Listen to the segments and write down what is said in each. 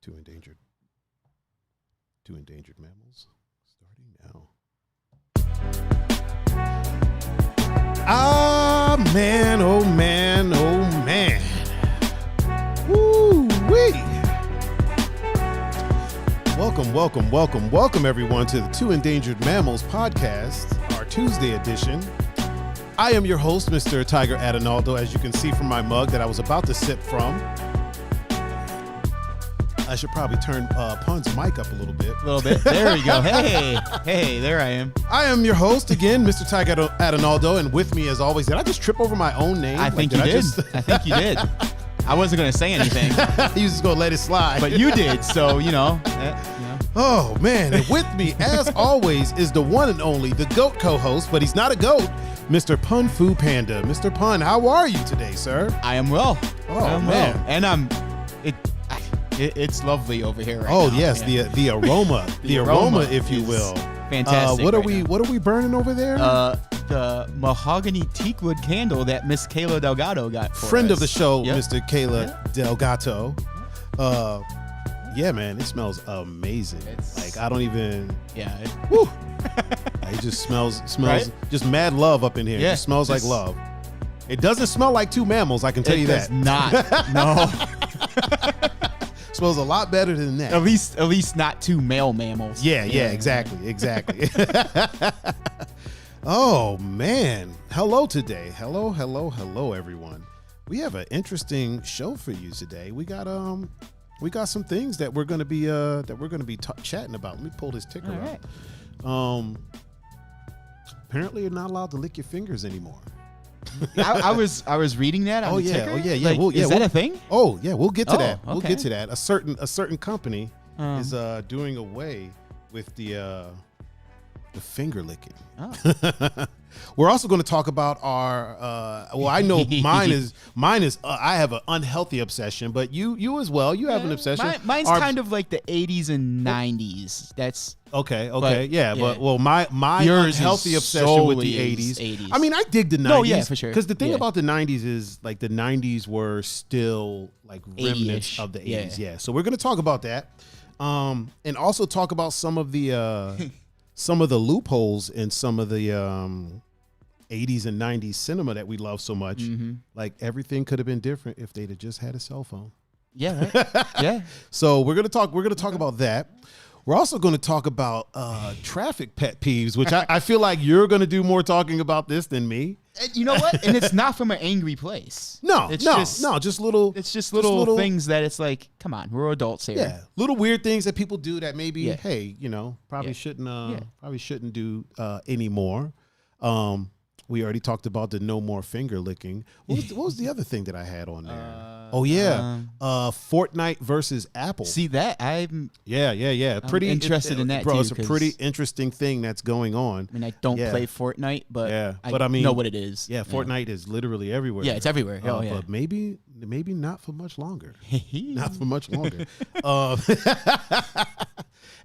Two endangered mammals. Starting now. Ah, man, oh, man, oh, man. Woo-wee. Welcome, everyone, to the Two Endangered Mammals podcast, our Tuesday edition. I am your host, Mr. Tiger Adinaldo, as you can see from my mug that I was about to sip from. I should probably turn Pun's mic up a little bit. There we go. Hey, there I am. I am your host again, Mr. Tiger Adinaldo, and with me, as always, did I just trip over my own name? I think you did. I think you did. I wasn't going to say anything. He was just going to let it slide. But you did, so, you know. Oh, man. And with me, as always, is the one and only, the GOAT co-host, but he's not a GOAT, Mr. Pun Fu Panda. Mr. Pun, how are you today, sir? I am well. Oh, man. Well. And it's lovely over here right now. Oh, yes, yeah. the aroma. the aroma, if you will. Fantastic. What are we burning over there? The mahogany teakwood candle that Miss Kayla Delgado got for Friend us. of the show, Yep. Mr. Kayla Delgado. Yeah, man, it smells amazing. Like, I don't even. Yeah. Woo. It just smells right? just mad love up in here. Yeah, It just smells like love. It doesn't smell like two mammals, I can tell you that. It does not. No. Smells a lot better than that. At least not two male mammals. Yeah, exactly. Oh, man. Hello today. Hello, everyone. We have an interesting show for you today. We got some things that we're going to be chatting about. Let me pull this ticker up. Right. Apparently you're not allowed to lick your fingers anymore. I was reading that on the ticker. Like, is that a thing? Oh yeah, we'll get to that. Okay. We'll get to that. A certain company is doing away with the finger licking. Oh. We're also going to talk about our. I know mine is. I have an unhealthy obsession, but you as well. You have an obsession. Mine's kind of like the 80s and 90s. That's okay. But, But my yours unhealthy is obsession with the solely 80s. I mean, I dig the 90s. No, yeah, for sure. Because the thing about the 90s is like the 90s were still like remnants 80-ish. of the 80s. Yeah. So we're going to talk about that, and also talk about some of the loopholes in some of the 80s and 90s cinema that we love so much. Mm-hmm. Like everything could have been different if they'd have just had a cell phone. Yeah. Right. Yeah. So we're gonna talk about that. We're also going to talk about traffic pet peeves, which I feel like you're going to do more talking about this than me. And you know what? And it's not from an angry place. It's just little. It's just little things that it's like, come on, we're adults here. Yeah, little weird things that people do that maybe, hey, probably shouldn't do anymore. We already talked about the no more finger licking. What was the other thing that I had on there? Fortnite versus Apple. See that? I'm pretty interested in that bro. too, It's a pretty interesting thing that's going on. I mean, I don't play Fortnite, but I mean, know what it is. Yeah, Fortnite is literally everywhere. Yeah, it's everywhere. But maybe not for much longer. Not for much longer.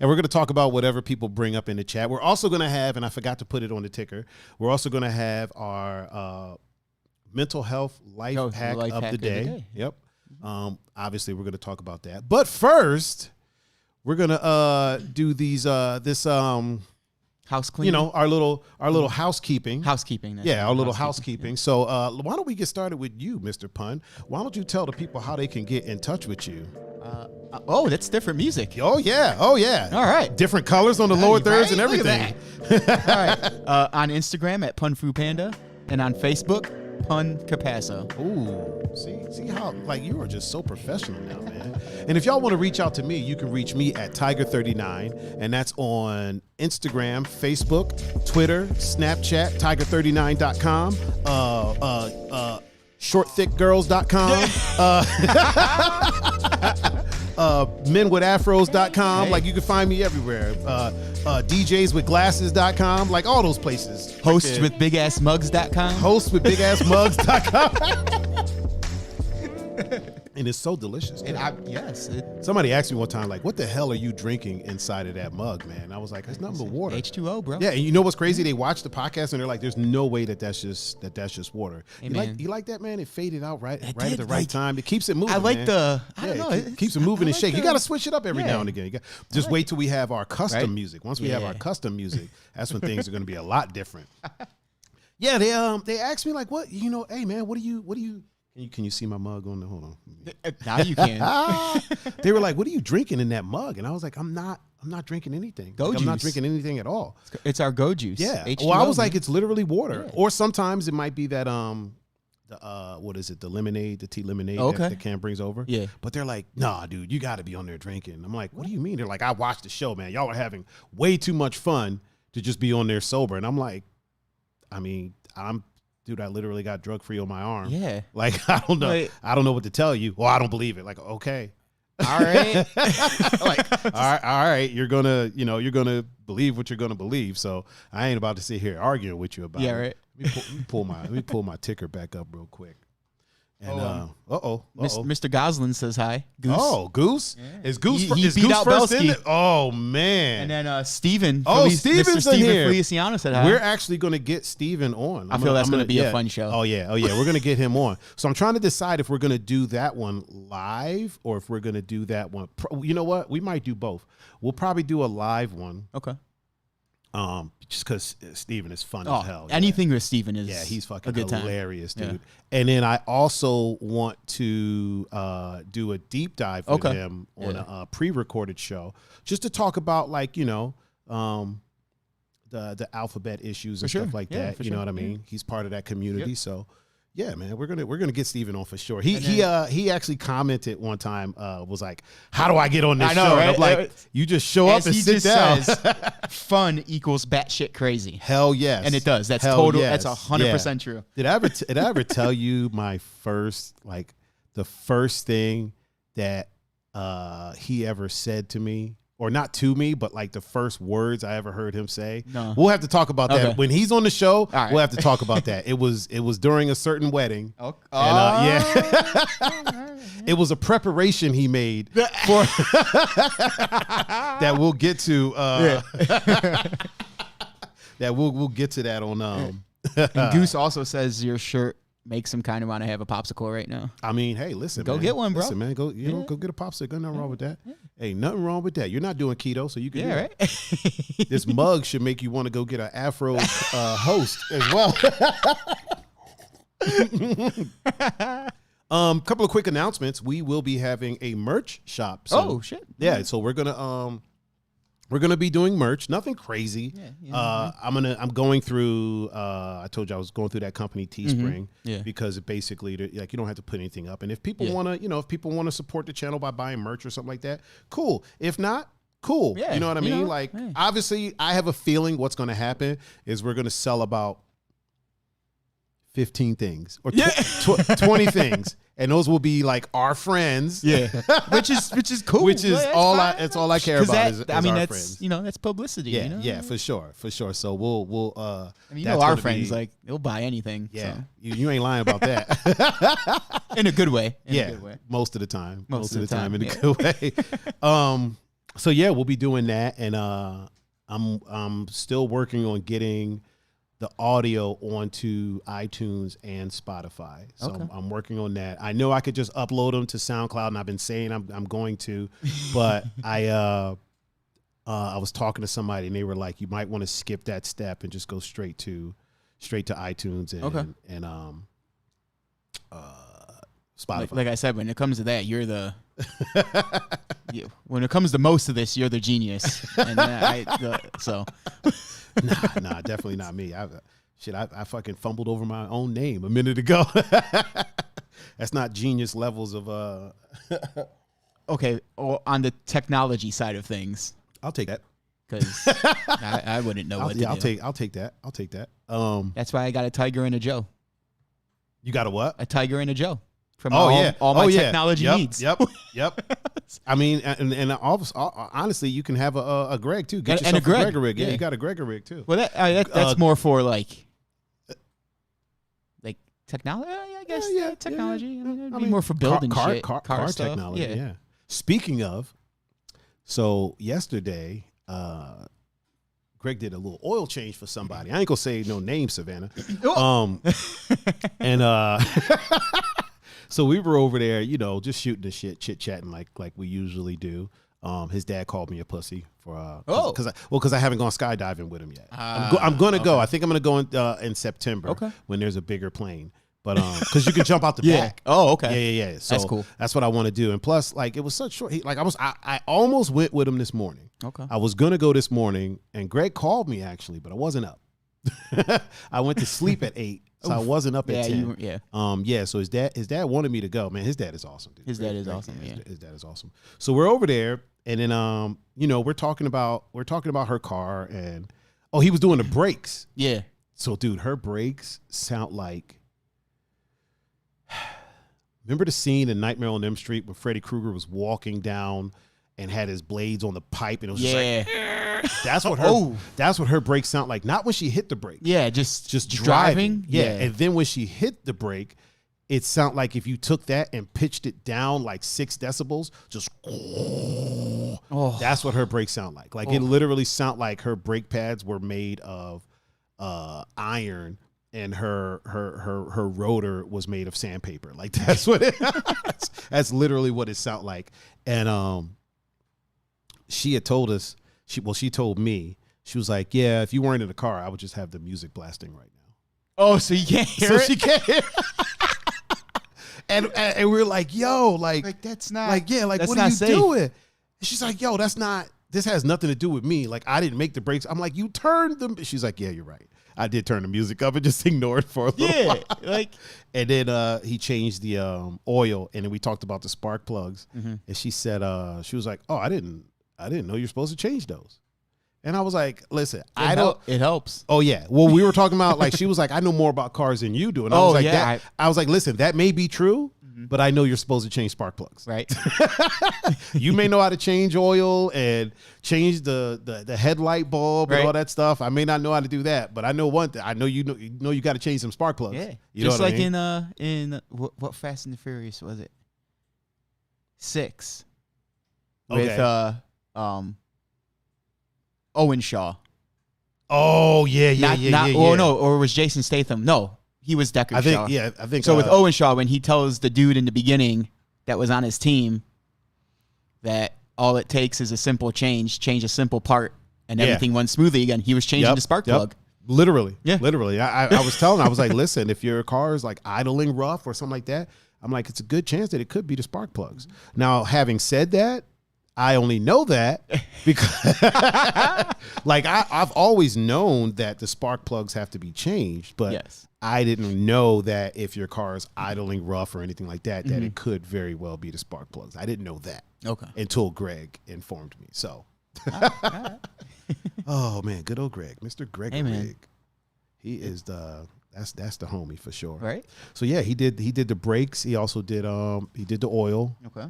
And we're going to talk about whatever people bring up in the chat. We're also going to have, and I forgot to put it on the ticker, we're also going to have our mental health life hack of the day. Yep. Obviously, we're going to talk about that. But first, we're going to do this house cleaning. Our little housekeeping. Housekeeping. Our little housekeeping. So why don't we get started with you, Mr. Pun? Why don't you tell the people how they can get in touch with you? That's different music. Oh yeah. All right. Different colors on the lower thirds and everything. All right. On Instagram at PunFuPanda and on Facebook, Pun Capasso. Ooh, see how you are just so professional now, man. And if y'all want to reach out to me, you can reach me at Tiger39, and that's on Instagram, Facebook, Twitter, Snapchat, Tiger39.com, shortthickgirls.com, menwithafros.com. Like, you can find me everywhere. DJswithglasses.com, like all those places. Hostwithbigassmugs.com. Hostwithbigassmugs.com. And it's so delicious. Yes. Somebody asked me one time, like, what the hell are you drinking inside of that mug, man? And I was like, it's nothing but water. H2O, bro. Yeah, and you know what's crazy? They watch the podcast and they're like, there's no way that's just water. Hey, you like that, man? It faded out right at the right time. It keeps it moving. I like man. I don't know. It keeps it moving and shake. You got to switch it up every now and again. Wait till we have our custom music. Once we have our custom music, that's when things are going to be a lot different. Yeah, they asked me like, what, hey man, what do you can you see my mug on the, hold on. Now you can. They were like, what are you drinking in that mug? And I was like, I'm not drinking anything. I'm not drinking anything at all. It's our go juice. Yeah. H2O, well, I was like, it's literally water. Yeah. Or sometimes it might be that what is it? The lemonade, the tea lemonade that Cam brings over. Yeah. But they're like, nah, dude, you got to be on there drinking. I'm like, what do you mean? They're like, I watched the show, man. Y'all are having way too much fun to just be on there sober. And I'm like, dude, I literally got drug free on my arm. Yeah. Like, I don't know. Like, I don't know what to tell you. Well, I don't believe it. Like, okay. All right. Like, all right. You're gonna believe what you're gonna believe. So I ain't about to sit here arguing with you about it. Right. Let me pull my ticker back up real quick. And Mr. Goslin says hi. Goose. Oh, Goose? Yeah. Is Goose he beat out first Belsky. Oh man. And then Steven. Steven's Mr. Steven in here. Feliciano said hi. We're actually gonna get Steven on. I feel that's gonna be a fun show. Oh yeah. We're gonna get him on. So I'm trying to decide if we're gonna do that one live or if we're gonna do that one. You know what? We might do both. We'll probably do a live one. Okay. Just because Steven is fun as hell. Anything with Steven is he's fucking hilarious, time. dude. Yeah. And then I also want to do a deep dive with him on a pre-recorded show, just to talk about like the alphabet issues and stuff like that. You know what I mean? He's part of that community, so. Yeah, man, we're gonna get Steven on for sure. He actually commented one time, was like, "How do I get on this show?" Right? And I'm like, "You just show up and sit down." Says, fun equals batshit crazy. Hell yes, and it does. That's Yes. That's 100% true. Did I ever tell you the first thing that he ever said to me? Or not to me, but like the first words I ever heard him say. No. We'll have to talk about that when he's on the show. Right. We'll have to talk about that. It was during a certain wedding. Okay. And, it was a preparation he made for that we'll get to. That we'll get to that on. And Goose also says your shirt makes him kind of want to have a popsicle right now. I mean, hey, listen, go get one, bro. Listen, man, go get a popsicle. Nothing wrong with that. Yeah. Hey, nothing wrong with that. You're not doing keto, so you can do right. it. This mug should make you want to go get an Afro host as well. Couple of quick announcements. We will be having a merch shop. So, shit! Yeah, so we're gonna be doing merch. Nothing crazy. I'm going through. I told you I was going through that company Teespring because it basically like you don't have to put anything up. And if people want to support the channel by buying merch or something like that, cool. If not, cool. Yeah, you know what I mean? Obviously, I have a feeling what's going to happen is we're going to sell about 15 things or 20 things. And those will be like our friends. Yeah. which is cool. Which is that's all I care about is our friends. That's publicity. Yeah, yeah, for sure. For sure. So our friends, like, they'll buy anything. Yeah. So. You ain't lying about that. In a good way. Most of the time. Most of the time in a good way. So yeah, we'll be doing that. And I'm still working on getting the audio onto iTunes and Spotify. So I'm working on that. I know I could just upload them to SoundCloud, and I've been saying I'm going to, but I was talking to somebody and they were like, you might want to skip that step and just go straight to iTunes and Spotify. Like I said, when it comes to that, you're the when it comes to most of this, you're the genius. And so Nah, definitely not me. I fucking fumbled over my own name a minute ago. That's not genius levels of Okay, or on the technology side of things, I'll take that because I wouldn't know what to do. I'll take that. That's why I got a Tiger and a Joe. You got a what? A Tiger and a Joe. From all my technology needs. Yep. I mean, and honestly, you can have a Greg too. Get yourself a Greg rig. Yeah, you got a Greg rig too. Well, that's more for like technology. I guess technology. Yeah. I mean, it'd be more for building car stuff. technology. Yeah. Speaking of, so yesterday, Greg did a little oil change for somebody. I ain't gonna say no name, Savannah. And so we were over there, just shooting the shit, chit chatting like we usually do. His dad called me a pussy for because I haven't gone skydiving with him yet. I'm gonna go. I think I'm gonna go in September when there's a bigger plane. But because you can jump out the back. Oh, okay. Yeah. So that's cool. That's what I want to do. And plus, like, it was such short. I almost went with him this morning. Okay. I was gonna go this morning, and Greg called me actually, but I wasn't up. I went to sleep at 8, so I wasn't up at 10. So his dad wanted me to go. Man, his dad is awesome, dude. His dad is awesome. His dad is awesome. So we're over there, and then we're talking about her car, and he was doing the brakes. Yeah. So dude, her brakes sound like. Remember the scene in Nightmare on Elm Street where Freddy Krueger was walking down and had his blades on the pipe, and it was just like, that's what her brakes sound like. Not when she hit the brake. Yeah, just driving. Yeah. And then when she hit the brake, it sounded like if you took that and pitched it down like 6 decibels, just that's what her brakes sound like. Like it literally sound like her brake pads were made of iron. And her rotor was made of sandpaper. Like that's what that's literally what it sounded like. And she had told us, she told me, she was like, yeah, if you weren't in the car, I would just have the music blasting right now. Oh, so you can't hear it? So she can't hear and we're like, yo, like that's not like, yeah, like what are you doing? And she's like, yo, this has nothing to do with me. Like I didn't make the brakes. I'm like, you turned them. She's like, yeah, you're right. I did turn the music up and just ignored for a little while. And then he changed the oil, and then we talked about the spark plugs. Mm-hmm. And she said, she was like, oh, I didn't know you're supposed to change those. And I was like, listen, it helps. Oh yeah. Well, we were talking about like she was like, I know more about cars than you do. And I was like, I was like, listen, that may be true. But I know you're supposed to change spark plugs. Right. You may know how to change oil and change the headlight bulb and all that stuff. I may not know how to do that, but I know one thing. I know you got to change some spark plugs. Yeah. You just know what like I mean? in what Fast and the Furious was it? 6. With Owen Shaw. Oh yeah. Oh no, or it was Jason Statham? No. He was Deckard Shaw. I think so. With Owen Shaw, when he tells the dude in the beginning that was on his team that all it takes is a simple change a simple part, and everything runs smoothly again. He was changing the spark plug. Literally. I was telling, I was like, listen, if your car is like idling rough or something like that, I'm like, it's a good chance that it could be the spark plugs. Now, having said that, I only know that because like I've always known that the spark plugs have to be changed, but I didn't know that if your car is idling rough or anything like that, that it could very well be the spark plugs. I didn't know that until Greg informed me. So, oh man, good old Greg, Mr. Greg. Hey, man. He is that's the homie for sure. Right. So yeah, he did the brakes. He also did the oil. Okay.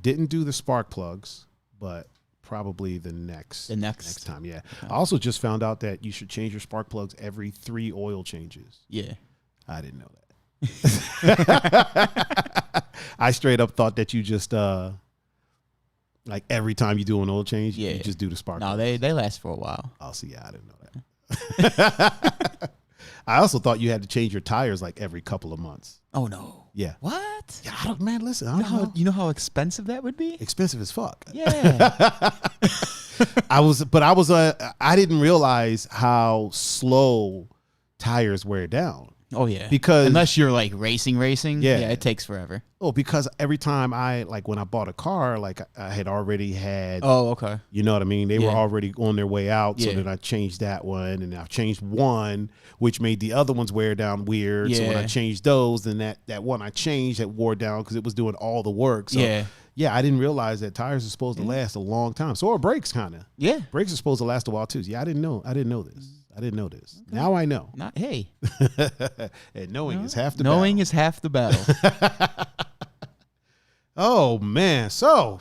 Didn't do the spark plugs, but probably the next time. Yeah. Okay. I also just found out that you should change your spark plugs every 3 oil changes. Yeah. I didn't know that. I straight up thought that you just like every time you do an oil change, you just do the spark plugs. No, they last for a while. Oh, see, I didn't know that. I also thought you had to change your tires like every couple of months. Oh no. Yeah. What? Yeah, man, listen. I don't know. You know how expensive that would be? Expensive as fuck. Yeah. I didn't realize how slow tires wear down. Oh yeah. Because unless you're like racing, it takes forever. Oh, because every time when I bought a car, like I had already had. Oh, okay. You know what I mean? They were already on their way out. So then I changed that one, and I've changed one, which made the other ones wear down weird. Yeah. So when I changed those, then that one I changed that wore down because it was doing all the work. So yeah, I didn't realize that tires are supposed to last a long time. So are brakes kind of. Yeah. Brakes are supposed to last a while too. Yeah, I didn't know this. Okay. Now I know. Hey. And knowing is half the Knowing is half the battle. Oh, man. So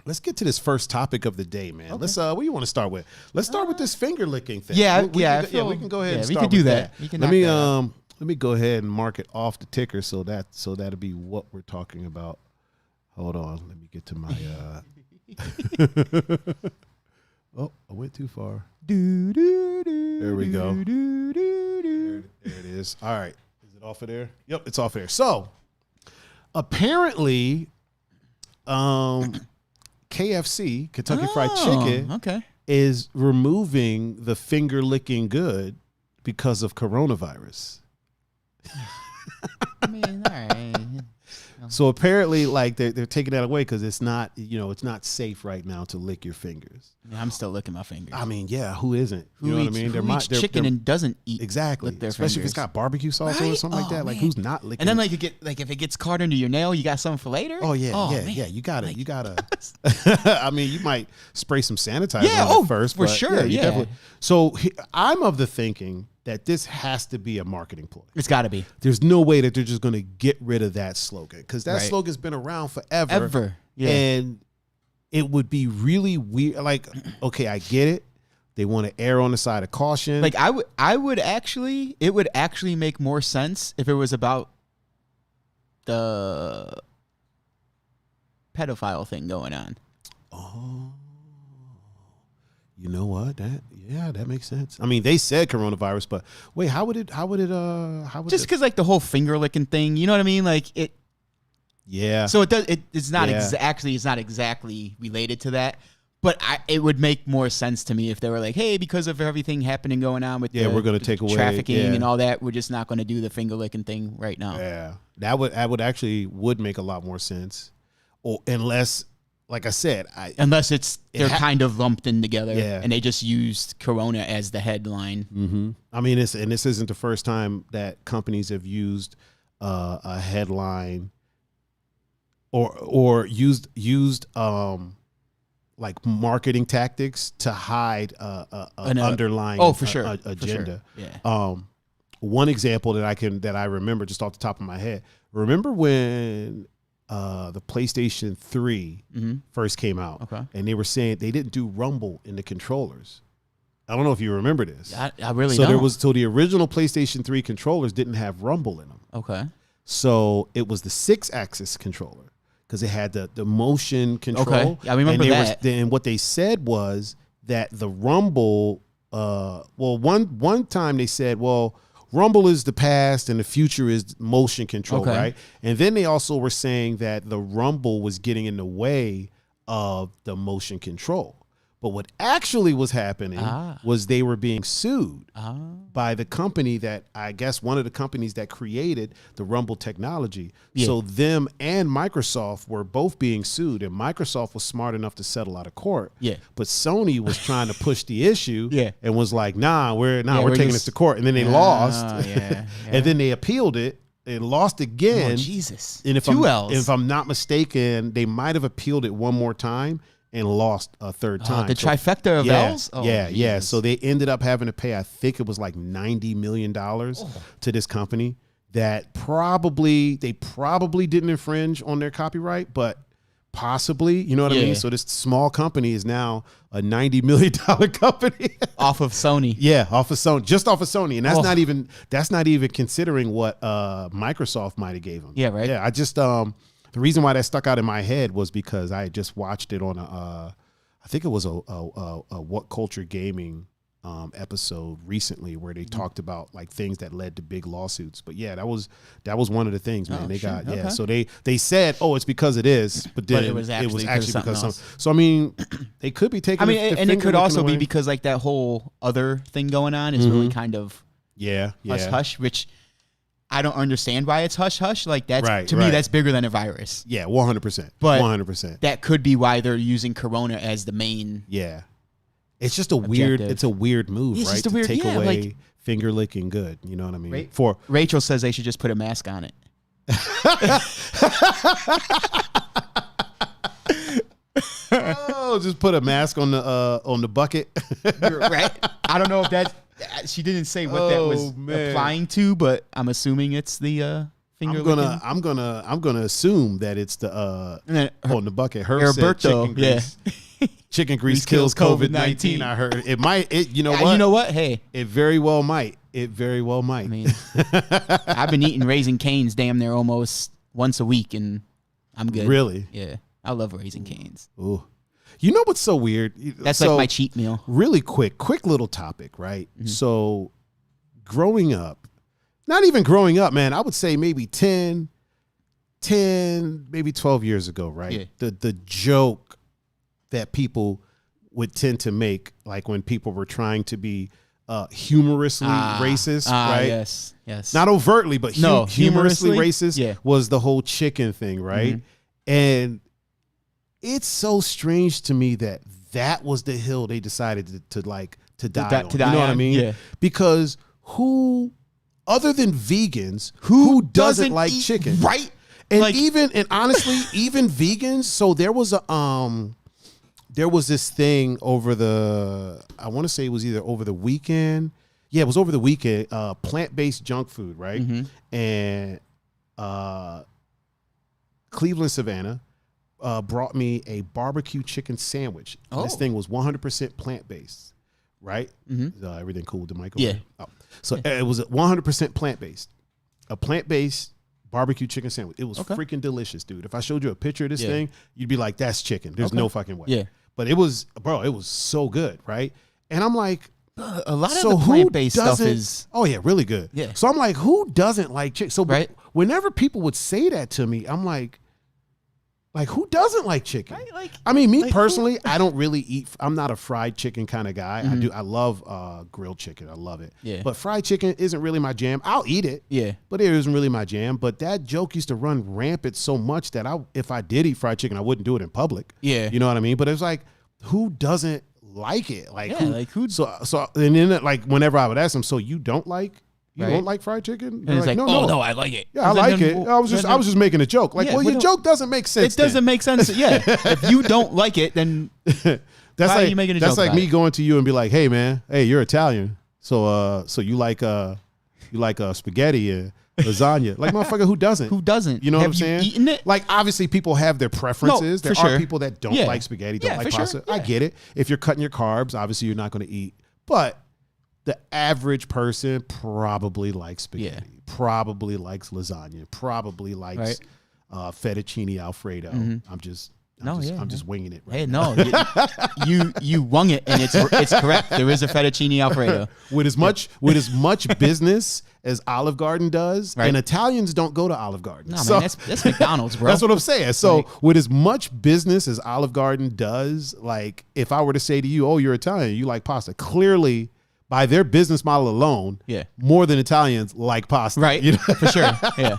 let's get to this first topic of the day, man. Okay. Let's. What do you want to start with? Let's start with this finger licking thing. Yeah, we can go ahead and start we can do with that. We can Let me Let me go ahead and mark it off the ticker so that'll be what we're talking about. Hold on, let me get to my. Oh, I went too far. There we go. There it is. All right, is it off of there? Yep, it's off there. So apparently, KFC, Kentucky Fried Chicken, is removing the finger licking good because of coronavirus. I mean, all right. So apparently, like they're taking that away because it's not, it's not safe right now to lick your fingers. Yeah, I'm still licking my fingers. I mean, yeah, who isn't? Who eats, what I mean? Who eats chicken and doesn't eat exactly, lick their especially fingers. if it's got barbecue sauce or something like that. Man. Like who's not licking? And then if it gets caught under your nail, you got something for later. Oh yeah, yeah. You gotta. I mean, you might spray some sanitizer on it first, for sure. Yeah. So I'm of the thinking that this has to be a marketing ploy. It's got to be. There's no way that they're just going to get rid of that slogan because that slogan's been around forever. Yeah. And it would be really weird. Like, okay, I get it. They want to err on the side of caution. Like it would actually make more sense if it was about the pedophile thing going on. Oh. You know what? That makes sense. I mean, they said coronavirus, but wait, how would it just because like the whole finger licking thing, you know what I mean? Like it. Yeah. So it's not exactly related to that, but it would make more sense to me if they were like, hey, because of everything happening going on with we're going to take away trafficking and all that, we're just not going to do the finger licking thing right now. Yeah, that would actually make a lot more sense, or unless. Like I said, unless they're kind of lumped in together, and they just used Corona as the headline. Mm-hmm. I mean, this isn't the first time that companies have used a headline or used like marketing tactics to hide an underlying agenda. For sure. Yeah. One example that I remember just off the top of my head. Remember when the PlayStation 3 first came out, and they were saying they didn't do rumble in the controllers. I don't know if you remember this. I really don't. So the original PlayStation 3 controllers didn't have rumble in them. Okay. So it was the 6-axis controller because it had the motion control. Okay. I remember that. And what they said was that the rumble. One time they said, rumble is the past and the future is motion control, right? And then they also were saying that the rumble was getting in the way of the motion control. But what actually was happening was they were being sued by the company that, I guess, one of the companies that created the rumble technology. Yeah. So them and Microsoft were both being sued, and Microsoft was smart enough to settle out of court. Yeah. But Sony was trying to push the issue and was like, we're taking this to court. And then they lost. And then they appealed it. They lost again. Oh, Jesus. And L's. If I'm not mistaken, they might have appealed it one more time and lost a third time. The trifecta of L's? Oh, yeah. So they ended up having to pay, I think it was like $90 million to this company that they probably didn't infringe on their copyright, but possibly, you know what I mean? So this small company is now a $90 million company. Off of Sony. Yeah, just off of Sony. And that's not even considering what Microsoft might have gave them. Yeah, right. Yeah, I just the reason why that stuck out in my head was because I had just watched it on I think it was a What Culture Gaming episode recently where they talked about like things that led to big lawsuits. But yeah, that was one of the things, man. So they said, it's because it is, but then it was actually because some. So I mean, they could be taking. And it could also be because like that whole other thing going on is really kind of hush hush, which I don't understand why it's hush hush. Like that's to me that's bigger than a virus. Yeah, 100%. But 100%. That could be why they're using Corona as the main. Yeah. It's just a weird move, right? To take away finger licking good. You know what I mean? Rachel says they should just put a mask on it. Just put a mask on the bucket. Right? I don't know if that's. She didn't say what that was applying to, but I'm assuming it's the finger licking. I'm gonna assume that it's the on the bucket. Herberto, chicken grease. Chicken grease kills COVID-19. I heard it might. You know what? You know what? Hey, it very well might. It very well might. I mean, I've been eating Raising Cane's damn near almost once a week, and I'm good. Really? Yeah. I love Raising Cane's. Ooh. You know what's so weird? That's like my cheat meal. Really quick little topic, right? Mm-hmm. So growing up, not even growing up, man, I would say maybe 10, maybe 12 years ago, right? Yeah. The joke that people would tend to make, like when people were trying to be humorously racist, right? Yes. Not overtly, but humorously racist was the whole chicken thing, right? Mm-hmm. And it's so strange to me that was the hill they decided to die on. You know what I mean? Yeah. Because who, other than vegans, who doesn't like chicken? Right? And honestly, even vegans. So there was this thing over I want to say it was either over the weekend. Yeah, it was over the weekend. Plant-based junk food, right? Mm-hmm. And Cleveland, Savannah brought me a barbecue chicken sandwich. Oh. This thing was 100% plant-based, right? Mm-hmm. Everything cool with the microwave? Yeah. Oh. So it was 100% plant-based. A plant-based barbecue chicken sandwich. It was freaking delicious, dude. If I showed you a picture of this thing, you'd be like, that's chicken. There's no fucking way. Yeah. But it was so good, right? And I'm like, a lot of the plant-based stuff is... Oh, yeah, really good. Yeah. So I'm like, who doesn't like chicken? So whenever people would say that to me, I'm like, who doesn't like chicken? Right? I mean, me personally, I don't really eat. I'm not a fried chicken kind of guy. Mm-hmm. I love grilled chicken. I love it. Yeah. But fried chicken isn't really my jam. I'll eat it. Yeah. But it isn't really my jam. But that joke used to run rampant so much that if I did eat fried chicken, I wouldn't do it in public. Yeah. You know what I mean? But it's like, who doesn't like it? Who? So and then whenever I would ask them, so you don't like? You don't like fried chicken? And it's like, no, I like it. Yeah, I like it. I was just making a joke. Your joke doesn't make sense. It doesn't make sense. Yeah. If you don't like it, then why are you making a joke? That's like me going to you and be like, hey man, you're Italian. So you like spaghetti and lasagna. Like, motherfucker, who doesn't? Who doesn't? You know what I'm saying? Have you eaten it? Like, obviously people have their preferences. There are people that don't like spaghetti, don't like pasta. Yeah. I get it. If you're cutting your carbs, obviously you're not going to eat. But the average person probably likes spaghetti, probably likes lasagna, probably likes fettuccine Alfredo. Mm-hmm. I'm just winging it. Right now. you wung it, and it's correct. There is a fettuccine Alfredo with as much business as Olive Garden does, and Italians don't go to Olive Garden. No, man, that's McDonald's, bro. That's what I'm saying. So with as much business as Olive Garden does, like if I were to say to you, "Oh, you're Italian, you like pasta," clearly, by their business model alone, more than Italians like pasta. Right. You know? For sure. Yeah.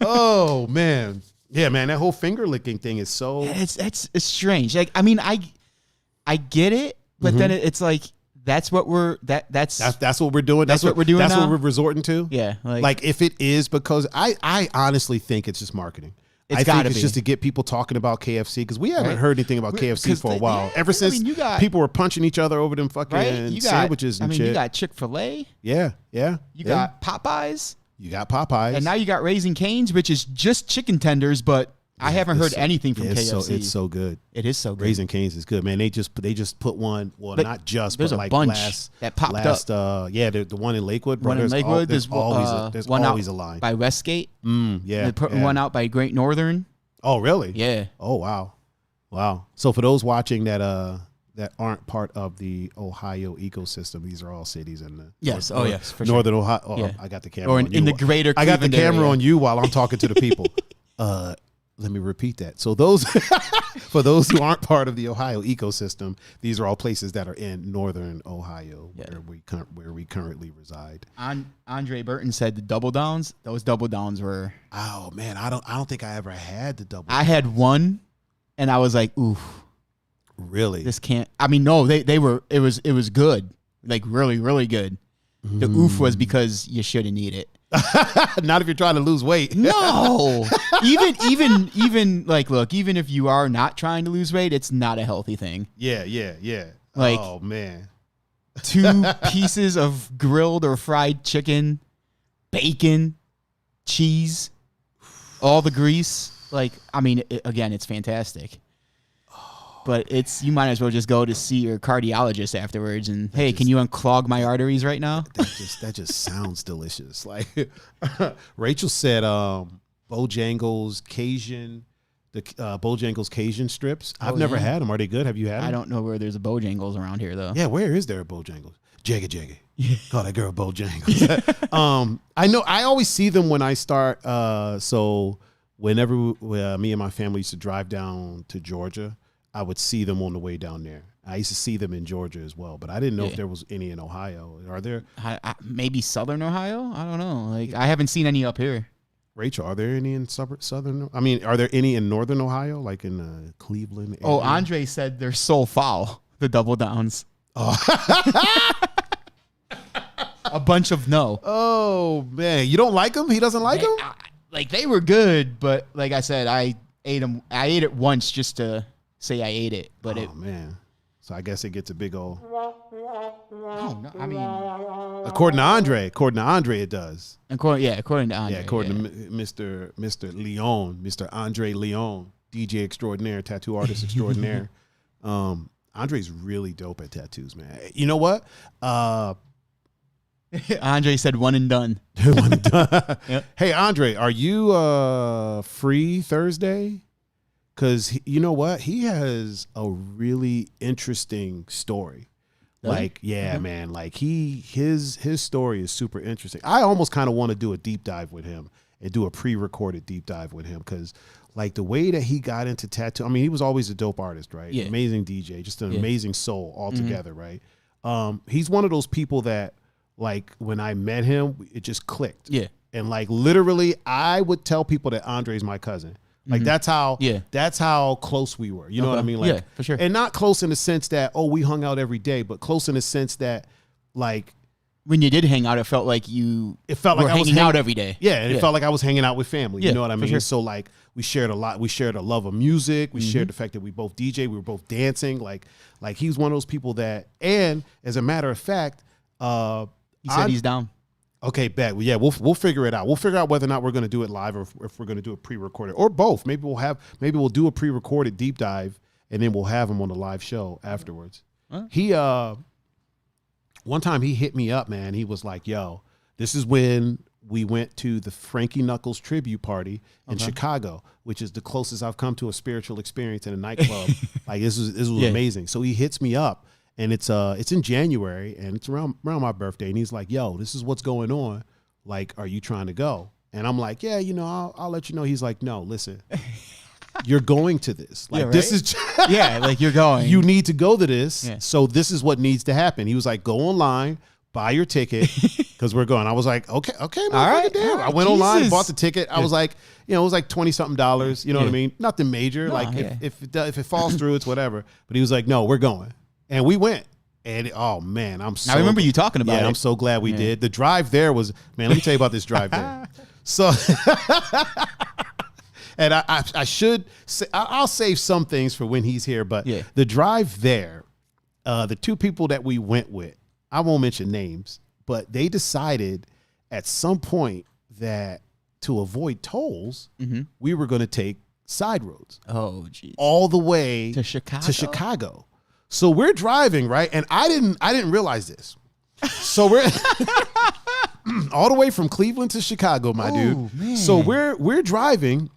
Oh, man. Yeah, man, that whole finger licking thing is so... It's strange. Like, I mean, I get it, but then it's like, that's what we're... That's what we're doing. That's what we're doing now? That's what we're resorting to? Yeah. Like if it is because... I honestly think it's just marketing. I think it's just to get people talking about KFC because we haven't heard anything about KFC for a while. Ever since people were punching each other over them fucking sandwiches and shit. You got Chick-fil-A. Yeah. You got Popeyes. And now you got Raising Cane's, which is just chicken tenders, but I haven't heard anything from KFC. It's so good. It is so good. Raising Cane's is good, man. They just put one. Well, but not just, but like bunch that popped up. The one in Lakewood. Bro, there's always a line by Westgate. They put one out by Great Northern. Oh, really? Yeah. Oh, wow. So for those watching that aren't part of the Ohio ecosystem, these are all cities in the yes, for Northern sure. Ohio. Oh, I got the camera on you. In the greater I got the camera area. on you while I'm talking to the people. Let me repeat that. So for those who aren't part of the Ohio ecosystem, these are all places that are in Northern Ohio where we currently reside. Andre Burton said the double downs. Those double downs were. Oh man, I don't think I ever had the double. I had one, and I was like, oof. Really? This can't. I mean, no, they were. It was good, like really, really good. The oof was because you shouldn't eat it. Not if you're trying to lose weight. No. even like, look, even if you are not trying to lose weight, it's not a healthy thing. Yeah. Like, oh man, 2 pieces of grilled or fried chicken, bacon, cheese, all the grease. Like, I mean, again, it's fantastic. But you might as well just go to see your cardiologist afterwards and, hey, can you unclog my arteries right now? That just sounds delicious. Like Rachel said, Bojangles Cajun, the Bojangles Cajun strips. I've never had them. Are they good? Have you had them? I don't know where there's a Bojangles around here though. Yeah, where is there a Bojangles? Jagga. Call that girl Bojangles. I know. I always see them when I start. So whenever me and my family used to drive down to Georgia, I would see them on the way down there. I used to see them in Georgia as well, but I didn't know if there was any in Ohio. Are there? Maybe Southern Ohio? I don't know. Like I haven't seen any up here. Rachel, are there any in Southern? I mean, are there any in Northern Ohio, like in Cleveland area? Oh, Andre said they're so foul, the Double Downs. Oh. A bunch of no. Oh, man. You don't like them? He doesn't like them? Like, they were good, but like I said, I ate them. I ate it once just to say I ate it. But man. So I guess it gets a big old... Oh, no, I mean... According to Andre, it does. According to Andre. Yeah, according to Mr. Leon, Mr. Andre Leon, DJ extraordinaire, tattoo artist extraordinaire. Andre's really dope at tattoos, man. You know what? Andre said one and done. One and done. Yep. Hey, Andre, are you free Thursday? Because you know what? He has a really interesting story. Like, yeah, man. Like his story is super interesting. I almost kind of want to do a deep dive with him and do a pre-recorded deep dive with him because, like, the way that he got into tattoo. I mean, he was always a dope artist, right? Yeah. Amazing DJ, just an amazing soul altogether, right? He's one of those people that, like, when I met him, it just clicked. Yeah. And like literally, I would tell people that Andre's my cousin. Like that's how close we were. You know what I mean? Like, yeah, for sure. And not close in the sense that, oh, we hung out every day, but close in the sense that, like, when you did hang out, it felt like I was hanging out every day. Yeah, and it felt like I was hanging out with family. You know what I mean? Sure. So like we shared a lot. We shared a love of music. We shared the fact that we both DJ. We were both dancing. Like he's one of those people that, and as a matter of fact, he said he's down. Okay, bet. Yeah, we'll figure it out. We'll figure out whether or not we're going to do it live or if we're going to do it pre-recorded or both. Maybe we'll do a pre-recorded deep dive and then we'll have him on the live show afterwards. Huh? He one time he hit me up, man. He was like, "Yo, this is when we went to the Frankie Knuckles tribute party in Chicago, which is the closest I've come to a spiritual experience in a nightclub. Like this was amazing." So he hits me up. And it's in January and it's around my birthday. And he's like, "Yo, this is what's going on. Like, are you trying to go?" And I'm like, "Yeah, I'll let you know." He's like, "No, listen, you're going to this. Like, this is like you're going. You need to go to this. Yeah. So this is what needs to happen." He was like, "Go online, buy your ticket because we're going." I was like, okay, all right. Damn. I went online, bought the ticket. I was like, it was like $20-something. You know what I mean? Nothing major. No, like if it falls through, it's whatever. But he was like, "No, we're going." And we went, and oh man, I remember you talking about it. I'm so glad we did. The drive there was, man. Let me tell you about this drive there. So, and I should say, I'll save some things for when he's here. But the drive there, the two people that we went with, I won't mention names, but they decided at some point that to avoid tolls, we were going to take side roads. Oh, geez. All the way to Chicago. So we're driving, right? And I didn't realize this. So we're all the way from Cleveland to Chicago, my dude. Man. So we're driving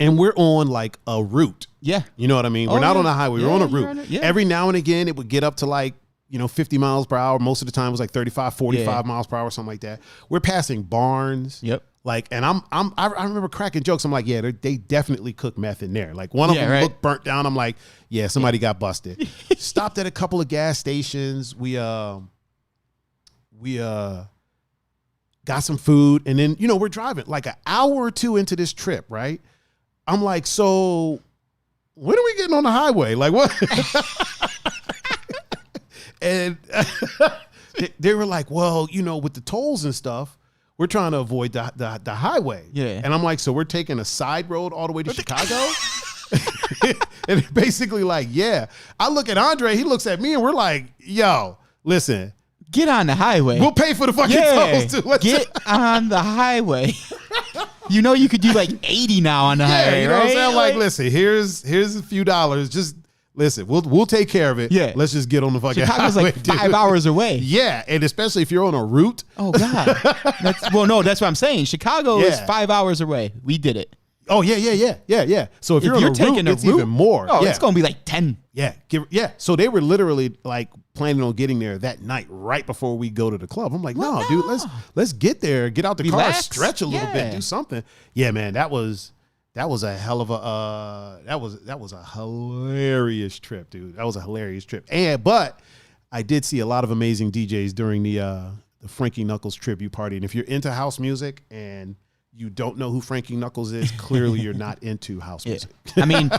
and we're on like a route. Yeah. You know what I mean? We're not on a highway. We're on a route. Every now and again it would get up to like, 50 miles per hour. Most of the time it was like 35, 45 miles per hour, something like that. We're passing barns. Yep. Like, and I remember cracking jokes. I'm like, yeah, they definitely cook meth in there. Like one of them looked burnt down. I'm like, yeah, somebody got busted. Stopped at a couple of gas stations. We got some food, and then we're driving like an hour or two into this trip, right? I'm like, so when are we getting on the highway? Like what? And they were like, well, with the tolls and stuff, we're trying to avoid the highway. Yeah. And I'm like, so we're taking a side road all the way to Chicago? And basically like, yeah. I look at Andre, he looks at me, and we're like, yo, listen. Get on the highway. We'll pay for the fucking tolls too. Get on the highway. You could do like 80 now on the highway, you know what I'm saying? Like, listen, here's a few dollars. Just listen, we'll take care of it. Yeah. Let's just get on the fucking Chicago's highway, like 5 hours away. Yeah, and especially if you're on a route. Oh, God. That's what I'm saying. Chicago is 5 hours away. We did it. Oh, yeah. So if you're on taking it's even more. Oh, it's going to be like 10. Yeah. So they were literally like planning on getting there that night right before we go to the club. I'm like, no, dude, let's get there, get out the car, stretch a little bit, do something. Yeah, man, that was a hell of a that was a hilarious trip, dude. That was a hilarious trip. But I did see a lot of amazing DJs during the Frankie Knuckles tribute party. And if you're into house music and you don't know who Frankie Knuckles is, clearly you're not into house music. I mean,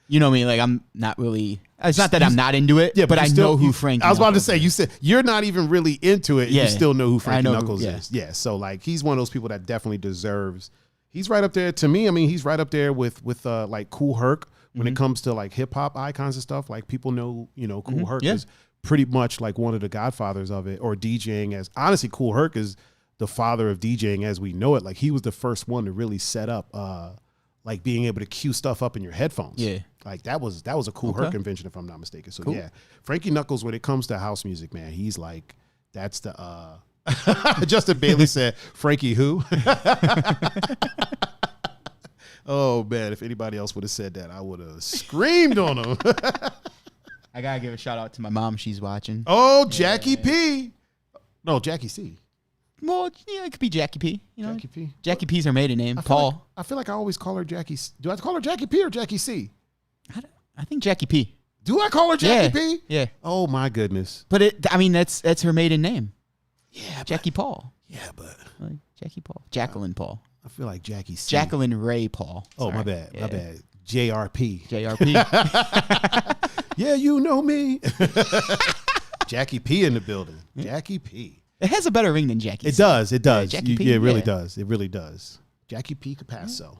you know me, like I'm not really. It's not that I'm not into it, but I know who Frankie. I was about to say, is. you said you're not even really into it. Yeah. You still know who Frankie Knuckles is. Yeah. So like, he's one of those people that definitely deserves. He's right up there to me. I mean, he's right up there with like Kool Herc when it comes to like hip hop icons and stuff. Like people know, Kool Herc is pretty much like one of the godfathers of it, or DJing. As honestly, Kool Herc is the father of DJing as we know it. Like he was the first one to really set up like being able to cue stuff up in your headphones. Yeah. Like that was a Kool Herc invention, if I'm not mistaken. So yeah, Frankie Knuckles, when it comes to house music, man, he's like, that's the Justin Bailey said, Frankie who? Oh man, if anybody else would have said that, I would have screamed on him. I gotta give a shout out to my mom. She's watching. Oh, Jackie P. No, Jackie C. Well, yeah, it could be Jackie P. Jackie P. Jackie P's her maiden name. Paul. I feel like I always call her Jackie. Do I call her Jackie P or Jackie C? I think Jackie P. Do I call her Jackie P? Yeah. Oh my goodness. But that's her maiden name. Yeah. Jackie Paul. Yeah, but like Jackie Paul. Jacqueline Paul. I feel like Jackie C. Jacqueline Ray Paul. Sorry. Oh, my bad. Yeah. My bad. JRP. Yeah, you know me. Jackie P in the building. Jackie P. It has a better ring than Jackie. It does. It does. Jackie P. It really does. It really does. Jackie P. Capasso.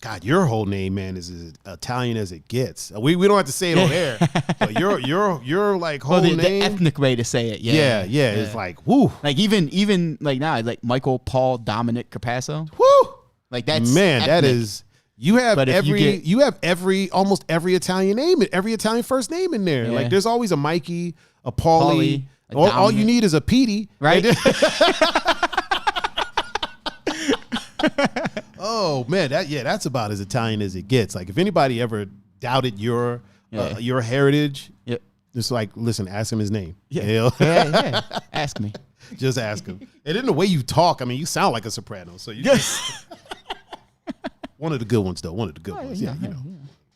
God, your whole name, man, is as Italian as it gets. We don't have to say it on air, but your like whole name, the ethnic way to say it. Yeah. It's like woo. Like even like now, like Michael Paul Dominic Capasso. Woo. Like that's man. Ethnic. That is. You have almost every Italian name, every Italian first name in there. Yeah. Like there's always a Mikey, a Paulie. All you need is a Petey, right? Oh man, that's about as Italian as it gets. Like if anybody ever doubted your heritage, just like listen, ask him his name. Yeah. Ask me. Just ask him. And then the way you talk, I mean, you sound like a soprano. So you just one of the good ones, though. One of the good ones. Yeah.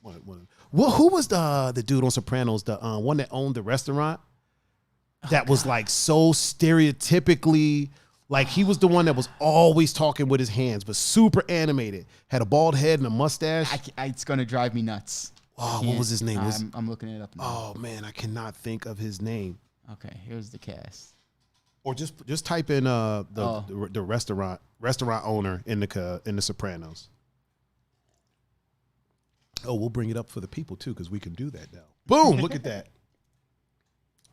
One. Well, who was the dude on Sopranos? The one that owned the restaurant that was like so stereotypically. Like he was the one that was always talking with his hands, but super animated. Had a bald head and a mustache. It's gonna drive me nuts. Oh, what was his name? I'm looking it up now. Oh man, I cannot think of his name. Okay, here's the cast. Or just type in the restaurant owner in the Sopranos. Oh, we'll bring it up for the people too, because we can do that now. Boom! Look at that.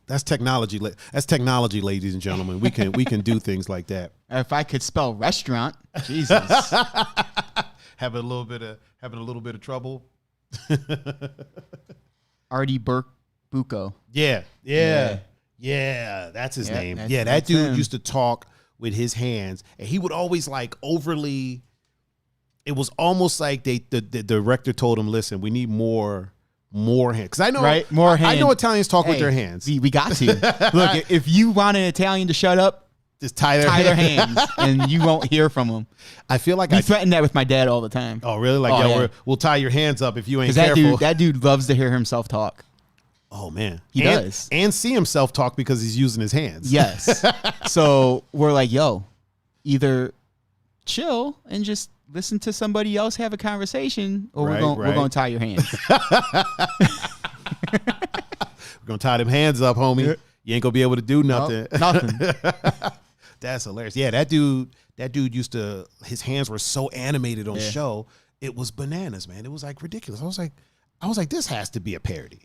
That's technology. That's technology, ladies and gentlemen. We can do things like that. If I could spell restaurant, Jesus. having a little bit of trouble. Artie Burke Bucco. Yeah. That's his name. That dude him. Used to talk with his hands, and he would always like overly. It was almost like the director told him, "Listen, we need more hands." Because I know, right? More hands. I know Italians talk with their hands. We got to. Look, if you want an Italian to shut up, just tie their hands, and you won't hear from them. I feel like I threaten that with my dad all the time. Oh, really? Like, we'll tie your hands up if you ain't careful. That dude loves to hear himself talk. Oh man, he does, and see himself talk because he's using his hands. Yes. So we're like, yo, either chill and just listen to somebody else have a conversation, or we're gonna tie your hands. We're gonna tie them hands up, homie. Yeah. You ain't gonna be able to do nothing. Nothing. That's hilarious. Yeah, that dude used to. His hands were so animated on show. It was bananas, man. It was like ridiculous. I was like, this has to be a parody.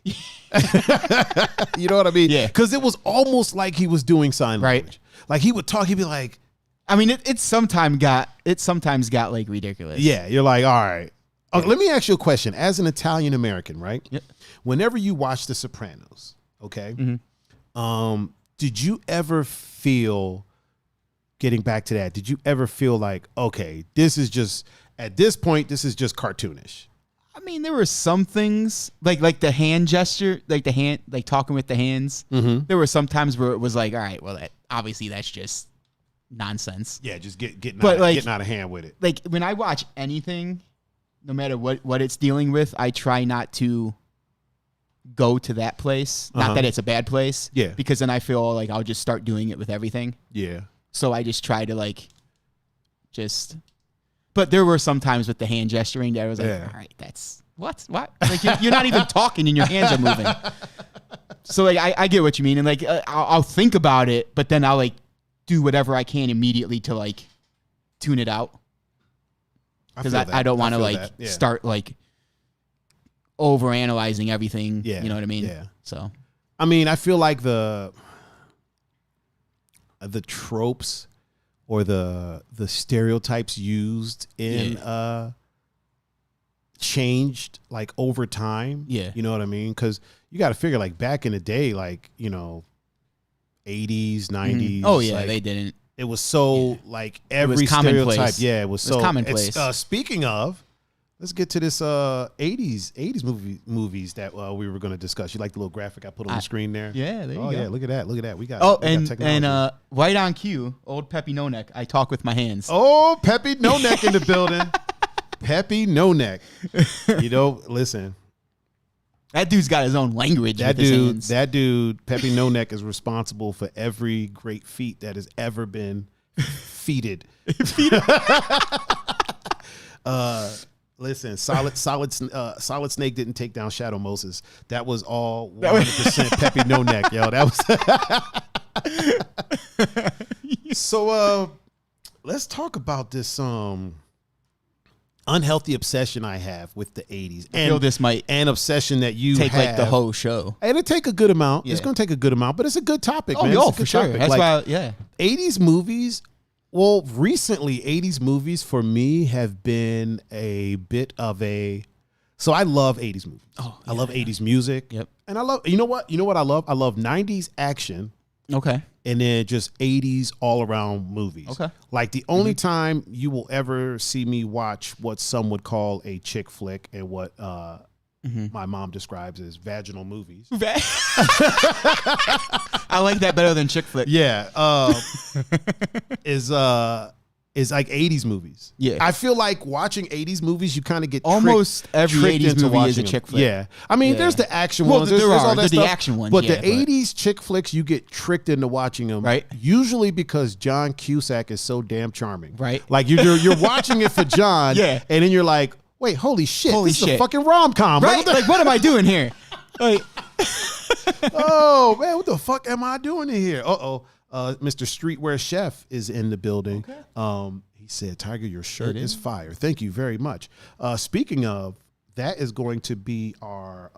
You know what I mean? Yeah. Because it was almost like he was doing sign language. Like he would talk, he'd be like, I mean, it sometimes got like ridiculous. Yeah, you're like, all right. Let me ask you a question. As an Italian American, right? Yep. Whenever you watch The Sopranos, okay, did you ever feel, getting back to that, did you ever feel like, okay, this is just, at this point, this is just cartoonish? I mean, there were some things like the hand gesture, like the hand, like talking with the hands. There were some times where it was like, all right, well, obviously that's just nonsense. Yeah, just getting out of hand with it. Like when I watch anything, no matter what it's dealing with, I try not to go to that place. Not that it's a bad place. Yeah. Because then I feel like I'll just start doing it with everything. Yeah. So I just try to but there were some times with the hand gesturing that I was like, all right, that's what? Like you're not even talking and your hands are moving. So like I get what you mean. And like I'll think about it, but then I'll like do whatever I can immediately to like tune it out. Because I don't want to start like over analyzing everything. Yeah. You know what I mean? Yeah. So, I mean, I feel like the tropes or the stereotypes used in changed like over time. Yeah. You know what I mean? Because you got to figure like back in the day, like, 80s, 90s. Oh yeah, like, they didn't. It was so like every stereotype. Yeah, it was so commonplace. Speaking of, let's get to this 80s movies that we were going to discuss. You like the little graphic I put on the screen there? Yeah, there you go. Oh yeah, look at that. We got and right on cue, old Peppy No Neck. I talk with my hands. Oh, Peppy No Neck in the building. Peppy No Neck. Listen. That dude's got his own language with his hands. That dude, Peppy No Neck, is responsible for every great feat that has ever been feated. Listen, Solid Snake didn't take down Shadow Moses. That was all 100% Peppy No Neck, yo. That was So let's talk about this unhealthy obsession I have with the 80s. I feel this might obsession that you take have. like the whole show. And it take a good amount. Yeah. It's going to take a good amount, but it's a good topic, man. Oh, for sure. Topic. That's why, 80s movies, well, recently 80s movies for me have been a bit of a... So I love 80s movies. I love 80s music. Yep. And I love... You know what I love? I love 90s action. Okay. And then just 80s all around movies. Okay. Like the only time you will ever see me watch what some would call a chick flick and what my mom describes as vaginal movies. I like that better than chick flick. Yeah. Is like 80s movies. Yeah. I feel like watching 80s movies, you kind of get almost every 80s movie is a chick flick. Yeah. I mean, there's the action ones. There's all that the stuff. action ones. But the 80s chick flicks, you get tricked into watching them. Right. Usually because John Cusack is so damn charming. Right. Like you're watching it for John. Yeah. And then you're like, wait, holy shit. This is a fucking rom-com. Right? Like, what am I doing here? Like, oh, man, what the fuck am I doing in here? Uh-oh. Mr. Streetwear Chef is in the building. Okay. He said, Tiger, your shirt is fire. Thank you very much. Speaking of, that is going to be our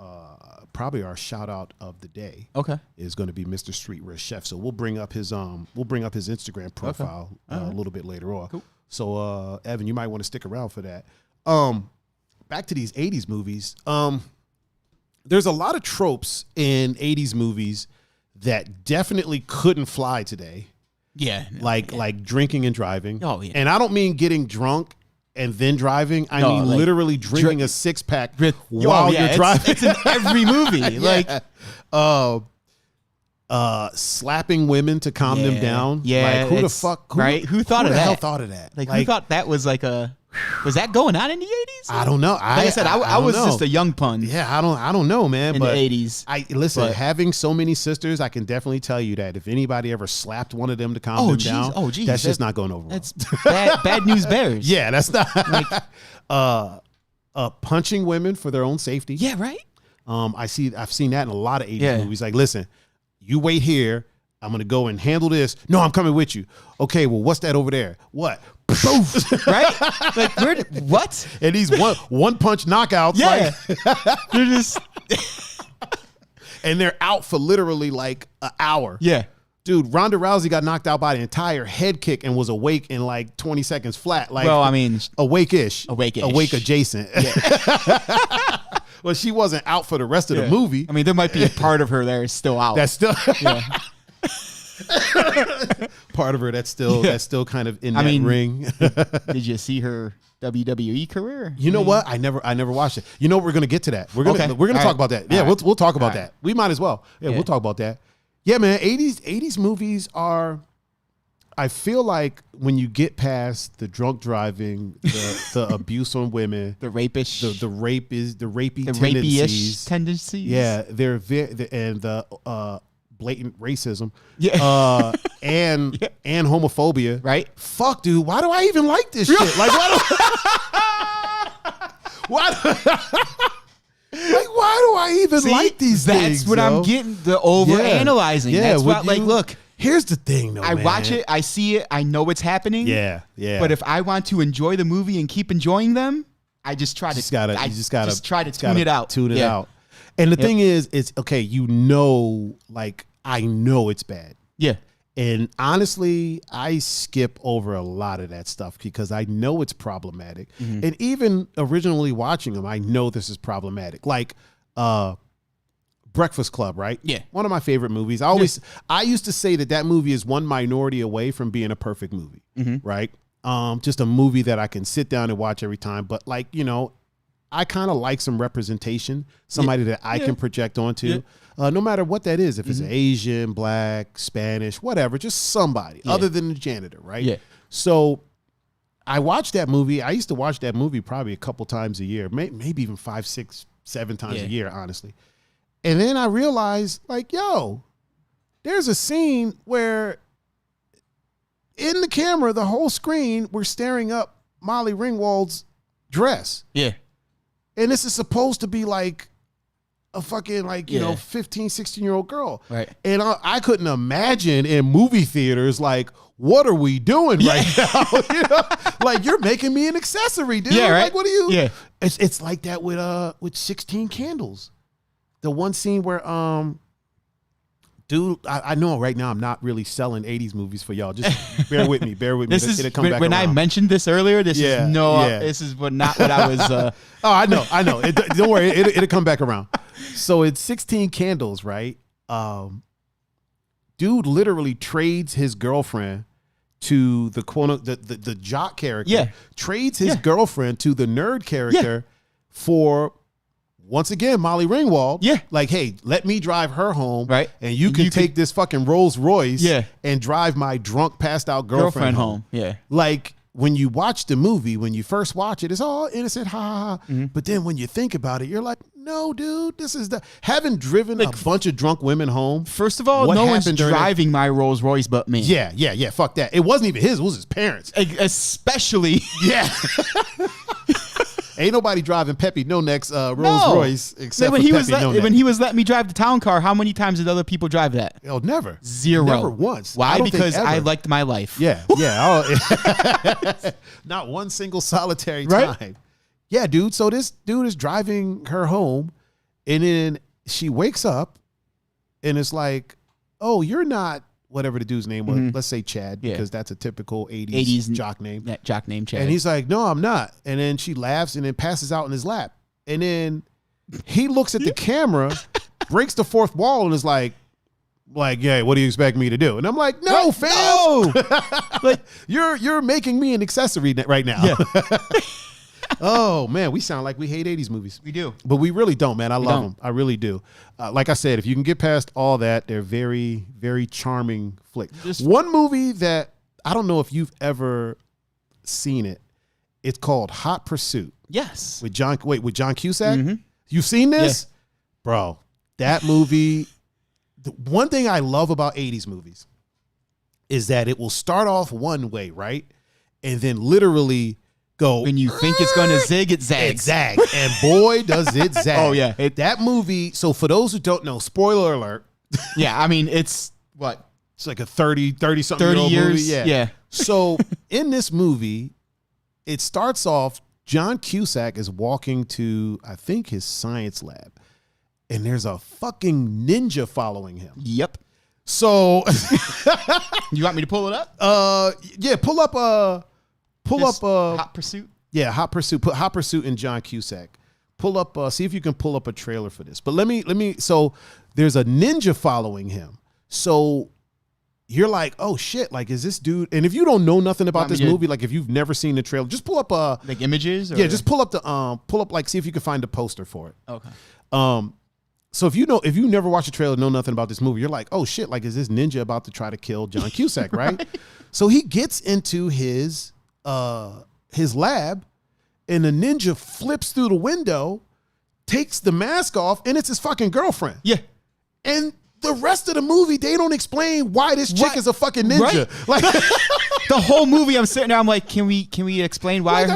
probably our shout out of the day. Okay. Is going to be Mr. Streetwear Chef. So we'll bring up his Instagram profile a little bit later on. Cool. So Evan, you might want to stick around for that. Back to these 80s movies. There's a lot of tropes in 80s movies that definitely couldn't fly today. Yeah. Like drinking and driving. Oh, yeah. And I don't mean getting drunk and then driving. I mean like literally drinking a six-pack while you're driving. It's in every movie. Yeah. Like slapping women to calm them down. Yeah. Like who the fuck who thought of that? Hell thought of that? Like who thought that was like a... Was that going on in the 80s? I don't know. Like I said, I was just a young pun. Yeah, I don't know, man. In but the 80s. Having so many sisters, I can definitely tell you that if anybody ever slapped one of them to calm them down, that's just not going over well. That's bad news bears. Yeah, that's not punching women for their own safety. Yeah, right. I've seen that in a lot of 80s movies. Like, listen, you wait here. I'm going to go and handle this. No, I'm coming with you. Okay, well, what's that over there? What? Poof. Right? Like, what? And these one punch knockouts. Yeah. Like, they're just... and they're out for literally like an hour. Yeah. Dude, Ronda Rousey got knocked out by the entire head kick and was awake in like 20 seconds flat. Like, well, I mean, awake-ish. Awake adjacent. Yeah. Well, she wasn't out for the rest of the movie. I mean, there might be a part of her there is still out. That's still part of her that's still kind of in that ring. Did you see her WWE career? You know what? I never watched it. You know, we're gonna get to that. We're gonna talk about that. Yeah, we'll talk about that. We might as well. Yeah, we'll talk about that. Yeah, man. 80s movies are. I feel like when you get past the drunk driving, the abuse on women, the rapish, the rapey tendencies. Yeah, and the blatant racism. Yeah, and homophobia. Right. Fuck, dude. Why do I even like this shit? Like, why do I even like these things? That's what I'm getting. The overanalyzing. Yeah. That's what. Like, look. Here's the thing, though. I watch it, I see it, I know what's happening. Yeah. But if I want to enjoy the movie and keep enjoying them, I just try to tune it out. Tune it out. And the thing is, it's okay. You know, like I know it's bad. Yeah. And honestly, I skip over a lot of that stuff because I know it's problematic. Mm-hmm. And even originally watching them, I know this is problematic. Like, Breakfast Club, right? Yeah. One of my favorite movies. I used to say that movie is one minority away from being a perfect movie, right? Just a movie that I can sit down and watch every time. But like, you know, I kind of like some representation, somebody that I can project onto, no matter what that is. If it's Asian, Black, Spanish, whatever, just somebody other than the janitor, right? Yeah. So I watched that movie. I used to watch that movie probably a couple times a year, maybe even 5, 6, 7 times a year, honestly. And then I realized, like, yo, there's a scene where in the camera, the whole screen, we're staring up Molly Ringwald's dress. Yeah. And this is supposed to be like a fucking, like, you know, 15, 16-year-old girl. Right. And I couldn't imagine in movie theaters, like, what are we doing right now? You know? Like, you're making me an accessory, dude. Yeah, right? Like, what are you? Yeah. It's like that with 16 Candles. The one scene where, dude, I know right now I'm not really selling 80s movies for y'all. Just bear with me. This is when I mentioned this earlier. This is not what I was. Oh, I know. Don't worry, it'll come back around. So it's 16 Candles, right? Dude literally trades his girlfriend to the jock character. Yeah, trades his girlfriend to the nerd character for. Once again, Molly Ringwald. Yeah. Like, hey, let me drive her home. Right. And you can take this fucking Rolls Royce and drive my drunk, passed out girlfriend home. Yeah. Like, when you watch the movie, when you first watch it, it's all innocent, ha ha ha. Mm-hmm. But then when you think about it, you're like, no, dude, this is having driven a bunch of drunk women home. First of all, no one's driving my Rolls Royce but me. Yeah. Fuck that. It wasn't even his. It was his parents. Especially. Yeah. Ain't nobody driving Peppy No Neck's Rolls Royce except for Peppy No Neck. When he was letting me drive the town car, how many times did other people drive that? Oh, never. 0. Never once. Why? Because I liked my life. Yeah. Not one single solitary time. Right? Yeah, dude. So this dude is driving her home, and then she wakes up, and it's like, oh, you're not whatever the dude's name was. Let's say Chad, because that's a typical 80s jock name. That jock name, Chad. And he's like, no, I'm not. And then she laughs and then passes out in his lap. And then he looks at the camera, breaks the fourth wall, and is like, yeah, what do you expect me to do? And I'm like, no, fam. No. Like, you're making me an accessory right now. Yeah. Oh, man, we sound like we hate 80s movies. We do. But we really don't, man. I love them. I really do. Like I said, if you can get past all that, they're very, very charming flicks. One movie that I don't know if you've ever seen it. It's called Hot Pursuit. Yes. With John Cusack? Mm-hmm. You've seen this? Yeah. Bro, that movie, the one thing I love about 80s movies is that it will start off one way, right? And then literally go. When you think it's going to zig, it zags. Exact. And boy, does it zag. Oh, yeah. That movie, so for those who don't know, spoiler alert. Yeah, I mean, it's what? It's like a 30-something year old movie. Yeah. So in this movie, it starts off, John Cusack is walking to, I think, his science lab. And there's a fucking ninja following him. Yep. So you want me to pull it up? Yeah, pull up Hot Pursuit. Yeah, Hot Pursuit. Put Hot Pursuit and John Cusack. Pull up, see if you can pull up a trailer for this. But let me. So there's a ninja following him. So you're like, oh shit, like is this dude? And if you don't know nothing about this movie, like if you've never seen the trailer, just pull up like images. Or? Yeah, just pull up like see if you can find the poster for it. Okay. So if you never watched the trailer, know nothing about this movie, you're like, oh shit, like is this ninja about to try to kill John Cusack, right? So he gets into his lab, and the ninja flips through the window, takes the mask off, and it's his fucking girlfriend. Yeah. And the rest of the movie, they don't explain why this chick is a fucking ninja. Right? Like the whole movie, I'm sitting there, I'm like, can we explain why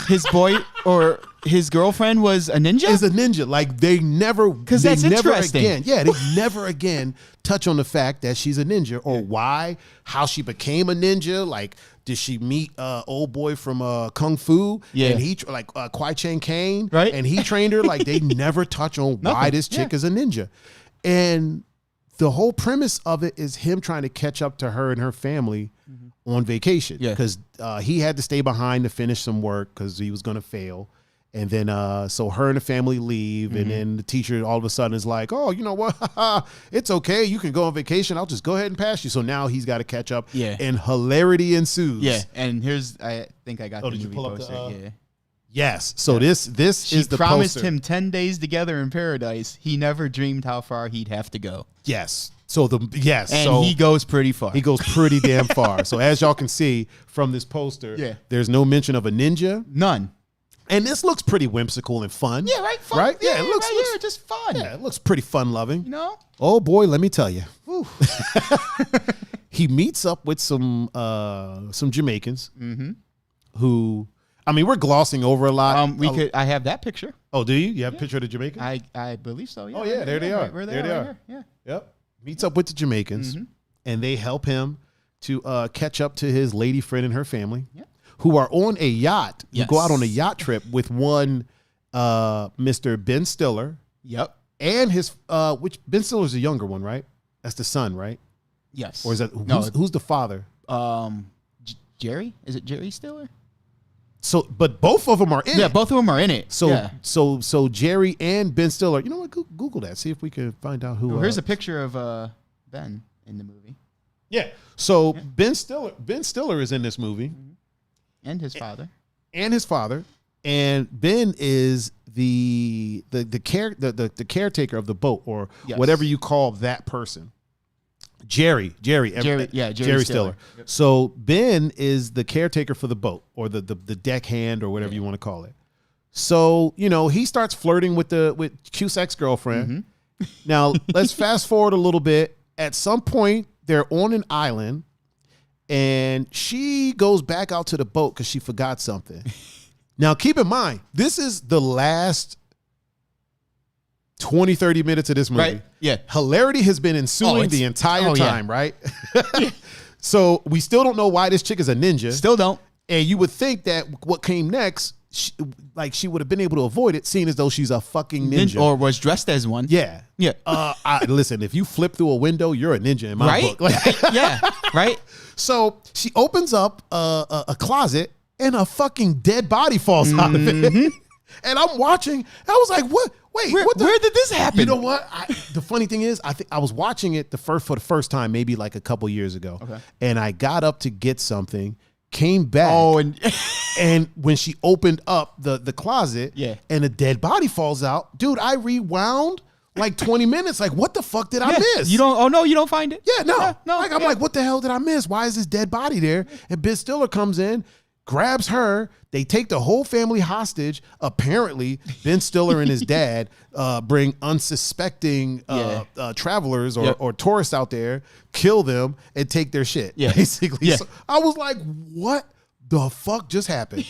his boy or his girlfriend was a ninja? Is a ninja. Like they never, because that's interesting. They never again touch on the fact that she's a ninja or why, how she became a ninja. Like, did she meet old boy from Kung Fu? Yeah. And he Kwai Chang Caine, right? And he trained her. Like they never touch on why this chick is a ninja. And the whole premise of it is him trying to catch up to her and her family on vacation. Yeah. Because he had to stay behind to finish some work because he was going to fail. And then so her and the family leave. And then the teacher all of a sudden is like, oh, you know what? It's okay. You can go on vacation. I'll just go ahead and pass you. So now he's got to catch up. Yeah. And hilarity ensues. Yeah. And I think I got the did you movie pull poster. up Yeah. Yes. So this is the promised poster. him 10 days together in paradise. He never dreamed how far he'd have to go. Yes. So he goes pretty far. He goes pretty damn far. So as y'all can see from this poster, there's no mention of a ninja. None. And this looks pretty whimsical and fun. Yeah, right? Fun. Right? Yeah, it looks just fun. Yeah, it looks pretty fun loving. You know? Oh boy, let me tell you. He meets up with some Jamaicans who, I mean, we're glossing over a lot. I have that picture. Oh, do you? You have a picture of the Jamaicans? I believe so. Yeah. Oh yeah, there they are. Right, there they are. Yeah. Yep. Meets up with the Jamaicans, and they help him to catch up to his lady friend and her family, who are on a yacht. You go out on a yacht trip with one Mr. Ben Stiller. Yep. And his which Ben Stiller's the younger one, right? That's the son, right? Yes. Or is that who's the father? Jerry? Is it Jerry Stiller? So, but both of them are in it. Yeah, both of them are in it. So Jerry and Ben Stiller. You know what? Google that. See if we can find out who. Here's a picture of Ben in the movie. Yeah. So Ben Stiller is in this movie, and his father. And Ben is the caretaker of the boat, or whatever you call that person. Jerry Stiller. Yep. So Ben is the caretaker for the boat, or the deckhand, or whatever you want to call it. So, you know, he starts flirting with Cusack's girlfriend. Now, let's fast forward a little bit. At some point, they're on an island, and she goes back out to the boat because she forgot something. Now, keep in mind, this is the last 20, 30 minutes of this movie. Right. Yeah. Hilarity has been ensuing the entire time, right? So we still don't know why this chick is a ninja. Still don't. And you would think that what came next, she would have been able to avoid it, seeing as though she's a fucking ninja. Or was dressed as one. Yeah. Yeah. Listen, if you flip through a window, you're a ninja in my book. Yeah. Right. So she opens up a closet, and a fucking dead body falls out of it. And I'm watching. I was like, what? Wait, where did this happen? You know what? The funny thing is, I think I was watching it for the first time, maybe like a couple years ago. Okay. And I got up to get something, came back. Oh, and when she opened up the closet, and a dead body falls out, dude, I rewound like 20 minutes. Like, what the fuck did I miss? You don't. Oh no, you don't find it. Yeah, no. Like, I'm like, what the hell did I miss? Why is this dead body there? And Ben Stiller comes in, grabs her. They take the whole family hostage. Apparently, Ben Stiller and his dad bring unsuspecting travelers or tourists out there, kill them, and take their shit, basically. Yeah. So I was like, what the fuck just happened?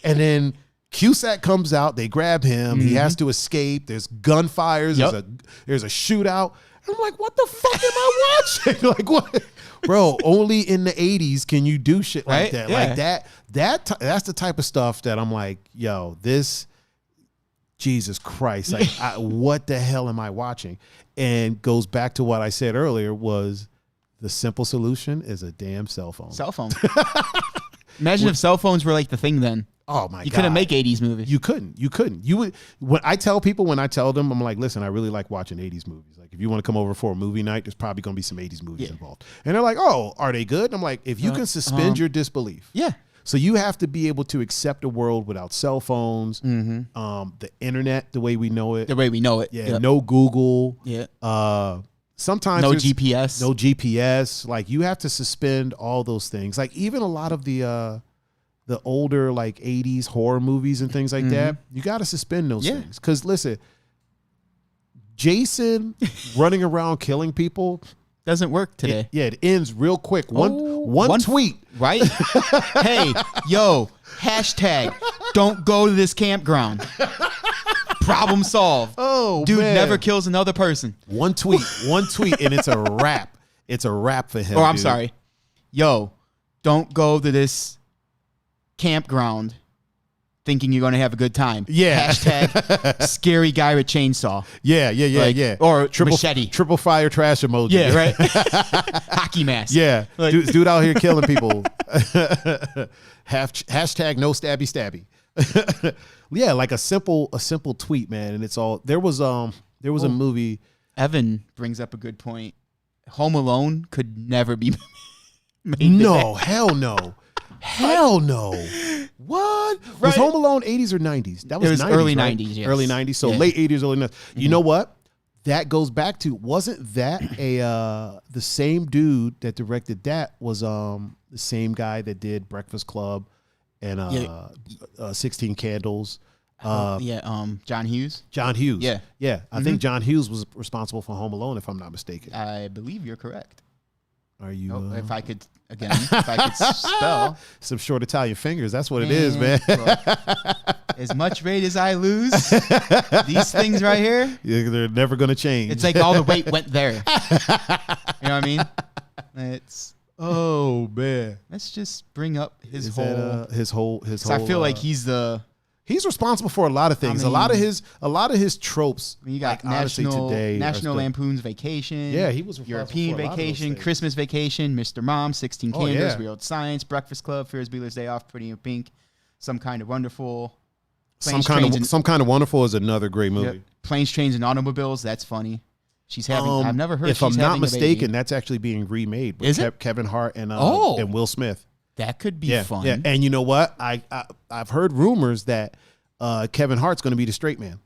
And then Cusack comes out. They grab him. He has to escape. There's gunfires. There's a shootout. And I'm like, what the fuck am I watching? Like, what? Bro, only in the 80s can you do shit like that. Yeah. Like that's the type of stuff that I'm like, yo, this, Jesus Christ, like, what the hell am I watching? And goes back to what I said earlier was The simple solution is a damn cell phone. Cell phone. Imagine if cell phones were like the thing then. Oh my God. You couldn't make 80s movies. You couldn't. You would. When I tell them, I'm like, listen, I really like watching 80s movies. Like, if you want to come over for a movie night, there's probably going to be some 80s movies involved. And they're like, oh, are they good? I'm like, if you can suspend your disbelief. Yeah. So you have to be able to accept a world without cell phones, the internet, the way we know it. The way we know it. Yeah. Yep. No Google. Yeah. Sometimes no GPS. No GPS. Like, you have to suspend all those things. Like, even a lot of the older like 80s horror movies and things like that, you got to suspend those things. Because listen, Jason running around killing people doesn't work today. It ends real quick. One tweet. Right? Hey, yo, hashtag don't go to this campground. Problem solved. Oh, dude man. Never kills another person. One tweet, and it's a wrap. It's a wrap for him. Oh, I'm sorry. Yo, don't go to this campground thinking you're going to have a good time. Yeah. Hashtag scary guy with chainsaw. Yeah. Or machete. Triple fire trash emoji. Yeah, right. Hockey mask. Yeah. Like, dude out here killing people. Hashtag no stabby. Yeah, like a simple tweet, man. And it's all, there was a movie. Evan brings up a good point. Home Alone could never be made No, hell no. Hell no. What? Right. Was Home Alone 80s or 90s? That was 90s, early right? 90s, yes. Early 90s, so late 80s, early 90s. You know what? That goes back to, wasn't that the same dude that directed that was the same guy that did Breakfast Club and 16 Candles. John Hughes. John Hughes. Yeah. I think John Hughes was responsible for Home Alone, if I'm not mistaken. I believe you're correct. Are you? If I could spell. Some short Italian fingers. That's what it is, man. As much weight as I lose, these things right here, they're never going to change. It's like all the weight went there. You know what I mean? It's. Oh man. Let's just bring up his whole. I feel like he's responsible for a lot of things. I mean, a lot of his tropes. I mean, you got like, National Lampoon's Vacation. Yeah, he was European for Vacation, Christmas Vacation, Mr. Mom, 16 Candles, Weird Science, Breakfast Club, Ferris Bueller's Day Off, Pretty in Pink, Some Kind of Wonderful. Some Kind of Wonderful is another great movie. Planes, Trains, and Automobiles. That's funny. She's having. I've never heard. If I'm not mistaken, that's actually being remade with Kevin Hart and Will Smith. That could be fun. Yeah, and you know what? I've heard rumors that Kevin Hart's going to be the straight man.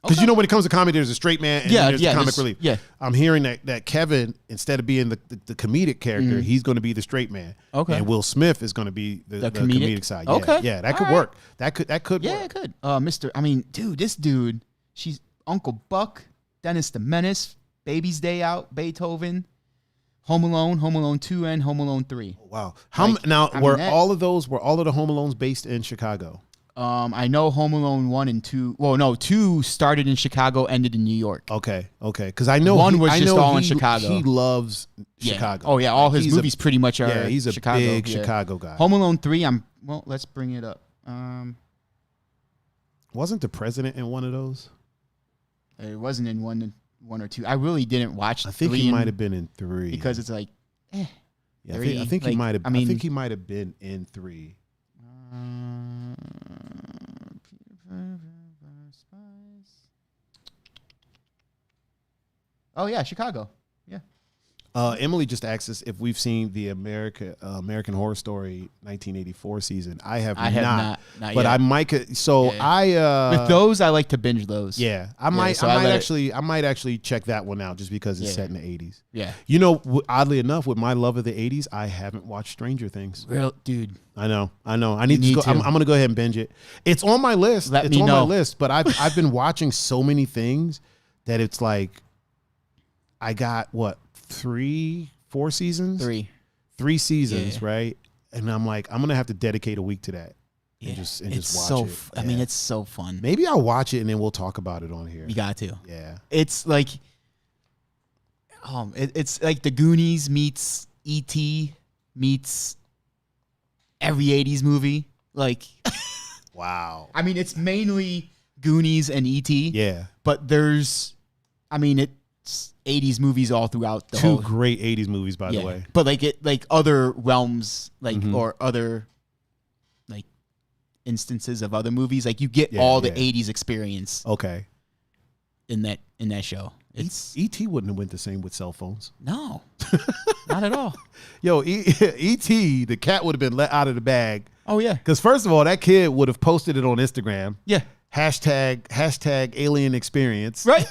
Because you know, when it comes to comedy, there's a straight man and there's the comic relief. Yeah, I'm hearing that Kevin, instead of being the comedic character, he's going to be the straight man. Okay, and Will Smith is going to be the comedic side. Okay, yeah, that could work. That could work. Yeah, it could. This dude, she's Uncle Buck, Dennis the Menace, Baby's Day Out, Beethoven, Home Alone 2, and Home Alone 3. Wow. Were all of the Home Alones based in Chicago? I know Home Alone 1 and 2. Well, no, 2 started in Chicago, ended in New York. Okay. Because I know 1 was just all in Chicago. He loves Chicago. Oh yeah, all his movies pretty much are. Yeah, he's a Chicago. Big Chicago guy. Home Alone 3. Let's bring it up. Wasn't the president in one of those? It wasn't in one or 2. I really didn't watch. I think he might have been in 3 because it's like, yeah, I think he might have. I think he might have been in 3. Oh yeah, Chicago. Yeah. Emily just asked us if we've seen the American Horror Story 1984 season. I have not but yet. I might. So yeah. With those, I like to binge those. Yeah, I might actually check that one out just because it's set in the 80s. Yeah. You know, oddly enough, with my love of the 80s, I haven't watched Stranger Things. Real dude. I know. I need to go. I'm gonna go ahead and binge it. It's on my list. It's on my list. But I've been watching so many things that it's like, I got 3, 4 seasons? 3 seasons, right? And I'm like, I'm gonna have to dedicate a week to that. And just watch it. I mean, it's so fun. Maybe I'll watch it and then we'll talk about it on here. You got to. Yeah. It's like it's like the Goonies meets E.T. meets every 80s movie. Like, wow. I mean, it's mainly Goonies and E.T. Yeah. But there's 80s movies all throughout the Two great 80s movies, by the way. But like other realms, or other like instances of other movies, like you get all the 80s experience. Okay. In that show. E.T. wouldn't have went the same with cell phones. No. Not at all. Yo, E.T., the cat would have been let out of the bag. Oh yeah. Because first of all, that kid would have posted it on Instagram. Yeah. Hashtag alien experience. Right.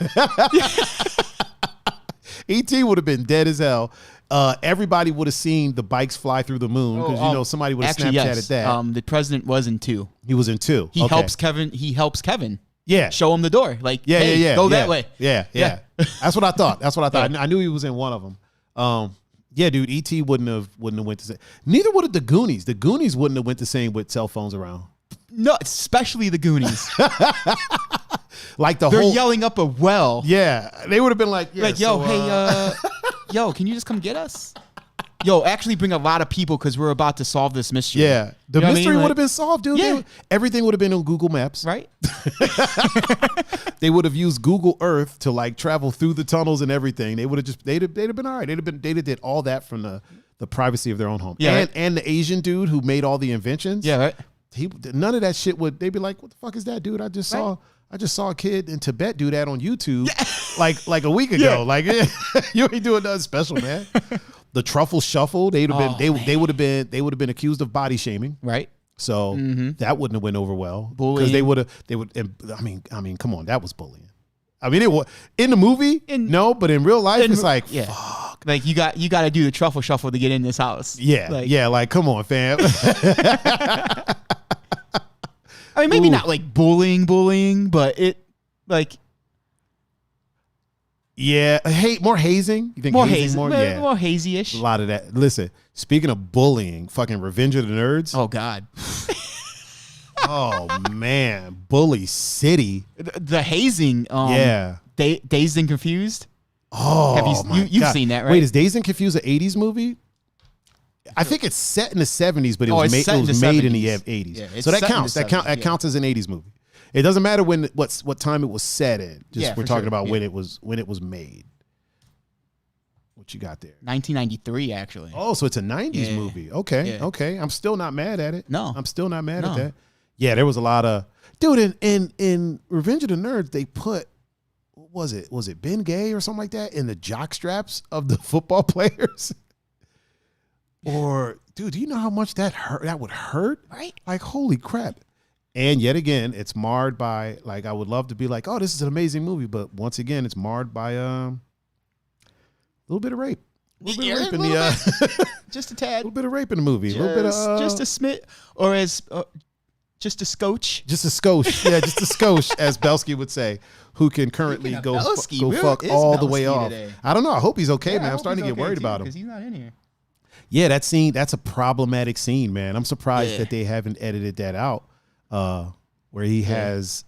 E.T. would have been dead as hell. Everybody would have seen the bikes fly through the moon because somebody would have Snapchatted that. The president was in 2. He was in 2. He helps Kevin. Yeah. Show him the door. Like, go that way. Yeah. That's what I thought. I knew he was in one of them. Yeah, dude, E.T. wouldn't have went the same. Neither would have the Goonies. The Goonies wouldn't have went the same with cell phones around. No, especially the Goonies. Like they're yelling up a well. Yeah, they would have been like, yo, can you just come get us? Yo, actually bring a lot of people because we're about to solve this mystery. Yeah, the mystery would have been solved, dude. Yeah. Everything would have been on Google Maps, right? They would have used Google Earth to like travel through the tunnels and everything. They'd have been all right. They'd have did all that from the privacy of their own home. Yeah, and the Asian dude who made all the inventions. Yeah, right. None of that shit would. They'd be like, what the fuck is that, dude? I just saw a kid in Tibet do that on YouTube like a week ago. Yeah. Like you ain't doing nothing special, man. The truffle shuffle, they would have been accused of body shaming. Right. So that wouldn't have went over well. Because they would I mean, come on, that was bullying. I mean, it was in the movie, no, but in real life, it's like, fuck. Like you got to do the truffle shuffle to get in this house. Yeah, like come on, fam. I mean, maybe not like bullying, but it like. Yeah, more hazing. You think more hazing? More hazy-ish. A lot of that. Listen, speaking of bullying, fucking Revenge of the Nerds. Oh God. Oh man, Bully City. The hazing. Dazed and Confused. Oh, you've seen that, right? Wait, is Dazed and Confused an '80s movie? I think it's set in the '70s, but it was made in the '80s. Yeah, so that counts. That counts as an '80s movie. It doesn't matter what time it was set in. We're talking about when it was made. What you got there? 1993, actually. Oh, so it's a '90s movie. Okay. I'm still not mad at it. No, I'm still not mad at that. Yeah, there was a lot of dude in Revenge of the Nerds. They put was it Ben Gay or something like that in the jock straps of the football players. Or dude, do you know how much that would hurt? Right? Like holy crap. And yet again, it's marred by, like, I would love to be like, oh, this is an amazing movie. But once again, it's marred by a little bit of rape. Just a tad. A little bit of rape in the movie. A little bit of just a smit, or as just a scotch. Just a scotch. Yeah, just a scotch, as Belsky would say, who can currently go fuck all the way off. Today? I don't know. I hope he's okay, man. I'm starting to get worried about him. Because he's not in here. Yeah, that scene, that's a problematic scene, man. I'm surprised that they haven't edited that out. Where he has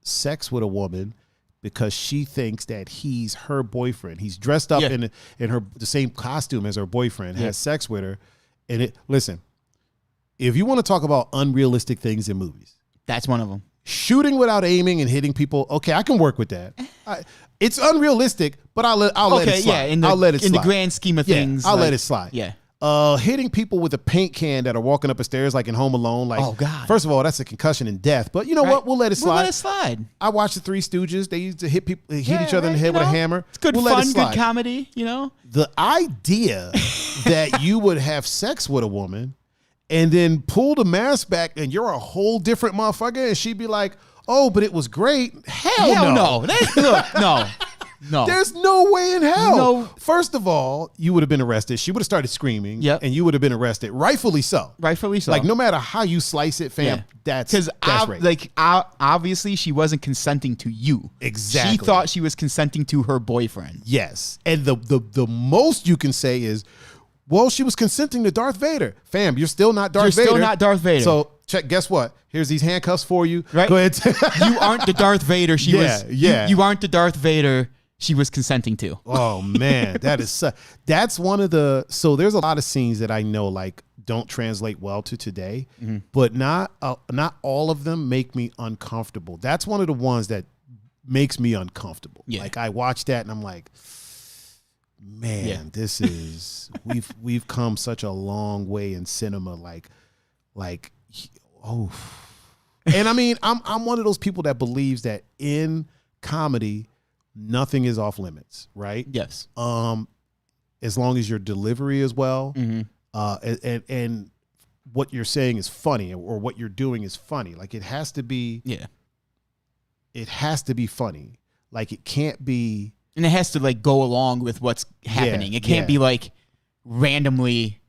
sex with a woman because she thinks that he's her boyfriend. He's dressed up in the same costume as her boyfriend, has sex with her. And listen, if you want to talk about unrealistic things in movies, that's one of them. Shooting without aiming and hitting people, okay, I can work with that. It's unrealistic, but I'll let it slide. In the grand scheme of things, I'll let it slide. Yeah. Hitting people with a paint can that are walking up the stairs like in Home Alone. Like, oh God! First of all, that's a concussion and death. But you know what? We'll let it slide. We'll let it slide. I watched the Three Stooges. They used to hit each other in the head with a hammer. It's good fun, good comedy. You know, the idea that you would have sex with a woman and then pull the mask back and you're a whole different motherfucker, and she'd be like, "Oh, but it was great." Hell no. Look, no. No. There's no way in hell. No. First of all, you would have been arrested. She would have started screaming. And you would have been arrested. Rightfully so. Like, no matter how you slice it, fam, that's rape. Like, obviously, she wasn't consenting to you. Exactly. She thought she was consenting to her boyfriend. Yes. And the most you can say is, well, she was consenting to Darth Vader. Fam, you're still not Darth Vader. You're still not Darth Vader. So, guess what? Here's these handcuffs for you. Right? Go ahead. You aren't the Darth Vader she was. You aren't the Darth Vader she was consenting to. Oh man, that's one of the. So there's a lot of scenes that I know like don't translate well to today, but not all of them make me uncomfortable. That's one of the ones that makes me uncomfortable. Yeah. Like I watch that and I'm like, man, this is we've come such a long way in cinema. Like, oh, and I mean, I'm one of those people that believes that in comedy, nothing is off limits, right? Yes. As long as your delivery is well, and what you're saying is funny, or what you're doing is funny. Like it has to be. Yeah. It has to be funny. Like it can't be. And it has to like go along with what's happening. It can't be like randomly,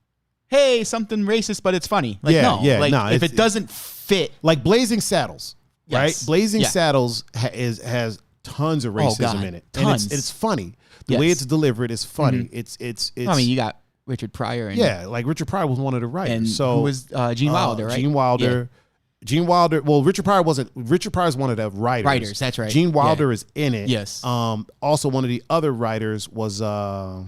hey, something racist, but it's funny. Like if it doesn't fit, like Blazing Saddles, right? Blazing Saddles has tons of racism in it. Tons. And it's funny. The way it's delivered is funny. It's. I mean, you got Richard Pryor. And, like Richard Pryor was one of the writers. And so who was Gene Wilder, right? Gene Wilder. Yeah. Gene Wilder. Well, Richard Pryor wasn't. Richard Pryor is one of the writers. That's right. Gene Wilder is in it. Yes. Also, one of the other writers was. Oh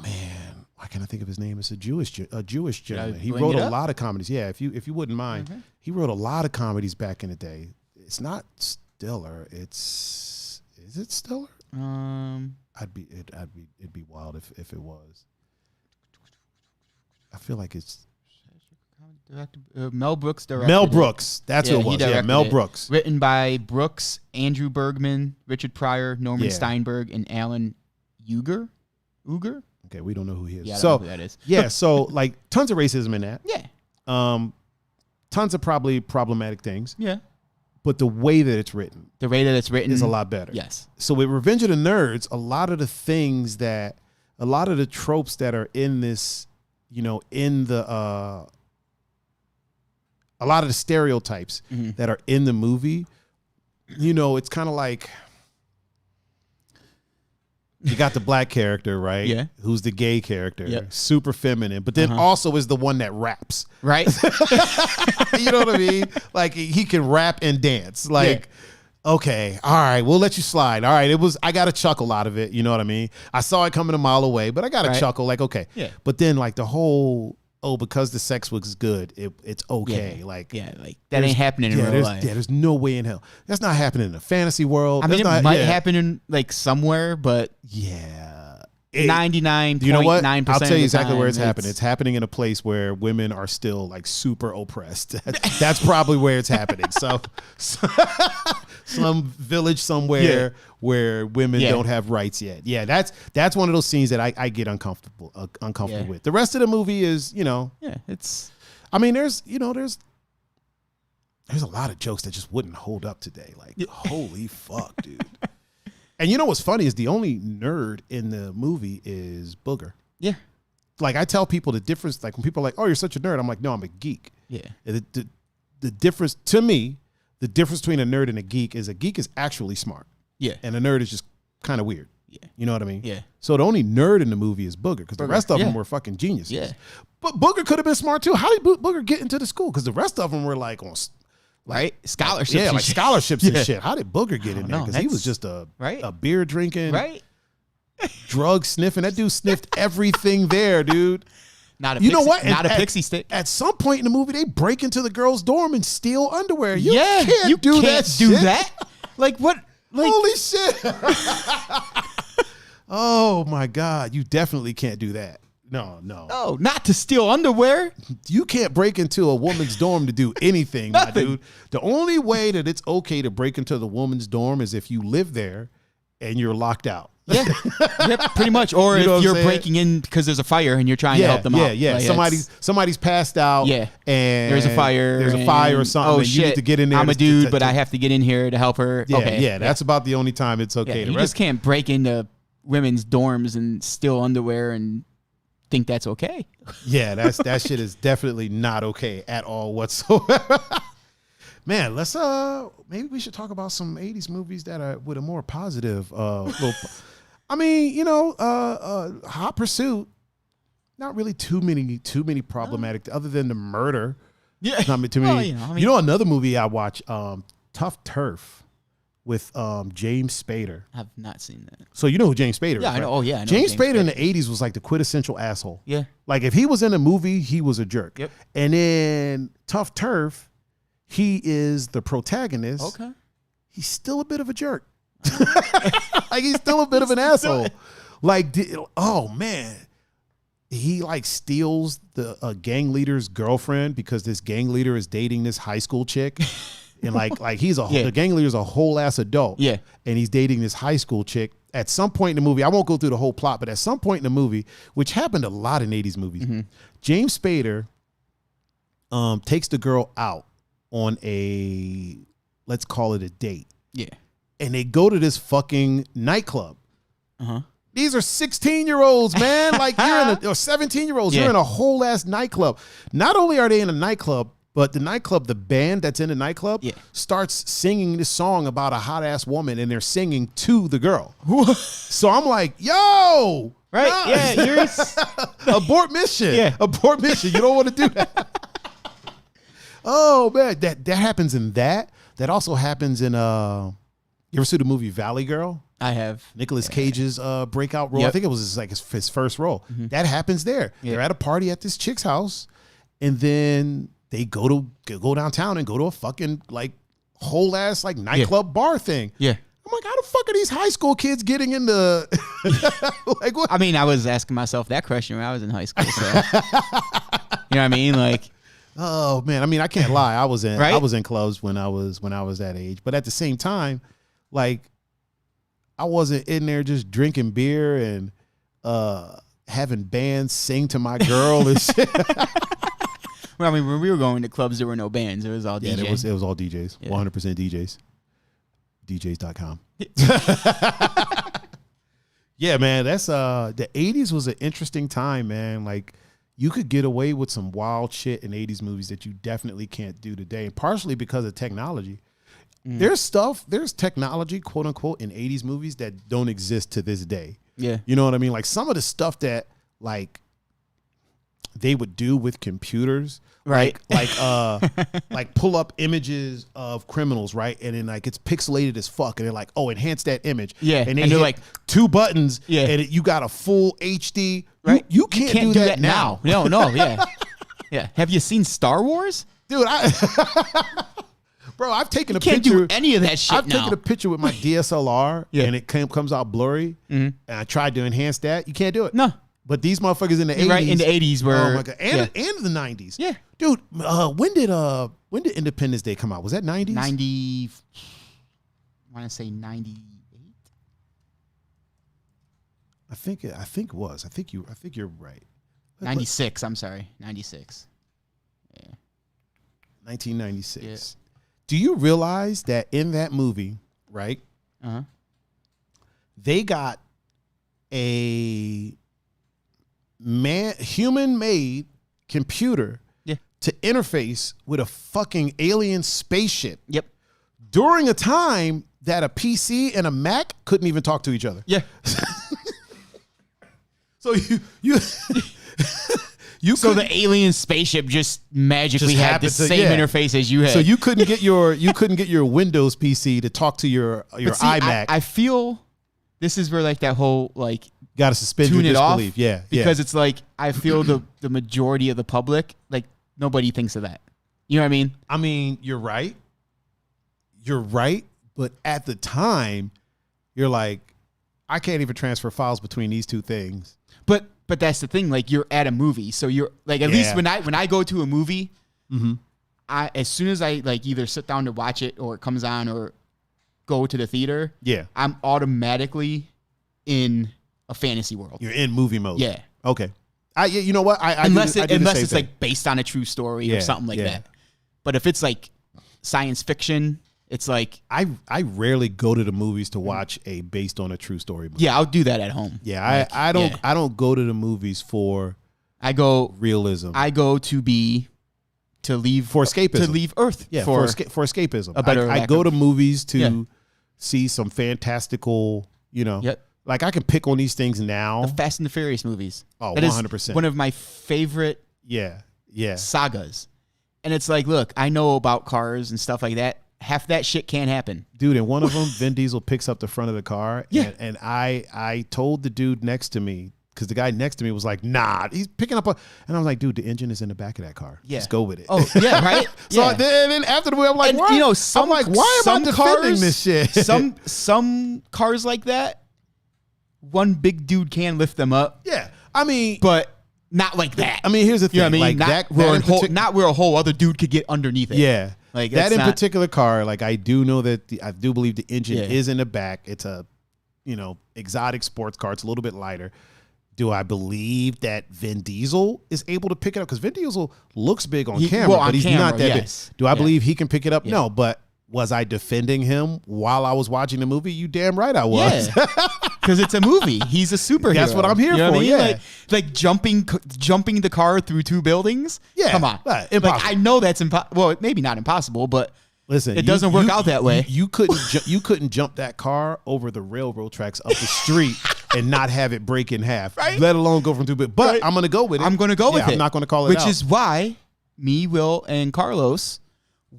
man, why can't I think of his name? It's a Jewish gentleman. He wrote a lot of comedies. Yeah, if you wouldn't mind, he wrote a lot of comedies back in the day. It's not Stiller. Is it Stiller? It'd be wild if it was. I feel like it's. Mel Brooks directed. Mel Brooks, that's who it was. Yeah, Mel Brooks. Written by Brooks, Andrew Bergman, Richard Pryor, Norman Steinberg, and Alan Uger. Okay, we don't know who he is. Yeah, I don't know who that is. Yeah, so like tons of racism in that. Yeah. Tons of probably problematic things. Yeah. But the way that it's written, is a lot better. Yes. So with Revenge of the Nerds, a lot of the tropes that are in this, in the a lot of the stereotypes that are in the movie, it's kind of like you got the black character, right? Yeah. Who's the gay character, super feminine, but then also is the one that raps. Right. You know what I mean? Like he can rap and dance. Like, okay, all right, we'll let you slide. All right, I got a chuckle out of it. You know what I mean? I saw it coming a mile away, but I got a chuckle. Like, okay. Yeah. But then like the whole, because the sex was good, it's okay. Like that ain't happening in real life. Yeah, there's no way in hell. That's not happening in a fantasy world. I mean, it might happen in like somewhere, but 99.9%. You know what? I'll tell you exactly where it's happening. It's happening in a place where women are still like super oppressed. That's probably where it's happening. So some village somewhere where women don't have rights yet. Yeah, that's one of those scenes that I get uncomfortable with. The rest of the movie is, it's. I mean, there's a lot of jokes that just wouldn't hold up today. Like, holy fuck, dude. And you know what's funny is the only nerd in the movie is Booger. Yeah. Like I tell people the difference, like when people are like, oh, you're such a nerd. I'm like, no, I'm a geek. Yeah. The difference, to me, the difference between a nerd and a geek is actually smart. Yeah. And a nerd is just kind of weird. Yeah. You know what I mean? Yeah. So the only nerd in the movie is Booger because the rest of them were fucking geniuses. Yeah. But Booger could have been smart too. How did Booger get into the school? Because the rest of them were like on... Right? Scholarships. Yeah, like scholarships and shit. How did Booger get in there? Because he was just a beer drinking, drug sniffing. That dude sniffed everything there, dude. Not a pixie, know what? Not a pixie stick. At some point in the movie, they break into the girl's dorm and steal underwear. You can't do that. Like what? Like, holy shit. Oh my God. You definitely can't do that. No. Oh, not to steal underwear. You can't break into a woman's dorm to do anything, my dude. The only way that it's okay to break into the woman's dorm is if you live there and you're locked out. Yeah, yep, pretty much. Or if you're breaking in because there's a fire and you're trying to help them out. Yeah. Like somebody's passed out. Yeah, and there's a fire. There's a fire or something. Oh and shit! You need to get in there. I'm a dude, but I have to get in here to help her. Yeah, okay. That's about the only time it's okay. You just can't break into women's dorms and steal underwear and think that's okay. Yeah, that shit is definitely not okay at all whatsoever. Man, let's maybe we should talk about some 80s movies that are with a more positive I mean, Hot Pursuit, not really too many problematic other than the murder. Yeah. Not too many. Another movie I watch, Tough Turf with James Spader. I've not seen that. So you know who James Spader is, I know. right? Oh, yeah. I know James Spader in the 80s was like the quintessential asshole. Yeah. Like if he was in a movie, he was a jerk. Yep. And then Tough Turf, he is the protagonist. Okay. He's still a bit of a jerk. Like he's still a bit of an asshole. Like, oh man, he like steals the gang leader's girlfriend because this gang leader is dating this high school chick, and like he's the gang leader's a whole ass adult. Yeah, and he's dating this high school chick. At some point in the movie, I won't go through the whole plot, but at some point in the movie, which happened a lot in 80s movies, James Spader takes the girl out on a, let's call it a date. Yeah. And they go to this fucking nightclub. These are 16-year-olds, man. Like you're in or 17-year-olds. You're in a whole ass nightclub. Not only are they in a nightclub, but the band that's in the nightclub starts singing this song about a hot ass woman, and they're singing to the girl. So I'm like, yo, right? Nah. Yeah, you're abort mission. Yeah, abort mission. You don't want to do that. Oh man, that happens in that. That also happens in you ever see the movie Valley Girl? I have. Nicolas Cage's breakout role. I think it was his first role. That happens there. They're at a party at this chick's house, and then they go downtown and go to a fucking like whole ass like nightclub bar thing. Yeah. I'm like, how the fuck are these high school kids getting into like what? I mean, I was asking myself that question when I was in high school. So. You know what I mean? Like, oh man, I mean, I can't lie. I was in clubs when I was that age, but at the same time, like, I wasn't in there just drinking beer and having bands sing to my girl and shit. Well, I mean, when we were going to clubs, there were no bands. It was all DJs. Yeah, it was all DJs. 100% DJs. DJs.com. Yeah, man, that's the 80s was an interesting time, man. Like, you could get away with some wild shit in 80s movies that you definitely can't do today, and partially because of technology. There's technology, quote unquote, in 80s movies that don't exist to this day. Yeah. You know what I mean? Like some of the stuff that like they would do with computers, right? Like pull up images of criminals, right? And then like it's pixelated as fuck, and they're like, oh, enhance that image. Yeah. And they're like 2 buttons, and you got a full HD. Right. You can't do that now. No, yeah. Yeah. Have you seen Star Wars? Dude, Bro, I've taken a picture. Can't do any of that shit I've taken a picture with my DSLR, and it comes out blurry, and I tried to enhance that. You can't do it. No. But these motherfuckers in the 80s. Right, in the 80s were. Oh, my God. And the 90s. Yeah. Dude, when did Independence Day come out? Was that 90s? I want to say 98. I think it was. I think you're right. 96, I'm sorry. 96. Yeah. 1996. Yeah. Do you realize that in that movie, right? They got a human-made computer to interface with a fucking alien spaceship. Yep. During a time that a PC and a Mac couldn't even talk to each other. Yeah. So so the alien spaceship just magically had the same interface as you had. So you couldn't get your Windows PC to talk to your iMac. I feel this is where like that whole like gotta suspend your disbelief. Yeah. Because it's like I feel the majority of the public, like nobody thinks of that. You know what I mean? I mean, you're right. You're right. But at the time, you're like, I can't even transfer files between these two things. But that's the thing. Like you're at a movie, so you're like at least when I go to a movie, as soon as I like either sit down to watch it or it comes on or go to the theater, I'm automatically in a fantasy world. You're in movie mode. Yeah. Okay. You know what? Unless it's like based on a true story or something like that. But if it's like science fiction. It's like I rarely go to the movies to watch a based on a true story movie. Yeah, I'll do that at home. Yeah, like, I don't go to the movies for realism. I go to leave for escapism. To leave Earth. Yeah, for escapism. I go to movies to see some fantastical, like I can pick on these things now. The Fast and the Furious movies. Oh, 100%. One of my favorite sagas. And it's like, look, I know about cars and stuff like that. Half that shit can't happen. Dude, in one of them, Vin Diesel picks up the front of the car. Yeah. And I told the dude next to me, because the guy next to me was like, nah, he's picking up and I was like, dude, the engine is in the back of that car. Yeah. Let's go with it. Oh, yeah, right? So yeah. then after the movie, I'm like, and, why? You know, why am I defending this shit? Some cars like that, one big dude can lift them up. Yeah. I mean, but not like that. I mean, here's the thing. You know what I mean? Like Not where a whole other dude could get underneath it. Yeah. Like that in particular car, like I do know that I do believe the engine is in the back. It's a, exotic sports car. It's a little bit lighter. Do I believe that Vin Diesel is able to pick it up? Because Vin Diesel looks big on camera, but he's not that big. Do I believe he can pick it up? Yeah. No, but was I defending him while I was watching the movie? You damn right I was. Yeah. Because it's a movie. He's a superhero. That's what I'm here for. I mean? Yeah. Like jumping the car through 2 buildings. Yeah. Come on. Like, I know that's impossible. Well, maybe not impossible, but listen, it doesn't work out that way. You couldn't jump that car over the railroad tracks up the street and not have it break in half, right? Let alone go from 2 bit. But I'm going to go with it. I'm going to go with it. I'm not going to call it out. Which is why me, Will, and Carlos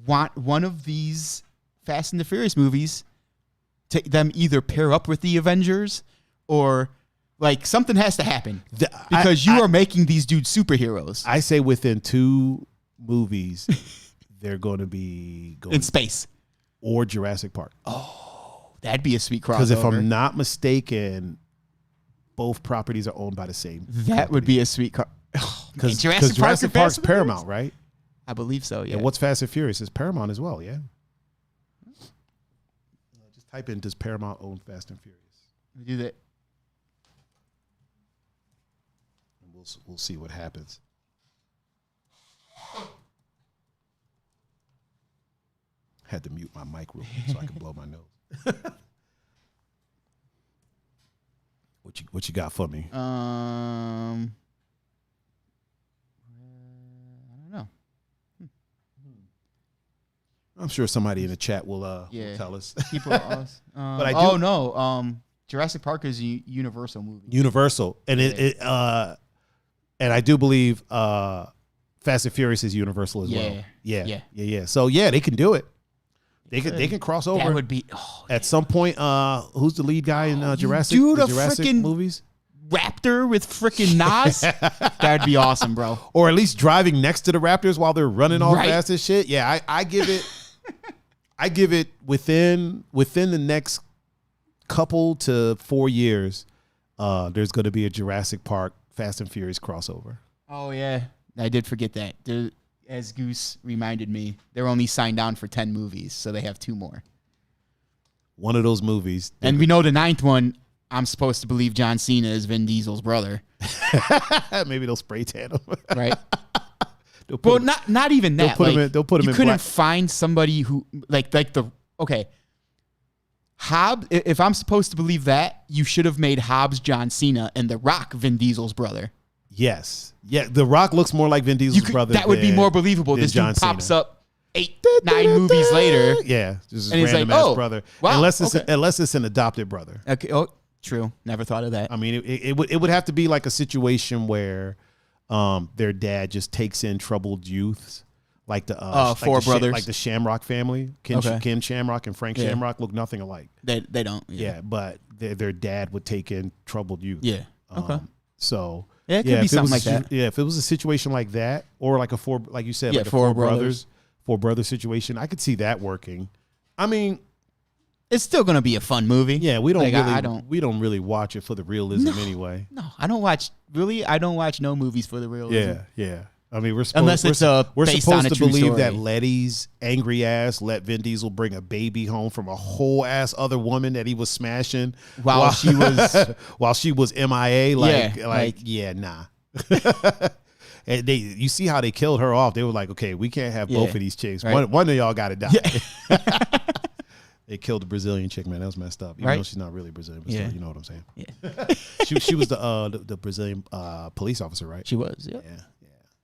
want one of these Fast and the Furious movies to them either pair up with the Avengers or like something has to happen because you are making these dudes superheroes. I say within 2 movies they're going to be going in space or Jurassic Park. Oh, that'd be a sweet crossover. Because if I'm not mistaken, both properties are owned by the same. That would be a sweet car. Because Jurassic Park's Paramount, right? I believe so. Yeah. And what's Fast and Furious is Paramount as well. Yeah. Just type in does Paramount own Fast and Furious? We do that. And we'll see what happens. Had to mute my mic real quick so I could blow my nose. What you got for me? I don't know. I'm sure somebody in the chat will tell us. People us. But I do. Oh no. Jurassic Park is a Universal movie. Universal, and and I do believe Fast and Furious is Universal as well. Yeah. So they can do it. They can cross over. That would be at some point. Who's the lead guy in Jurassic? Jurassic movies. Raptor with freaking Nas. That'd be awesome, bro. Or at least driving next to the Raptors while they're running all fast and shit. Yeah, I give it. I give it within the next couple to 4 years. There's going to be a Jurassic Park Fast and Furious crossover. Oh yeah, I did forget that. As Goose reminded me, they're only signed on for 10 movies, so they have 2 more. One of those movies. And we know the 9th one, I'm supposed to believe John Cena is Vin Diesel's brother. Maybe they'll spray tan him. Right. Well, not even that. They'll put him in You couldn't black. find somebody who, Hobbs, if I'm supposed to believe that, you should have made Hobbs John Cena and The Rock Vin Diesel's brother. Yes. Yeah, The Rock looks more like Vin Diesel's brother. That would be more believable. This dude pops up 8, 9 movies later. Yeah. Just and random ass brother. Wow, unless it's an adopted brother. Okay. Oh, true. Never thought of that. I mean, it would have to be like a situation where their dad just takes in troubled youths. Like the 4 brothers. Like the Shamrock family. Ken Shamrock and Frank Shamrock look nothing alike. They don't. Yeah, but their dad would take in troubled youth. Yeah. Okay. So yeah, it could be something like that. Yeah, if it was a situation like that, or like a 4, like you said, like a 4 brother situation, I could see that working. I mean, it's still gonna be a fun movie. Yeah, we don't really watch it for the realism anyway. No, I don't watch no movies for the realism. Yeah. I mean, we're unless it's we're based supposed on a to true believe story. that Letty's angry ass let Vin Diesel bring a baby home from a whole ass other woman that he was smashing while she was MIA. Nah. And you see how they killed her off. They were like, okay, we can't have both of these chicks. Right. One of y'all got to die. Yeah. They killed the Brazilian chick, man. That was messed up. Even though she's not really Brazilian, but still, you know what I'm saying. Yeah. she was the Brazilian police officer, right? She was. Yeah.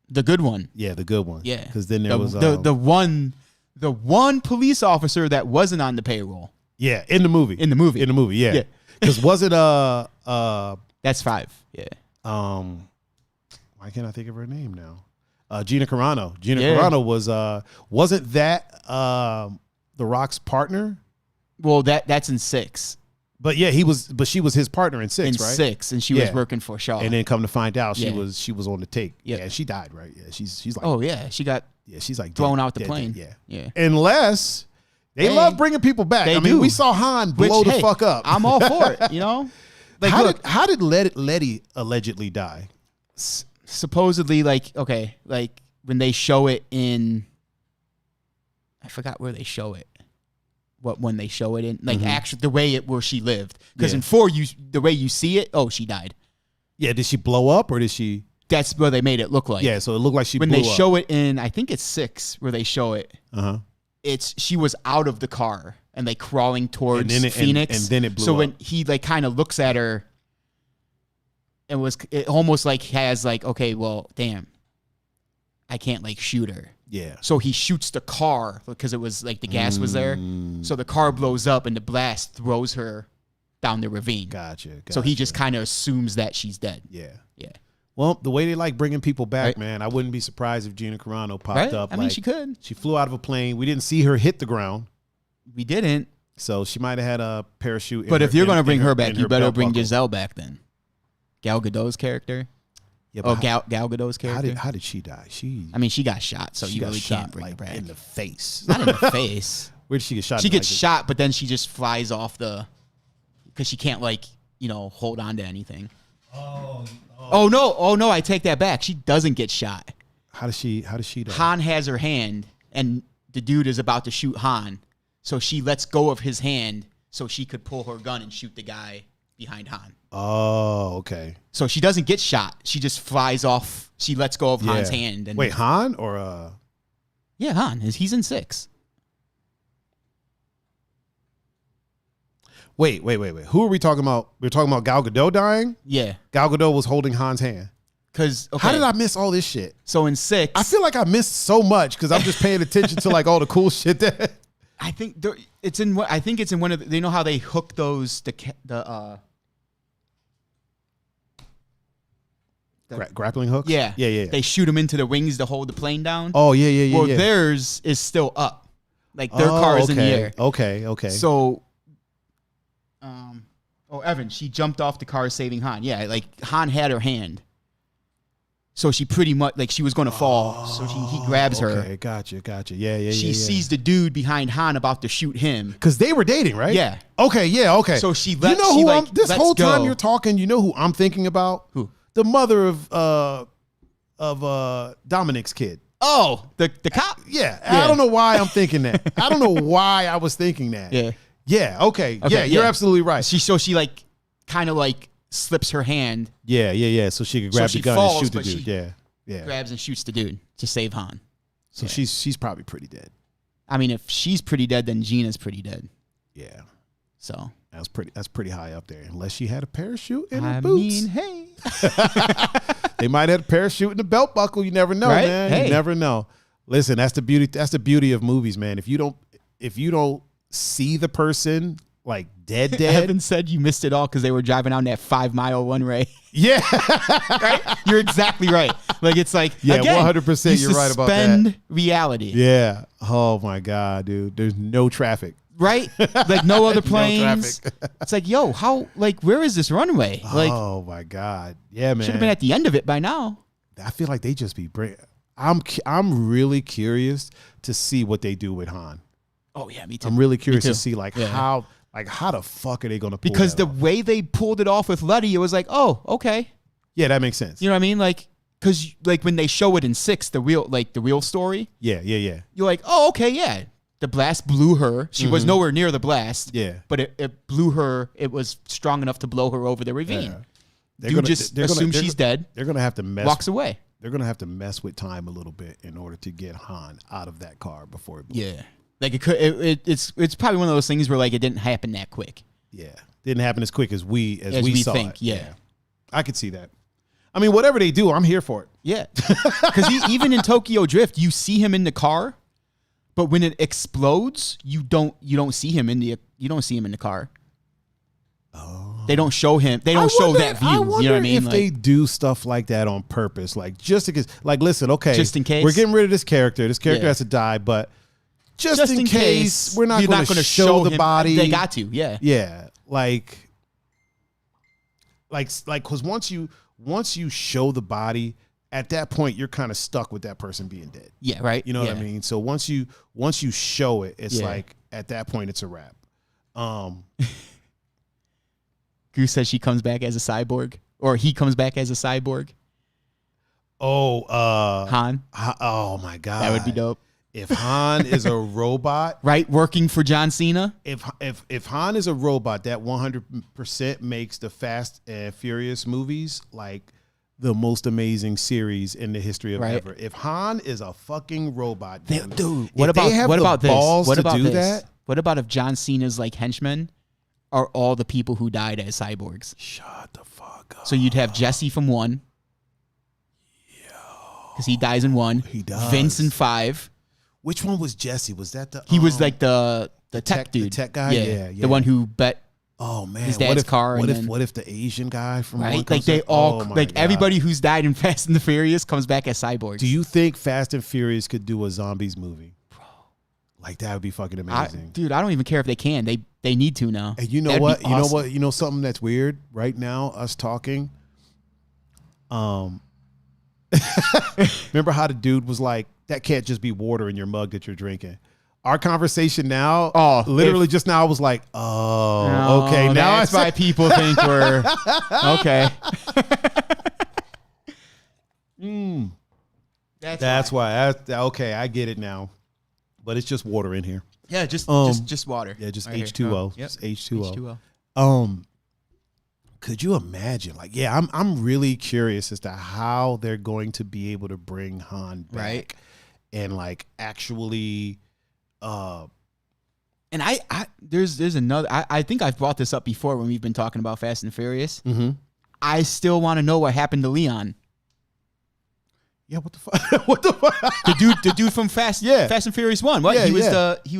The good one. Yeah, the good one. Yeah. Because then there was the one police officer that wasn't on the payroll. Yeah, in the movie. Yeah. Because was it that's 5. Yeah. Why can't I think of her name now? Gina Carano. Carano wasn't that The Rock's partner? Well, that's in 6. But yeah, she was his partner in 6, right? 6, and she was working for Shaw. And then come to find out, she was on the take. Yeah, and she died, right? Yeah, she's like, oh yeah, she got she's like thrown out the plane. Yeah. Unless they love bringing people back. I mean, we saw Han blow the fuck up. I'm all for it. You know, like how did Letty allegedly die? Supposedly, like when they show it in, I forgot where they show it. When they show it in, like actually the way where she lived, because in 4 the way you see it, she died. Yeah, did she blow up or did she? That's where they made it look like. Yeah, so it looked like she. When blew they up. show it in, I think it's 6 where they show it. She was out of the car and like crawling towards Phoenix, and then it blew so up. when he like kind of looks at her, it almost like has like, okay, well, damn, I can't like shoot her. Yeah. So he shoots the car because it was like the gas was there. So the car blows up and the blast throws her down the ravine. Gotcha. So he just kind of assumes that she's dead. Yeah. Yeah. Well, the way they like bringing people back, man, I wouldn't be surprised if Gina Carano popped up. I mean, she could. She flew out of a plane. We didn't see her hit the ground. We didn't. So she might have had a parachute. But if you're going to bring her back, you better bring Giselle back then. Gal Gadot's character. Yeah, Gal Gadot's character. How did she die? She got shot, so you really can't bring her back. In the face. Not in the face. Where did she get shot? She gets shot, but then she just flies off because she can't hold on to anything. Oh no! I take that back. She doesn't get shot. How does she die? Han has her hand, and the dude is about to shoot Han, so she lets go of his hand so she could pull her gun and shoot the guy behind Han. Oh, okay. So she doesn't get shot. She just flies off. She lets go of Han's hand. And wait, Han or Yeah, Han. He's in 6. Wait. Who are we talking about? We're talking about Gal Gadot dying? Yeah. Gal Gadot was holding Han's hand. How did I miss all this shit? So in 6, I feel like I missed so much because I'm just paying attention to like all the cool shit that. I think it's in one of you know how they hook those grappling hooks? Yeah. They shoot them into the wings to hold the plane down. Oh, yeah. Well, theirs is still up. Like their car is in the air. Okay. So, Evan, she jumped off the car saving Han. Yeah, like Han had her hand. So she pretty much, like she was going to fall. So he grabs her. Okay, gotcha. Yeah. She sees the dude behind Han about to shoot him. Because they were dating, right? Yeah. Okay, yeah, okay. So she this whole time you're talking, you know who I'm thinking about? Who? The mother of Dominic's kid. Oh, the cop? Yeah. I don't know why I'm thinking that. I don't know why I was thinking that. Yeah, okay. Yeah, you're absolutely right. She like kind of like slips her hand. Yeah. So she could grab the gun and shoot the dude. Yeah. Grabs and shoots the dude to save Han. So she's probably pretty dead. I mean, if she's pretty dead, then Gina's pretty dead. Yeah. So that's pretty high up there. Unless she had a parachute in her boots. I mean, hey. They might have a parachute in the belt buckle. You never know, man. Hey. You never know. Listen, that's the beauty of movies, man. If you don't see the person like dead. Evan said you missed it all because they were driving down that 5-mile one-way. Yeah. Right? You're exactly right. Like, it's like, yeah, again, 100% you're right about that. Suspend reality. Yeah. Oh, my God, dude. There's no traffic. Right? Like, no other planes. No traffic. It's like, yo, where is this runway? Like, oh, my God. Yeah, man. Should have been at the end of it by now. I feel like they just be I'm really curious to see what they do with Han. Oh, yeah, me too. I'm really curious to see, how the fuck are they going to pull because that the off? way they pulled it off with Letty, it was like, oh, okay. Yeah, that makes sense. You know what I mean? Like, because like when they show it in 6, the real story. Yeah. You're like, oh, okay, yeah. The blast blew her. She was nowhere near the blast. Yeah. But it blew her. It was strong enough to blow her over the ravine. Yeah. Dude just assumes she's dead. They're going to have to mess. Walks away. They're going to have to mess with time a little bit in order to get Han out of that car before it blew. Yeah. Like it's probably one of those things where like it didn't happen that quick. Yeah. Didn't happen as quick as we saw think. It. Yeah. I could see that. I mean, whatever they do, I'm here for it. Yeah. Because even in Tokyo Drift, you see him in the car, but when it explodes, you don't see him in the car. Oh. They don't show him. They don't show that view. I wonder you know what I mean? If they do stuff like that on purpose, like just because, like, listen, okay, just in case we're getting rid of this character. This character has to die, but just in case we're not going to show the body. They got to, yeah. Yeah. like, because once you show the body, at that point you're kind of stuck with that person being dead. Yeah, right. You know what I mean? So once you show it, it's like at that point it's a wrap. Goose says she comes back as a cyborg, or he comes back as a cyborg. Oh, Han. Oh my God, that would be dope. If Han is a robot, right, working for John Cena. If Han is a robot, that 100% makes the Fast and Furious movies like the most amazing series in the history of ever. If Han is a fucking robot, dude, what about this? What about this? What about if John Cena's like henchmen are all the people who died as cyborgs? Shut the fuck up. So you'd have Jesse from 1. Because he dies in 1. He does. Vince in 5. Which one was Jesse? Was that the? He was like the tech dude, the tech guy. Yeah. The one who bet. Oh man, his dad's car. What if the Asian guy from right? Like they all like God. Everybody who's died in Fast and the Furious comes back as cyborgs. Do you think Fast and Furious could do a zombies movie? Bro, like that would be fucking amazing. Dude, I don't even care if they can. They need to now. And you know That'd what? You know what? You know something that's weird right now. Us talking. Remember how the dude was like, that can't just be water in your mug that you're drinking. Our conversation now, literally just now, I was like, okay. Now that's why people think we're okay. That's why. Okay, I get it now. But it's just water in here. Yeah, just water. Yeah, just H2O. Yep. Just H2O. Could you imagine? Like, yeah, I'm really curious as to how they're going to be able to bring Han back and like actually. And there's another. I think I've brought this up before when we've been talking about Fast and Furious. Mm-hmm. I still want to know what happened to Leon. Yeah, what the fuck? What the fuck? The dude from Fast and Furious 1. What? Yeah, he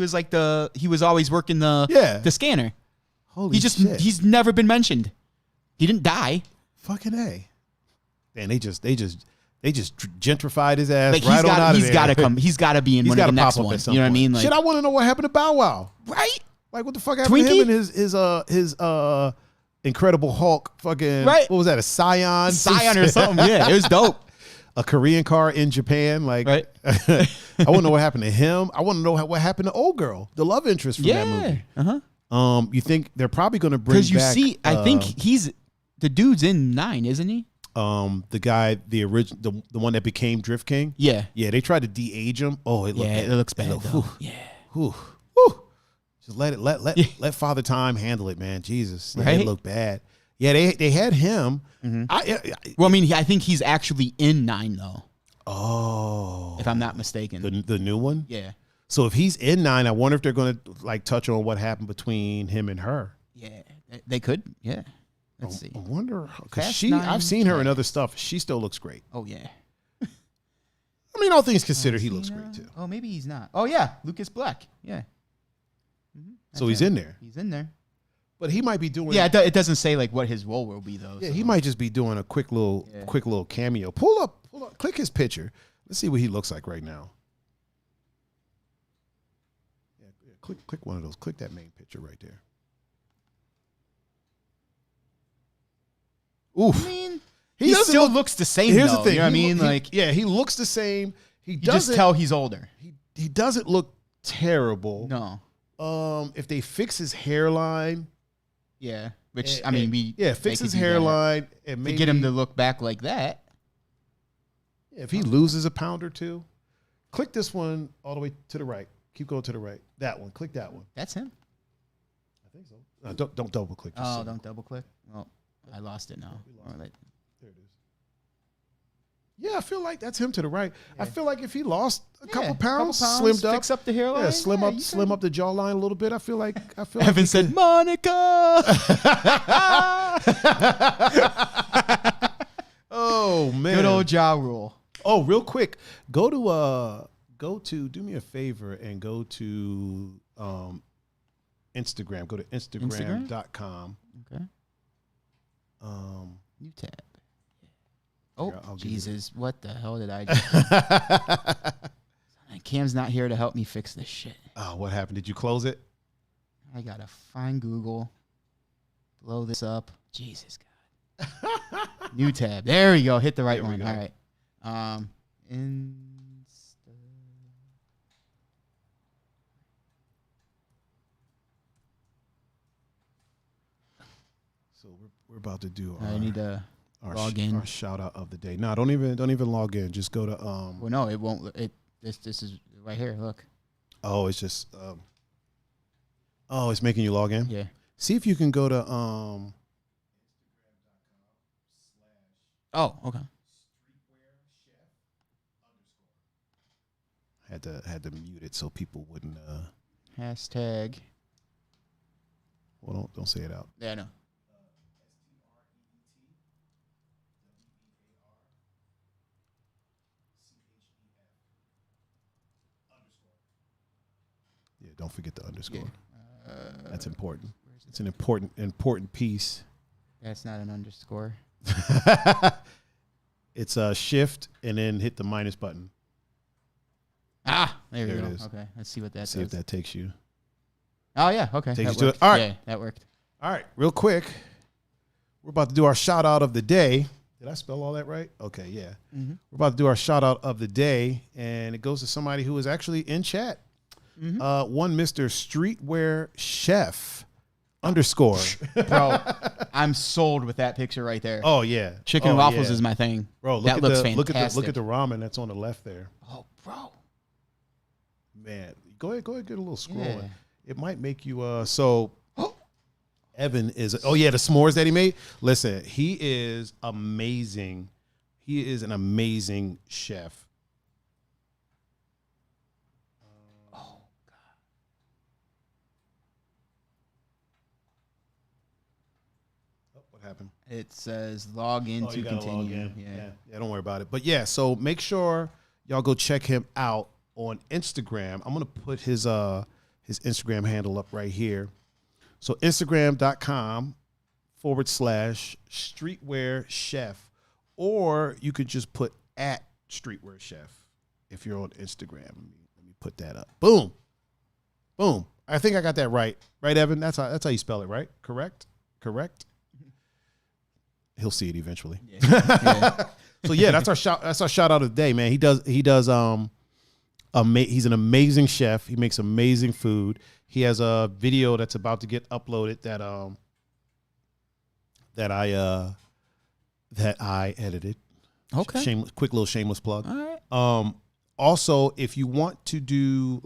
was always working the scanner. Holy shit. He's never been mentioned. He didn't die. Fucking A. Man, they just gentrified his ass like right on out of there. He's got to come. He's got to be in one of the next ones. You know what I mean? Like, shit, I want to know what happened to Bow Wow. Right? Like, what the fuck happened to him and his Incredible Hulk fucking, what was that, a Scion? Scion or something, yeah. It was dope. A Korean car in Japan. Like, I want to know what happened to him. I want to know what happened to old girl, the love interest from that movie. Uh-huh. You think they're probably going to bring back... Because you see, I think the dude's in 9, isn't he? The guy, the original, the one that became Drift King. Yeah. Yeah, they tried to de-age him. Oh, it looks bad though. Yeah. Whew. Just let Father Time handle it, man. Jesus. Yeah, it looked bad. Yeah, they had him. Mm-hmm. Well, I mean, I think he's actually in 9 though. Oh. If I'm not mistaken. The new one? Yeah. So if he's in 9, I wonder if they're going to like touch on what happened between him and her. Yeah, they could. Yeah. Let's see. I wonder, because I've seen her in other stuff. She still looks great. Oh, yeah. I mean, all things considered, he looks great, too. Oh, maybe he's not. Oh, yeah. Lucas Black. Yeah. Mm-hmm. So he's in there. He's in there. But he might be doing... Yeah, it doesn't say, like, what his role will be, though. Yeah, he might just be doing a quick little cameo. Pull up, click his picture. Let's see what he looks like right now. Yeah, click one of those. Click that main picture right there. Oof. I mean, he still looks the same. Here's the thing. You know what I mean? Like, he looks the same. You just tell he's older. He doesn't look terrible. No. If they fix his hairline. Yeah. Which, I mean, fix his hairline and maybe get him to look back like that. If he loses a pound or two, click this one all the way to the right. Keep going to the right. That one. Click that one. That's him. I think so. No, don't double click. Don't double click. Well, I lost it now. There it is. Yeah, I feel like that's him to the right. Yeah. I feel like if he lost a couple pounds, slimmed up, fix up the hairline, slim up the jawline a little bit. I feel like Evan said, Monica. Oh man, good old Ja Rule. Oh, real quick, go to do me a favor and go to Instagram. Go to Instagram.com. Okay. New tab. Oh, Jesus. What the hell did I do? Cam's not here to help me fix this shit. Oh, what happened? Did you close it? I got to find Google. blow this up. Jesus God. New tab. There we go. Hit the right one. All right. So we're about to do I need to log in. Our shout out of the day. No, don't even log in. Just go to Well, no, it won't. This is right here. Look. Oh, it's just it's making you log in. Yeah. See if you can go to Oh, okay. Had to mute it so people wouldn't Hashtag. Well, don't say it out. Yeah, I know. Yeah, don't forget the underscore. Yeah. That's important. It's an important piece. That's not an underscore. It's a shift and then hit the minus button. There we go. Okay, let's see what that See if that takes you. Oh, yeah. Okay. Takes you to it. All right. Yeah, that worked. All right. Real quick. We're about to do our shout out of the day. Did I spell all that right? Okay. Yeah. Mm-hmm. We're about to do our shout out of the day. And it goes to somebody who is actually in chat. Mm-hmm. One Mr. Streetwear Chef underscore. Bro, I'm sold with that picture right there. Oh, yeah. Chicken and waffles is my thing. Bro, that looks fantastic. Look at the ramen that's on the left there. Oh, bro. Man, go ahead, get a little scroll. Yeah. It might make you Evan is the s'mores that he made. Listen, he is amazing. He is an amazing chef. Oh God. What happened? It says log in to continue. Log in. Yeah, don't worry about it. But yeah, so make sure y'all go check him out on Instagram. I'm gonna put his Instagram handle up right here. So Instagram.com/streetwear chef, or you could just put @streetwear chef if you're on Instagram. Let me put that up. Boom. I think I got that right. Right, Evan? That's how you spell it, right? Correct. He'll see it eventually. Yeah. So yeah, that's our shout out of the day, man. He does he's an amazing chef. He makes amazing food. He has a video that's about to get uploaded that I edited. Okay. Quick little shameless plug. All right. Also, if you want to do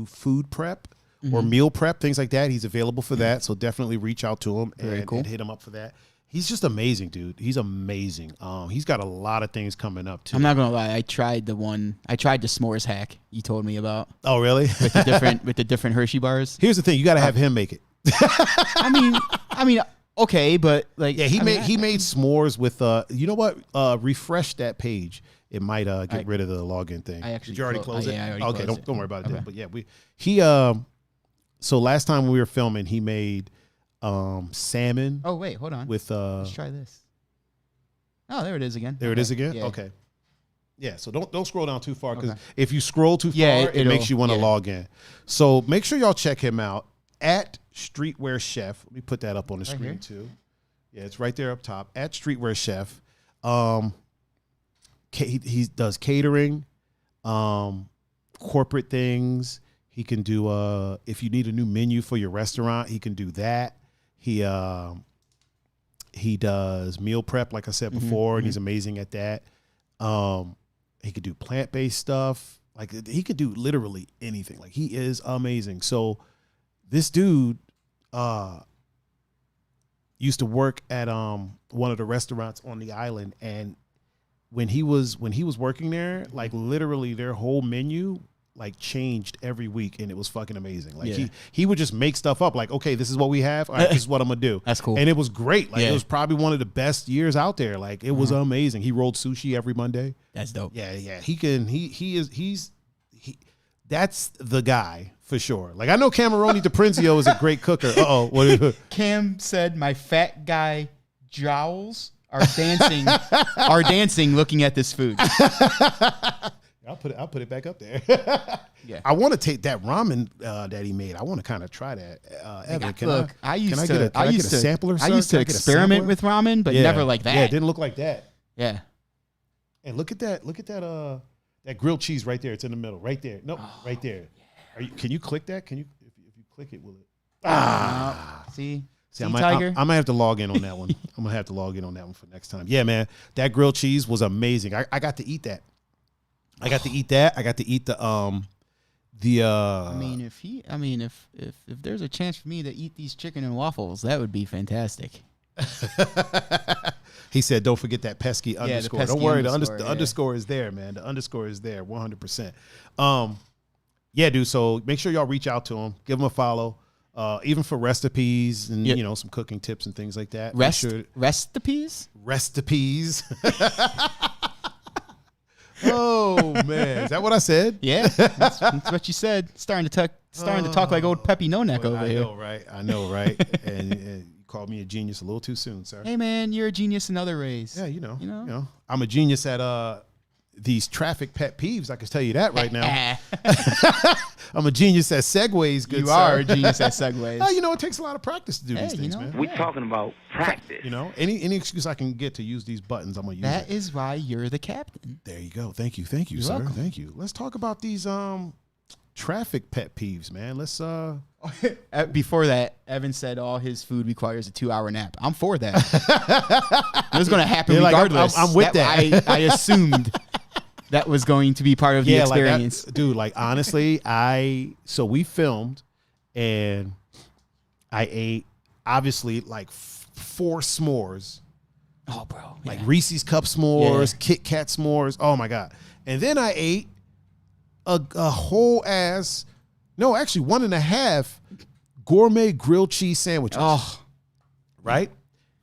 food prep or meal prep, things like that, he's available for that. So definitely reach out to him and hit him up for that. He's just amazing, dude. He's amazing. He's got a lot of things coming up too. I'm not gonna lie. I tried the s'mores hack you told me about. Oh, really? With the different Hershey bars. Here's the thing: you got to have him make it. I mean, okay, but like, yeah, he made s'mores with you know what? Refresh that page. It might get rid of the login thing. Did you already close it? Yeah, I already okay, closed it. Don't worry about it. Okay. Then. But yeah, so last time we were filming, he made salmon. Oh wait, hold on. Let's try this. Oh, there it is again. There it is again. Yeah. Okay. Yeah. So don't scroll down too far, because if you scroll too far, it makes you want to log in. So make sure y'all check him out @Streetwear Chef. Let me put that up on the screen too. Yeah, it's right there up top @Streetwear Chef. He does catering, corporate things. He can do if you need a new menu for your restaurant, he can do that. He does meal prep, like I said before, and he's amazing at that. He could do plant-based stuff. Like, he could do literally anything. Like, he is amazing. So this dude used to work at one of the restaurants on the island, and when he was working there, like, literally their whole menu like changed every week, and it was fucking amazing. Like, he would just make stuff up. Like, okay, this is what we have. All right, this is what I'm gonna do. That's cool. And it was great. Like, it was probably one of the best years out there. Like, it was amazing. He rolled sushi every Monday. That's dope. Yeah. That's the guy for sure. Like, I know Cameroni DiPrinzio is a great cooker. Cam said my fat guy jowls are dancing looking at this food. I'll put it back up there. Yeah. I want to take that ramen that he made. I want to kind of try that. Evan, can I get a sampler? I used to experiment with ramen, but never like that. Yeah, it didn't look like that. Yeah. And look at that. Look at that. That grilled cheese right there. It's in the middle, right there. Nope, right there. Yeah. Can you click that? Can you? If you click it, will it? See, I might have to log in on that one. I'm gonna have to log in on that one for next time. Yeah, man, that grilled cheese was amazing. I got to eat that. I got to eat that. I got to eat the. If there's a chance for me to eat these chicken and waffles, that would be fantastic. He said, "Don't forget that pesky underscore. Pesky Don't worry, the underscore, underscore is there, man. The underscore is there, 100%. Yeah, dude. So make sure y'all reach out to him, give him a follow, even for recipes and some cooking tips and things like that. Recipes. Oh man, is that what I said? Yeah, that's what you said. Starting to talk like old Peppy No Neck over here. I know, right? and you called me a genius a little too soon, sir. Hey man, you're a genius in other ways. Yeah, you know, I'm a genius at these traffic pet peeves. I can tell you that right now. I'm a genius at segues. Good, you sir. Are a genius at segues. It takes a lot of practice to do these things, man. We're talking about practice. Any excuse I can get to use these buttons, I'm gonna use. That is why you're the captain. There you go. Thank you, sir. Welcome. Thank you. Let's talk about these traffic pet peeves, man. Let's Before that, Evan said all his food requires a 2-hour nap. I'm for that. It was going to happen regardless. I'm with that. I assumed that was going to be part of the experience. Dude, honestly, we filmed and I ate obviously 4 s'mores. Oh, bro. Like Reese's Cup s'mores, Kit Kat s'mores. Oh my God. And then I ate a whole ass, no, actually 1.5 gourmet grilled cheese sandwiches. Oh, right.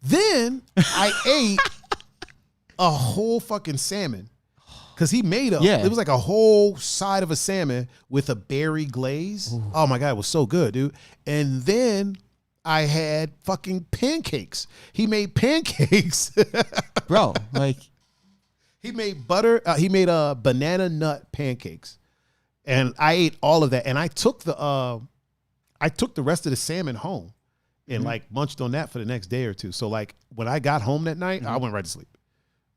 Then I ate a whole fucking salmon because he made it was like a whole side of a salmon with a berry glaze. Ooh. Oh my God, it was so good, dude. And then I had fucking pancakes. He made pancakes, bro. He made banana nut pancakes. And I ate all of that, and I took the rest of the salmon home, and munched on that for the next day or two. So when I got home that night, I went right to sleep.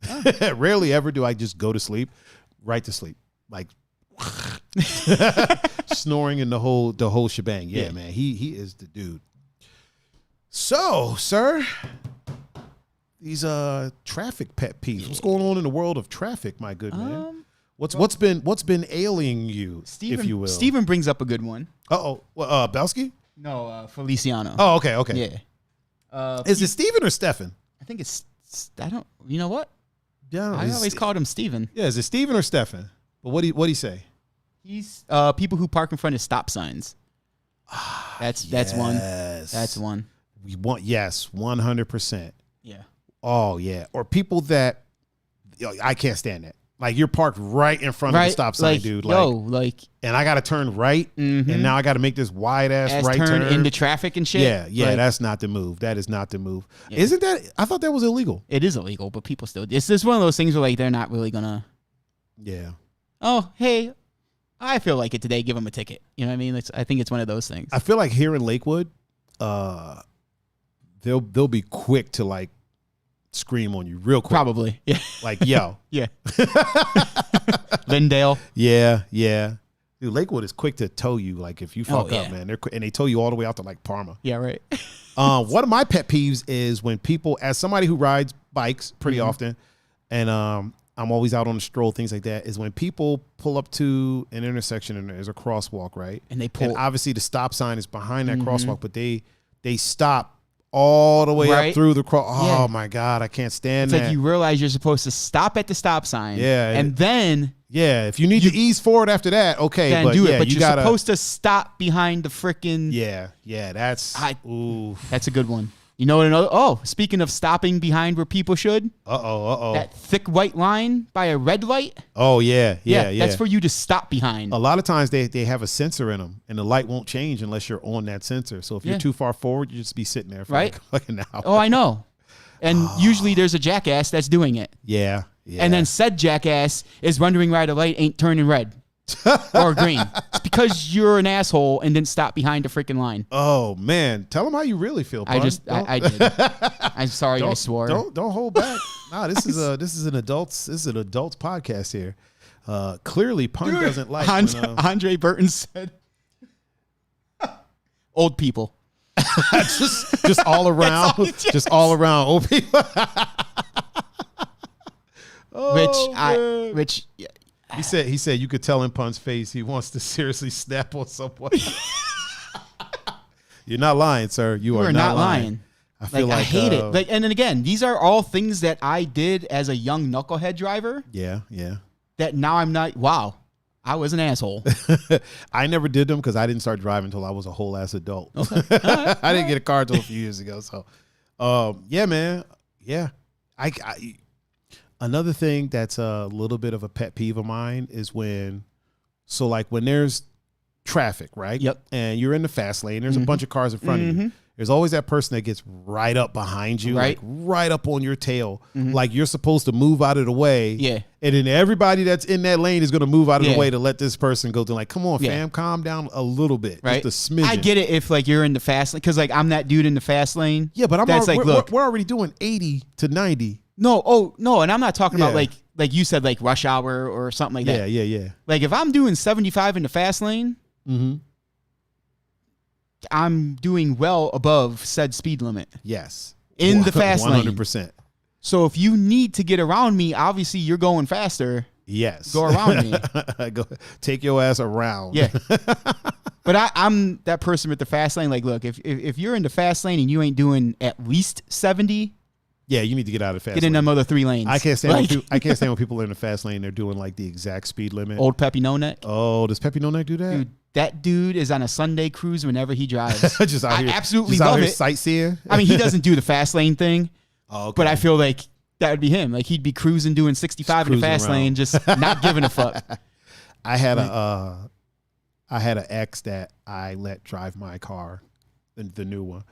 Oh. Rarely ever do I just go to sleep, right to sleep, snoring and the whole shebang. Yeah, man, he is the dude. So, sir, these traffic pet peeves. What's going on in the world of traffic, my good man? What's been ailing you, if you will? Steven brings up a good one. Belsky? No, Feliciano. Oh, okay. Yeah. Is it Steven or Stefan? I think it's. I don't. You know what? Yeah, I always called him Steven. Yeah, is it Steven or Stefan? But what do he say? He's people who park in front of stop signs. That's one. That's one. We want 100%. Yeah. Oh yeah, or people that I can't stand that. You're parked right in front of the stop sign, dude. And I got to turn right, and now I got to make this wide ass right turn into traffic and shit. Yeah, that's not the move. That is not the move. Yeah. Isn't that? I thought that was illegal. It is illegal, but people still. It's just one of those things where they're not really gonna. Yeah. Oh, hey, I feel like it today. Give them a ticket. You know what I mean? I think it's one of those things. I feel like here in Lakewood, they'll be quick to scream on you real quick. Probably. Yeah. Yo. Yeah. Lindale. Yeah. Dude, Lakewood is quick to tow you if you fuck up, man. And they tow you all the way out to Parma. Yeah, right. One of my pet peeves is when people, as somebody who rides bikes pretty often, and I'm always out on the stroll, things like that, is when people pull up to an intersection and there's a crosswalk, right? And they pull. And obviously the stop sign is behind that crosswalk, but they stop all the way up through the cross. Oh my God, I can't stand that. It's you realize you're supposed to stop at the stop sign. Yeah. And then. Yeah, if you need to ease forward after that, okay. Then do it, but you're supposed to stop behind the freaking. Yeah, that's. That's a good one. You know what another? Oh, speaking of stopping behind where people should. That thick white line by a red light. Oh, yeah. That's for you to stop behind. A lot of times they have a sensor in them, and the light won't change unless you're on that sensor. So if you're too far forward, you just be sitting there for like an hour. Oh, I know. And usually there's a jackass that's doing it. Yeah. And then said jackass is wondering why the light ain't turning red or green. It's because you're an asshole and didn't stop behind the freaking line. Oh man, tell them how you really feel. Pun. I did. I'm sorry, I swore. Don't hold back. Nah, this is an adults podcast here. Clearly, Pun doesn't like Andre Burton said, "Old people." just all around, just all around old people. Which he said you could tell in Pun's face he wants to seriously snap on someone. You're not lying, sir. You are not lying. I feel like I hate it. Like, and then again, these are all things that I did as a young knucklehead driver. Yeah. That now I'm not. Wow, I was an asshole. I never did them because I didn't start driving until I was a whole ass adult. Okay. I didn't get a car until a few years ago. So, yeah, man. Yeah. Another thing that's a little bit of a pet peeve of mine is when there's traffic, right? Yep. And you're in the fast lane. There's a bunch of cars in front of you. There's always that person that gets right up behind you, right, like right up on your tail. Like you're supposed to move out of the way. Yeah. And then everybody that's in that lane is going to move out of the way to let this person go through. Like, come on, fam, calm down a little bit. Right. Just a smidgen. I get it if like you're in the fast lane because like I'm that dude in the fast lane. Yeah, but we're already doing 80 to 90. No, and I'm not talking about like you said, like rush hour or something like that. Yeah. Like if I'm doing 75 in the fast lane, I'm doing well above said speed limit. Yes. In the fast 100%. lane. 100%. So if you need to get around me, obviously you're going faster. Yes. Go around me. Go take your ass around. Yeah. But I'm that person with the fast lane. Like, look, if you're in the fast lane and you ain't doing at least 70, yeah, you need to get out of the fast lane. Get in them other 3 lanes. I can't stand when people are in the fast lane. They're doing like the exact speed limit. Old Peppy No Neck. Oh, does Peppy No Neck do that? Dude, that dude is on a Sunday cruise whenever he drives. Just out here, absolutely just love out here it. Sightseeing. I mean, he doesn't do the fast lane thing. Oh, okay. But I feel like that would be him. Like he'd be cruising, doing 65 in the fast lane, just not giving a fuck. I had an ex that I let drive my car, the new one,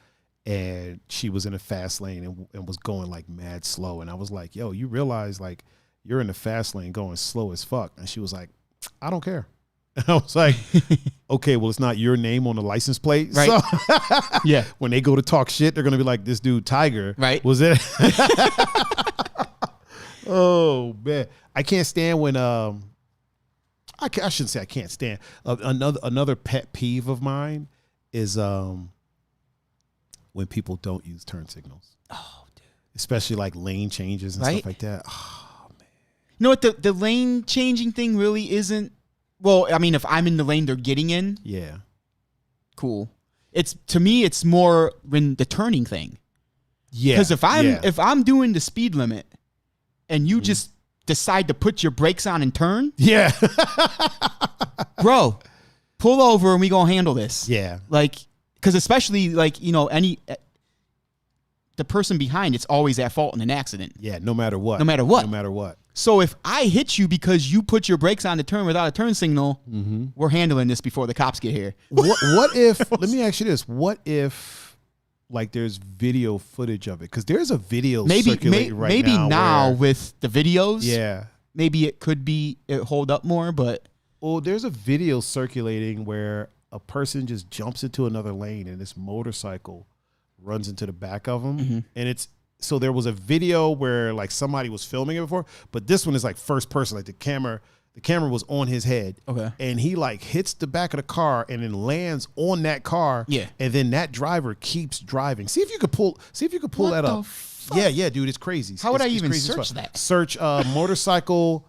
and she was in a fast lane and was going like mad slow. And I was like, yo, you realize like you're in the fast lane going slow as fuck. And she was like, I don't care. And I was like, okay, well, it's not your name on the license plate. Right. So yeah. When they go to talk shit, they're going to be like, this dude, Tiger. Right. Was it? Oh, man. I can't stand when, I shouldn't say I can't stand. Another pet peeve of mine is when people don't use turn signals. Oh, dude. Especially like lane changes and stuff like that. Oh, man. You know what? The lane changing thing really isn't. Well, I mean, if I'm in the lane they're getting in. Yeah. Cool. To me, it's more when the turning thing. Yeah. Because if I'm doing the speed limit and you just decide to put your brakes on and turn. Yeah. Bro, pull over and we gonna handle this. Yeah. Like, because especially like, you know, the person behind it's always at fault in an accident. Yeah, no matter what. No matter what. No matter what. So if I hit you because you put your brakes on to turn without a turn signal, we're handling this before the cops get here. What if, let me ask you this, what if like there's video footage of it? Because there's a video circulating right now. Maybe now with the videos, yeah, maybe it hold up more, but. Well, there's a video circulating where a person just jumps into another lane and this motorcycle runs into the back of them. And so there was a video where like somebody was filming it before, but this one is like first person, like the camera was on his head. Okay. And he like hits the back of the car and then lands on that car. Yeah. And then that driver keeps driving. See if you could pull that up. Yeah, dude, it's crazy. How would I even search that? Search motorcycle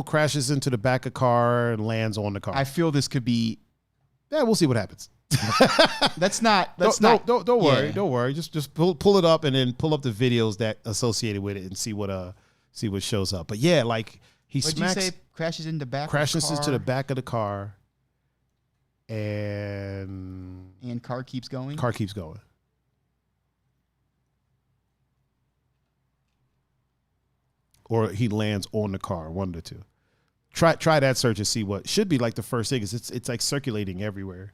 crashes into the back of car and lands on the car. I feel this could be. Yeah, we'll see what happens. Don't worry. Don't worry. Just pull it up and then pull up the videos that associated with it and see what shows up. But yeah, like What'd you say? Crashes into the back of the car, and car keeps going. Car keeps going. Or he lands on the car. One of the two. Try that search and see what should be like the first thing. Is it's like circulating everywhere.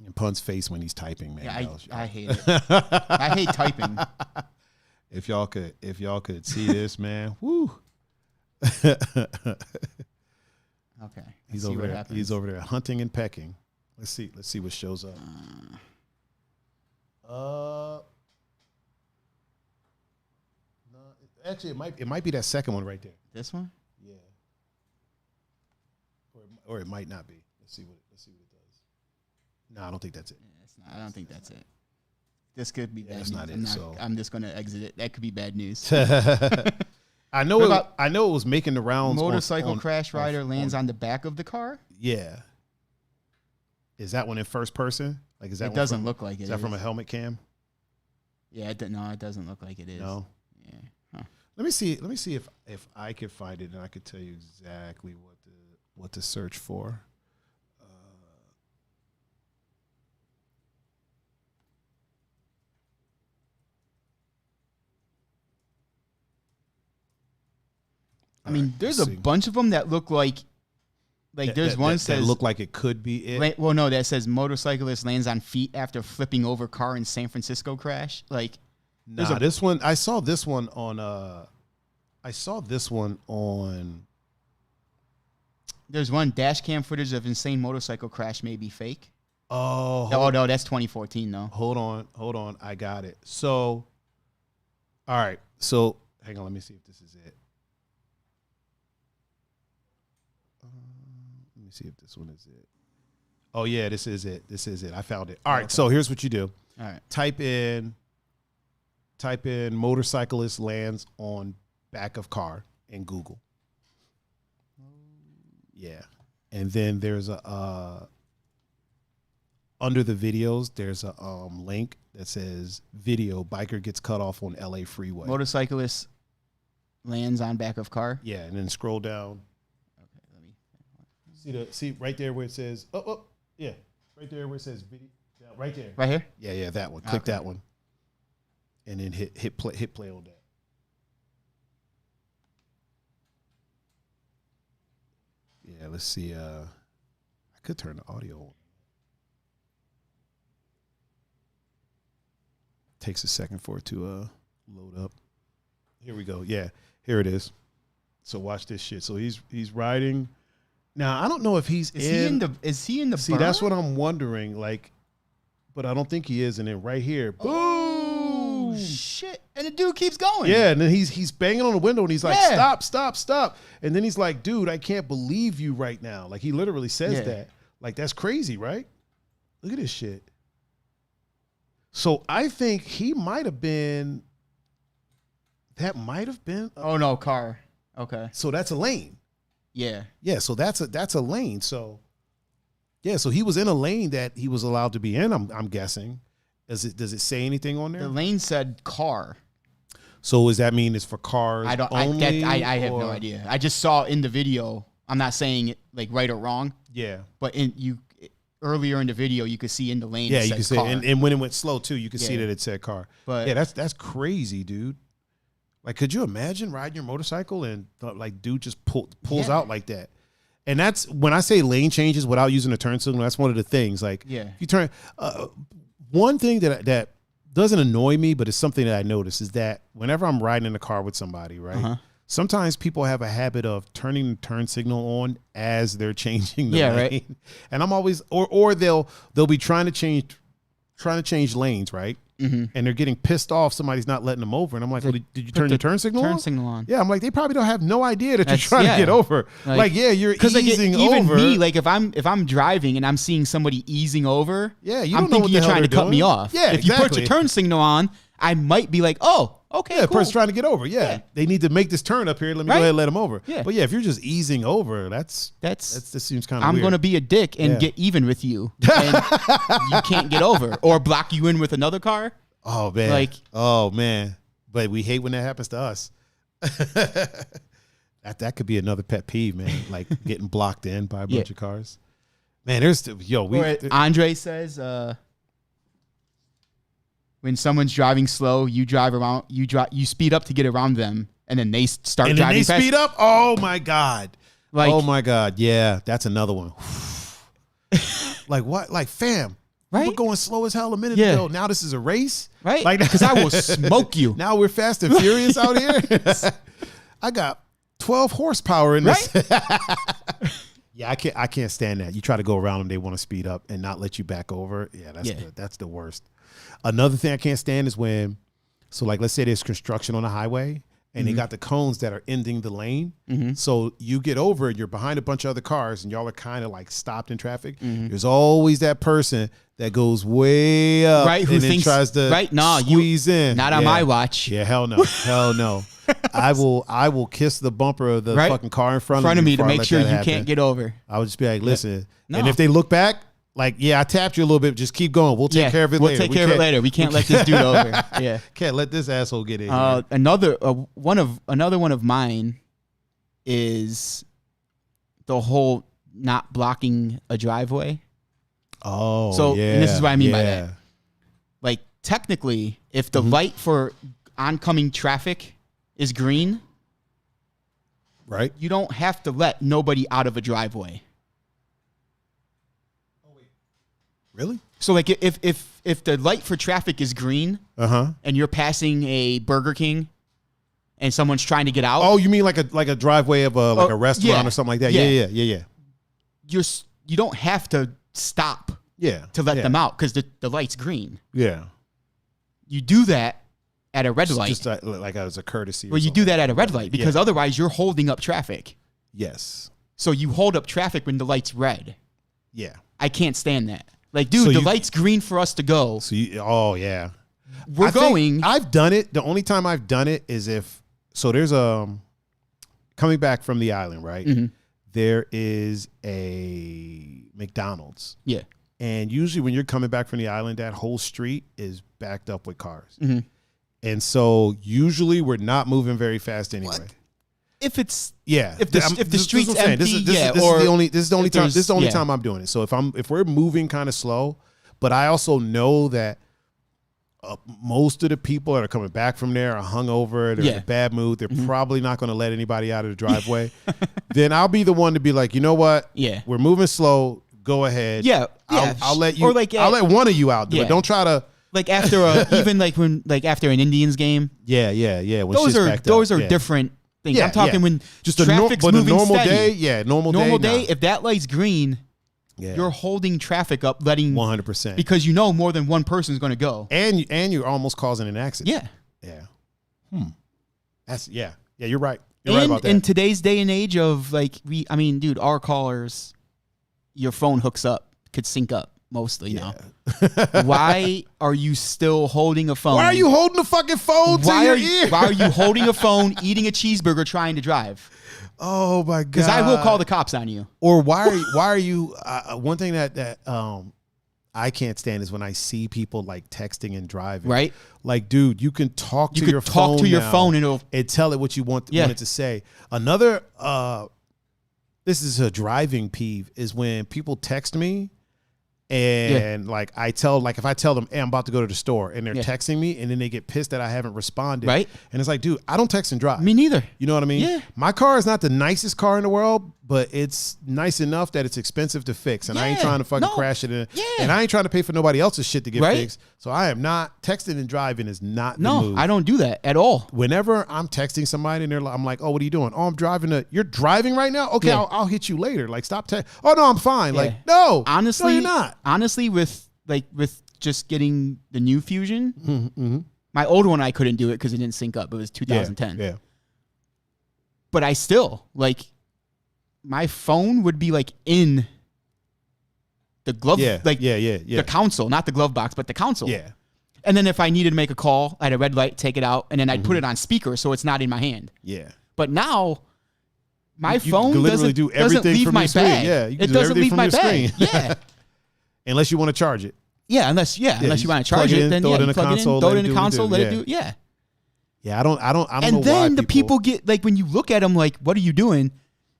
And Pun's face when he's typing, man. Yeah, I hate it. I hate typing. If y'all could see this, man. Woo. Okay. He's over there. He's over there hunting and pecking. Let's see what shows up. No, actually, it might be that second one right there. This one? Yeah. Or it might not be. Let's see what it does. No, I don't think that's it. Yeah, it's not, I don't think that's it. This could be bad that's news. Not it. I'm just gonna exit it. That could be bad news. I know it was making the rounds. Motorcycle crash rider lands on the back of the car. Yeah. Is that one in first person? Like, is that? It doesn't look like it. Is that from a helmet cam? Yeah. No, it doesn't look like it is. No. Yeah. Huh. Let me see if I could find it and I could tell you exactly what to search for. I mean, there's a bunch of them that look like there's one that says look like it could be it. Well, no, that says motorcyclist lands on feet after flipping over car in San Francisco crash. Like, this one I saw this one on. There's one dash cam footage of insane motorcycle crash may be fake. Oh no, that's 2014 though. Hold on, I got it. So, all right, so hang on, let me see if this is it. Let me see if this one is it. Oh yeah, this is it. I found it. All right, so here's what you do. All right, type in motorcyclist lands on back of car in Google. Yeah, and then there's a under the videos there's a link that says video biker gets cut off on LA freeway. Motorcyclist lands on back of car. Yeah, and then scroll down. See right there where it says yeah, right there where it says video, right there, right here. Yeah, that one. Click that one, and then hit play on that. Yeah, let's see. I could turn the audio on. Takes a second for it to load up. Here we go. Yeah, here it is. So watch this shit. So he's riding. Now I don't know if is he in the see, that's what I'm wondering. Like, but I don't think he is. And then right here, boom, oh, shit, and the dude keeps going. Yeah, and then he's banging on the window and he's like, stop. And then he's like, dude, I can't believe you right now. Like he literally says that. Like that's crazy, right? Look at this shit. So I think he might have been. That might have been. Oh no, car. Okay. So that's a lane. Yeah. Yeah. So that's a lane. So. Yeah. So he was in a lane that he was allowed to be in. I'm guessing. Does it say anything on there? The lane said car. So does that mean it's for cars? I have no idea. I just saw in the video. I'm not saying it like right or wrong. Yeah. But earlier in the video, you could see in the lane. Yeah, you could see, and when it went slow too, you could see that it said car. But yeah, that's crazy, dude. Like, could you imagine riding your motorcycle and like dude just pulls out like that? And that's when I say lane changes without using a turn signal. That's one of the things. Like, if you turn, one thing that doesn't annoy me, but it's something that I notice is that whenever I'm riding in the car with somebody, right? Sometimes people have a habit of turning the turn signal on as they're changing the lane. Right. And I'm always, or they'll be trying to change lanes, right? And they're getting pissed off somebody's not letting them over. And I'm like, well, did you turn your turn signal on? Turn signal on. Yeah, I'm like, they probably don't have no idea that you're trying to get over. You're easing over. Even me, like if I'm driving and I'm seeing somebody easing over, I'm thinking you're trying to cut me off. Yeah, if you put your turn signal on, I might be like, oh, okay, cool. Person's trying to get over. Yeah. They need to make this turn up here. Let me go ahead and let them over. Yeah. But yeah, if you're just easing over, that seems kind of weird. I'm going to be a dick and get even with you. And you can't get over or block you in with another car. Oh man. But we hate when that happens to us. That could be another pet peeve, man. Like getting blocked in by a bunch of cars. Man, Andre says, when someone's driving slow, you drive around. You speed up to get around them, and then they start driving fast. And they speed up. Oh my god! Oh my god! Yeah, that's another one. Like what? Like fam, Right? We're going slow as hell a minute ago. Now this is a race. Right? Like, because I will smoke you. Now we're fast and furious out here. I got 12 horsepower in this. Right? Yeah, I can't stand that. You try to go around them, they want to speed up and not let you back over. Yeah, that's the worst. Another thing I can't stand is when, so like let's say there's construction on the highway and they got the cones that are ending the lane. So you get over and you're behind a bunch of other cars and y'all are kind of like stopped in traffic. There's always that person that goes way up who then tries to squeeze in. Not on my watch. Yeah, hell no. Hell no. I will kiss the bumper of the fucking car in front of me to make sure you can't get over. I would just be like, listen. No. And if they look back, like, yeah, I tapped you a little bit. Just keep going. We'll take care of it later. We'll take care of it later. We can't let this dude over. Yeah. Can't let this asshole get in. Another one of mine is the whole not blocking a driveway. Oh, so, and this is what I mean by that. Like, technically, if the light for oncoming traffic is green, right, you don't have to let nobody out of a driveway. Really? So like if the light for traffic is green, and you're passing a Burger King, and someone's trying to get out. Oh, you mean like a driveway of a restaurant or something like that? Yeah. You don't have to stop. To let them out because the light's green. Yeah. You do that at a red light. Just like as a courtesy. Well, you do that at a red light because otherwise you're holding up traffic. Yes. So you hold up traffic when the light's red. Yeah. I can't stand that. Like, dude, the light's green for us to go. So we're going. I've done it. The only time I've done it is there's coming back from the island, right? There is a McDonald's. Yeah. And usually when you're coming back from the island, that whole street is backed up with cars. And so usually we're not moving very fast anyway. What? If it's if the street's empty, this is the only time I'm doing it. So if we're moving kind of slow, but I also know that most of the people that are coming back from there are hungover, they're in a bad mood, they're probably not going to let anybody out of the driveway. Then I'll be the one to be like, you know what? Yeah, we're moving slow. Go ahead. I'll let you. Or like, I'll let one of you out. But don't try to. Like after after an Indians game. Yeah. When those are different things. I'm talking when just traffic's moving normal steady. day. Normal day. If that light's green, you're holding traffic up, letting 100% because you know more than one person's going to go, and you're almost causing an accident. Yeah. That's yeah. You're right. You're right about that. In today's day and age of dude, our callers, your phone hooks up, could sync up mostly now. Why are you still holding a phone? Why are you holding a fucking phone to your ear? Why are you holding a phone, eating a cheeseburger, trying to drive? Oh my god! Because I will call the cops on you. Or why are you? One thing that I can't stand is when I see people like texting and driving. Right? Like, dude, you can talk to your phone. And tell it what you want it to say. Another, this is a driving peeve, is when people text me. And like if I tell them, hey, I'm about to go to the store, and they're texting me, and then they get pissed that I haven't responded. Right. And it's like, dude, I don't text and drive. Me neither. You know what I mean? Yeah. My car is not the nicest car in the world, but it's nice enough that it's expensive to fix. And I ain't trying to fucking crash it in. And I ain't trying to pay for nobody else's shit to get fixed. So I am not texting and driving is not the move. I don't do that at all. Whenever I'm texting somebody and I'm like, oh, what are you doing? Oh, I'm driving you're driving right now? Okay, I'll hit you later. Like, stop texting. Oh no, I'm fine. Like, no. Honestly, no, you're not. Honestly, with just getting the new Fusion, my old one I couldn't do it because it didn't sync up. It was 2010. Yeah. But I still my phone would be in the glove, the console, not the glove box, but the console. Yeah. And then if I needed to make a call at a red light, take it out, and then I'd put it on speaker so it's not in my hand. Yeah. But now my phone literally do everything leave from my your screen. bag. Yeah, you it doesn't leave my bag. Yeah. Unless you want to charge it. Yeah, unless you want to charge it, then throw it in the console, throw it in the console, let it do it. Yeah. Yeah, I don't know why. And then the people get when you look at them what are you doing?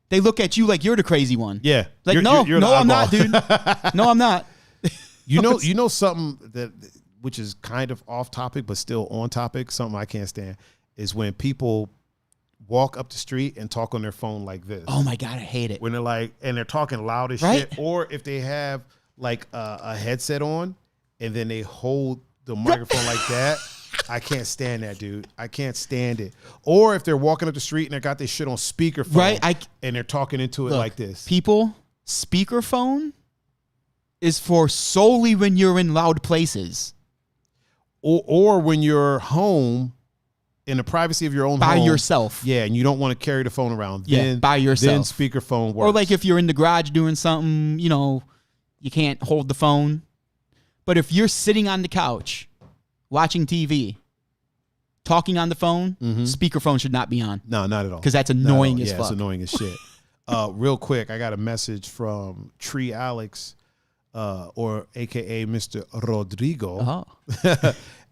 They look at you like you're the crazy one. Yeah. Like no, I'm not, dude. No, I'm not. You know something that which is kind of off topic but still on topic, something I can't stand is when people walk up the street and talk on their phone like this. Oh my God, I hate it. When they're they're talking loud as right? shit, or if they have like a headset on, and then they hold the microphone like that. I can't stand that, dude. I can't stand it. Or if they're walking up the street and they got this shit on speakerphone, right? And they're talking into it like this. People, speakerphone is for solely when you're in loud places. Or when you're home in the privacy of your own by home. yourself. Yeah, and you don't want to carry the phone around. Yeah, then, by yourself. Then speakerphone works. Or like if you're in the garage doing something, you know, you can't hold the phone. But if you're sitting on the couch watching TV, talking on the phone, speakerphone should not be on. No, not at all. Because that's annoying as fuck. Yeah, it's annoying as shit. Real quick, I got a message from Tree Alex, or AKA Mr. Rodrigo.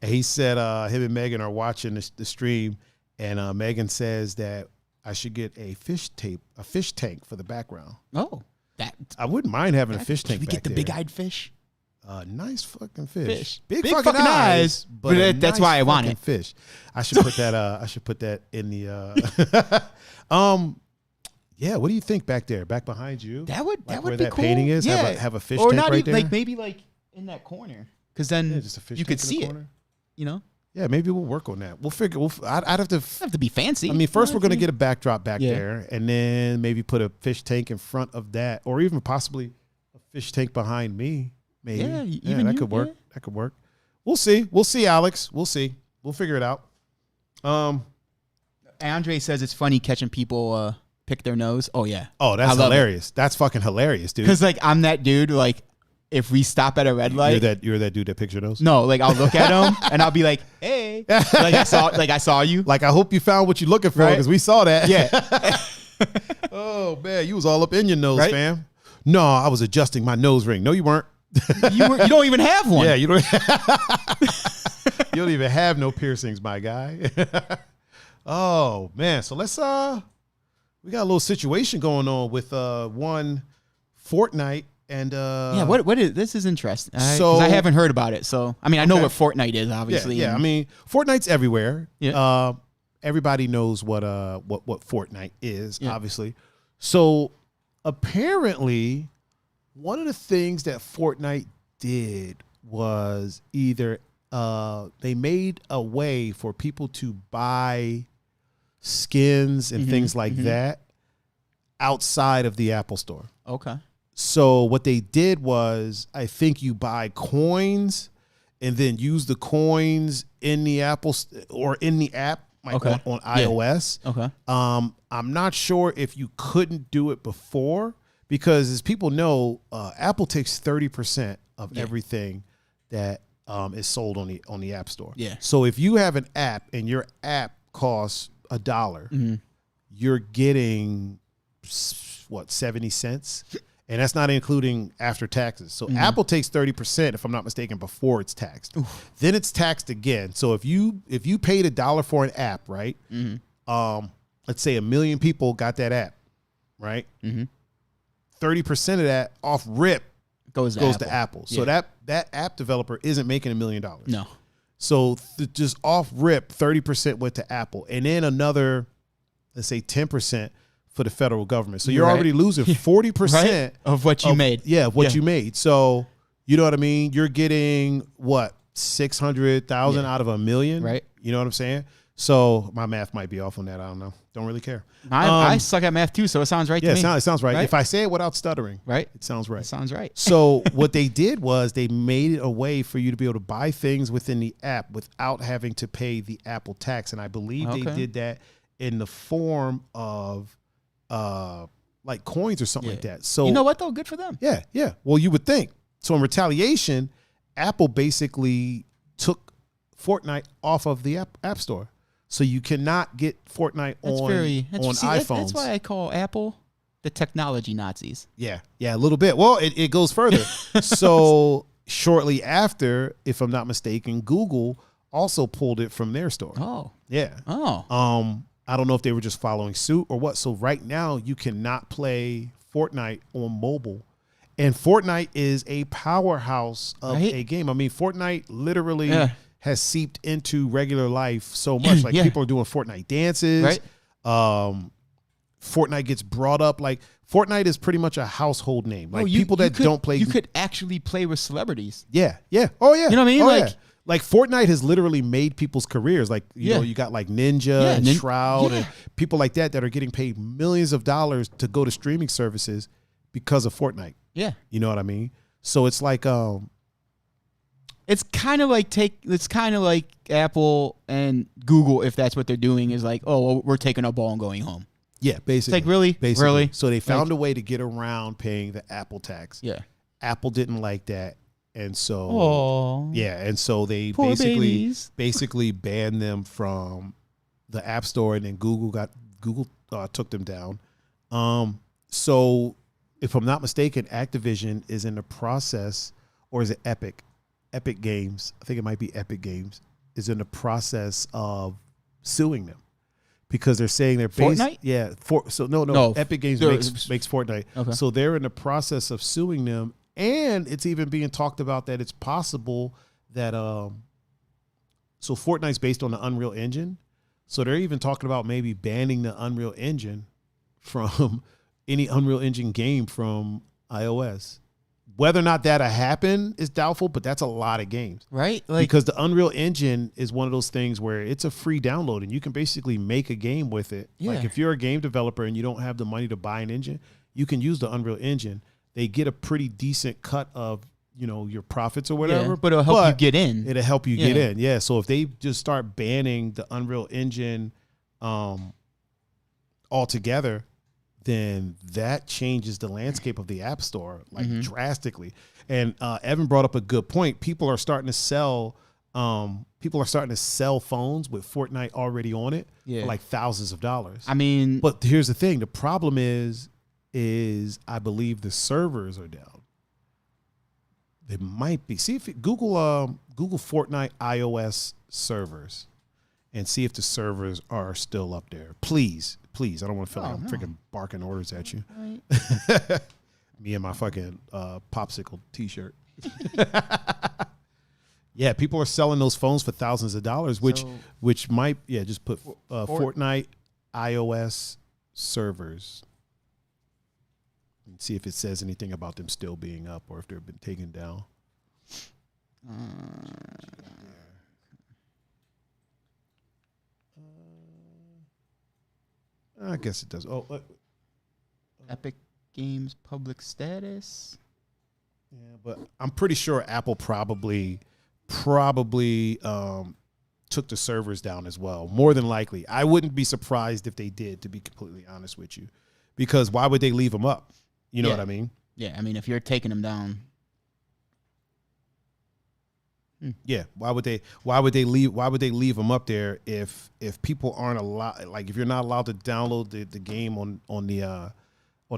And he said him and Megan are watching the stream, and Megan says that I should get a fish tank for the background. Oh, I wouldn't mind having a fish tank. Should we get the big-eyed fish? Nice fucking fish. Big fucking eyes. But that's why I want it. Fish. I should put that. I should put that in the. Yeah. What do you think back there, back behind you? That would where be that cool. painting is. Yeah. Have a fish or tank not right even, there. like maybe like in that corner, because then just a fish you tank could in the see it. corner. You know. Yeah, maybe we'll work on that. We'll figure. I'd have to be fancy. I mean, first we're gonna get a backdrop back there, and then maybe put a fish tank in front of that, or even possibly a fish tank behind me. Maybe. Yeah, that could work. Yeah. That could work. We'll see. We'll see, Alex. We'll see. We'll figure it out. Andre says it's funny catching people pick their nose. Oh yeah. Oh, that's hilarious. That's fucking hilarious, dude. Because like I'm that dude. Like if we stop at a red light, you're that dude that picks your nose. No, like I'll look at him and I'll be like, hey, like I saw you. Like I hope you found what you're looking for because we saw that. Yeah. Oh man, you was all up in your nose, fam. No, I was adjusting my nose ring. No, you weren't. You don't even have one. Yeah, you don't. You don't even have no piercings, my guy. Oh man, so let's we got a little situation going on with one Fortnite and yeah. What is this? Is interesting. So I haven't heard about it. So I mean, I know what Fortnite is, obviously. Yeah. I mean, Fortnite's everywhere. Yeah. Everybody knows what Fortnite is, obviously. So apparently, one of the things that Fortnite did was either they made a way for people to buy skins and things like that outside of the Apple Store. Okay. So what they did was, I think you buy coins and then use the coins in the Apple or in the app, like on iOS. Okay. I'm not sure if you couldn't do it before. Because as people know, Apple takes 30% of everything that is sold on the App Store. Yeah. So if you have an app and your app costs $1, you're getting 70 cents, and that's not including after taxes. So Apple takes 30%, if I'm not mistaken, before it's taxed. Oof. Then it's taxed again. So if you paid $1 for an app, right? Let's say 1 million people got that app, right? 30% of that off rip goes to Apple. So that app developer isn't making $1 million. No. So just off rip, 30% went to Apple, and then another, let's say 10% for the federal government. So you're already losing 40% of what you made. Yeah, of what you made. So you know what I mean? You're getting what, 600,000 out of 1 million, right? You know what I'm saying? So my math might be off on that. I don't know. Don't really care. I suck at math too, so it sounds right to me. Yeah, it sounds right. If I say it without stuttering, it sounds right. It sounds right. So what they did was they made it a way for you to be able to buy things within the app without having to pay the Apple tax. And I believe they did that in the form of like coins or something like that. So you know what though? Good for them. Yeah, yeah. Well, you would think. So in retaliation, Apple basically took Fortnite off of the App Store. So you cannot get Fortnite on iPhones. That's why I call Apple the technology Nazis. Yeah, a little bit. Well, it goes further. So shortly after, if I'm not mistaken, Google also pulled it from their store. Oh. Yeah. Oh. I don't know if they were just following suit or what. So right now you cannot play Fortnite on mobile. And Fortnite is a powerhouse of a game. I mean, Fortnite literally has seeped into regular life so much. Like people are doing Fortnite dances. Right. Fortnite gets brought up. Like Fortnite is pretty much a household name. Like people that don't play. You could actually play with celebrities. Yeah. Yeah. Oh yeah. You know what I mean? Oh, like, yeah. Like Fortnite has literally made people's careers. Like, you know, you got like Ninja and Shroud and people like that are getting paid millions of dollars to go to streaming services because of Fortnite. Yeah. You know what I mean? So it's like it's kind of like Apple and Google, if that's what they're doing, is like, oh, well, we're taking our ball and going home. Yeah, basically. It's like, really? So they found a way to get around paying the Apple tax. Yeah. Apple didn't like that. And so, and so they basically banned them from the App Store, and then Google took them down. So if I'm not mistaken, Activision is in the process, or is it Epic Games? I think it might be Epic Games is in the process of suing them because they're saying they're Fortnite. No. Epic Games makes Fortnite. Okay. So they're in the process of suing them. And it's even being talked about that it's possible that so Fortnite's based on the Unreal Engine. So they're even talking about maybe banning the Unreal Engine from any Unreal Engine game from iOS. Whether or not that'll happen is doubtful, but that's a lot of games. Right? Because the Unreal Engine is one of those things where it's a free download and you can basically make a game with it. Yeah. Like if you're a game developer and you don't have the money to buy an engine, you can use the Unreal Engine. They get a pretty decent cut of, you know, your profits or whatever. Yeah, but it'll help you get in. It'll help you get in. Yeah. So if they just start banning the Unreal Engine altogether, then that changes the landscape of the App Store drastically. And Evan brought up a good point. People are starting to sell phones with Fortnite already on it for like thousands of dollars. I mean, but here's the thing. The problem is I believe the servers are down. They might be. See if Google Fortnite iOS servers and see if the servers are still up there. Please. I don't want to feel like I'm freaking barking orders at you. Right. Me and my fucking popsicle t-shirt. Yeah, people are selling those phones for thousands of dollars, which might just put Fortnite iOS servers. And see if it says anything about them still being up or if they've been taken down. I guess it does. Epic Games public status. Yeah, but I'm pretty sure Apple probably took the servers down as well. More than likely. I wouldn't be surprised if they did, to be completely honest with you. Because why would they leave them up? You know what I mean? Yeah, I mean, if you're taking them down. Yeah, why would they leave them up there if people aren't allowed, like if you're not allowed to download the game on the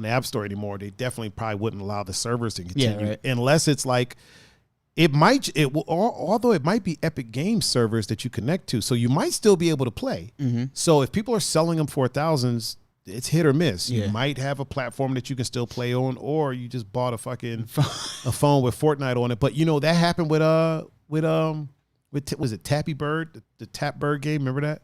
App Store anymore, they definitely probably wouldn't allow the servers to continue unless it's like although it might be Epic Games servers that you connect to, so you might still be able to play. Mm-hmm. So if people are selling them for thousands, it's hit or miss. You might have a platform that you can still play on, or you just bought a phone with Fortnite on it. But you know that happened with was it Tappy Bird, the Tap Bird game? Remember that?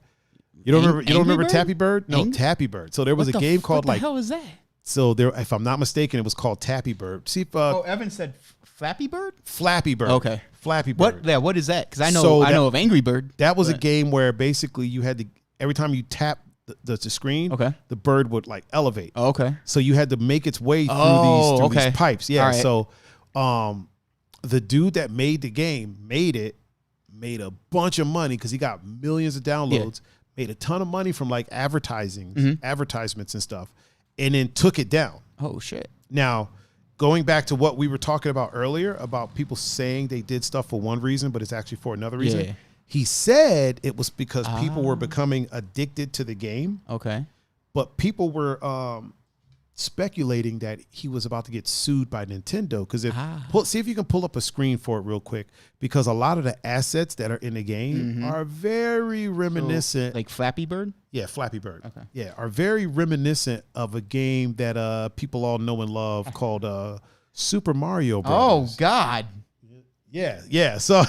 You don't remember Tappy Bird? No, Tappy Bird. So there was a game called what the hell was that? So there, if I'm not mistaken, it was called Tappy Bird. See if Evan said Flappy Bird? Flappy Bird. Okay. Flappy Bird. What is that? Because I know of Angry Bird. That was a game where basically you had to, every time you tap the screen, the bird would like elevate. Oh, okay. So you had to make its way through these pipes. Yeah. Right. So the dude that made the game made a bunch of money because he got millions of downloads, made a ton of money from like advertisements and stuff, and then took it down. Oh shit. Now, going back to what we were talking about earlier about people saying they did stuff for one reason, but it's actually for another reason. Yeah. He said it was because people were becoming addicted to the game. Okay. But people were speculating that he was about to get sued by Nintendo. Because see if you can pull up a screen for it real quick. Because a lot of the assets that are in the game are very reminiscent. So, like Flappy Bird? Yeah, Flappy Bird. Okay. Yeah, are very reminiscent of a game that people all know and love called Super Mario Bros. Oh, God. Yeah. So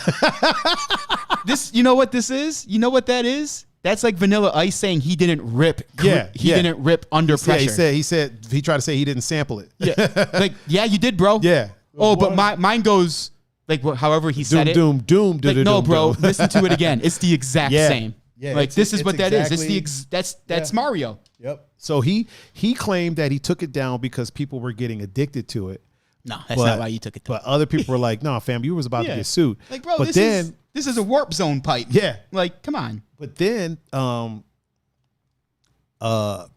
this, you know what this is? You know what that is? That's like Vanilla Ice saying he didn't rip. He didn't rip under pressure. He tried to say he didn't sample it. Yeah, like you did, bro. Yeah. Oh, but mine goes like however he said it. Doom. Like, no, bro. Listen to it again. It's the exact same. Yeah. Like this is what that is. It's that's Mario. Yep. So he claimed that he took it down because people were getting addicted to it. No, that's not why you took it down. But other people were like, "No, fam, you was about to get sued." Like, bro, but this is a warp zone pipe. Yeah. Like, come on. But then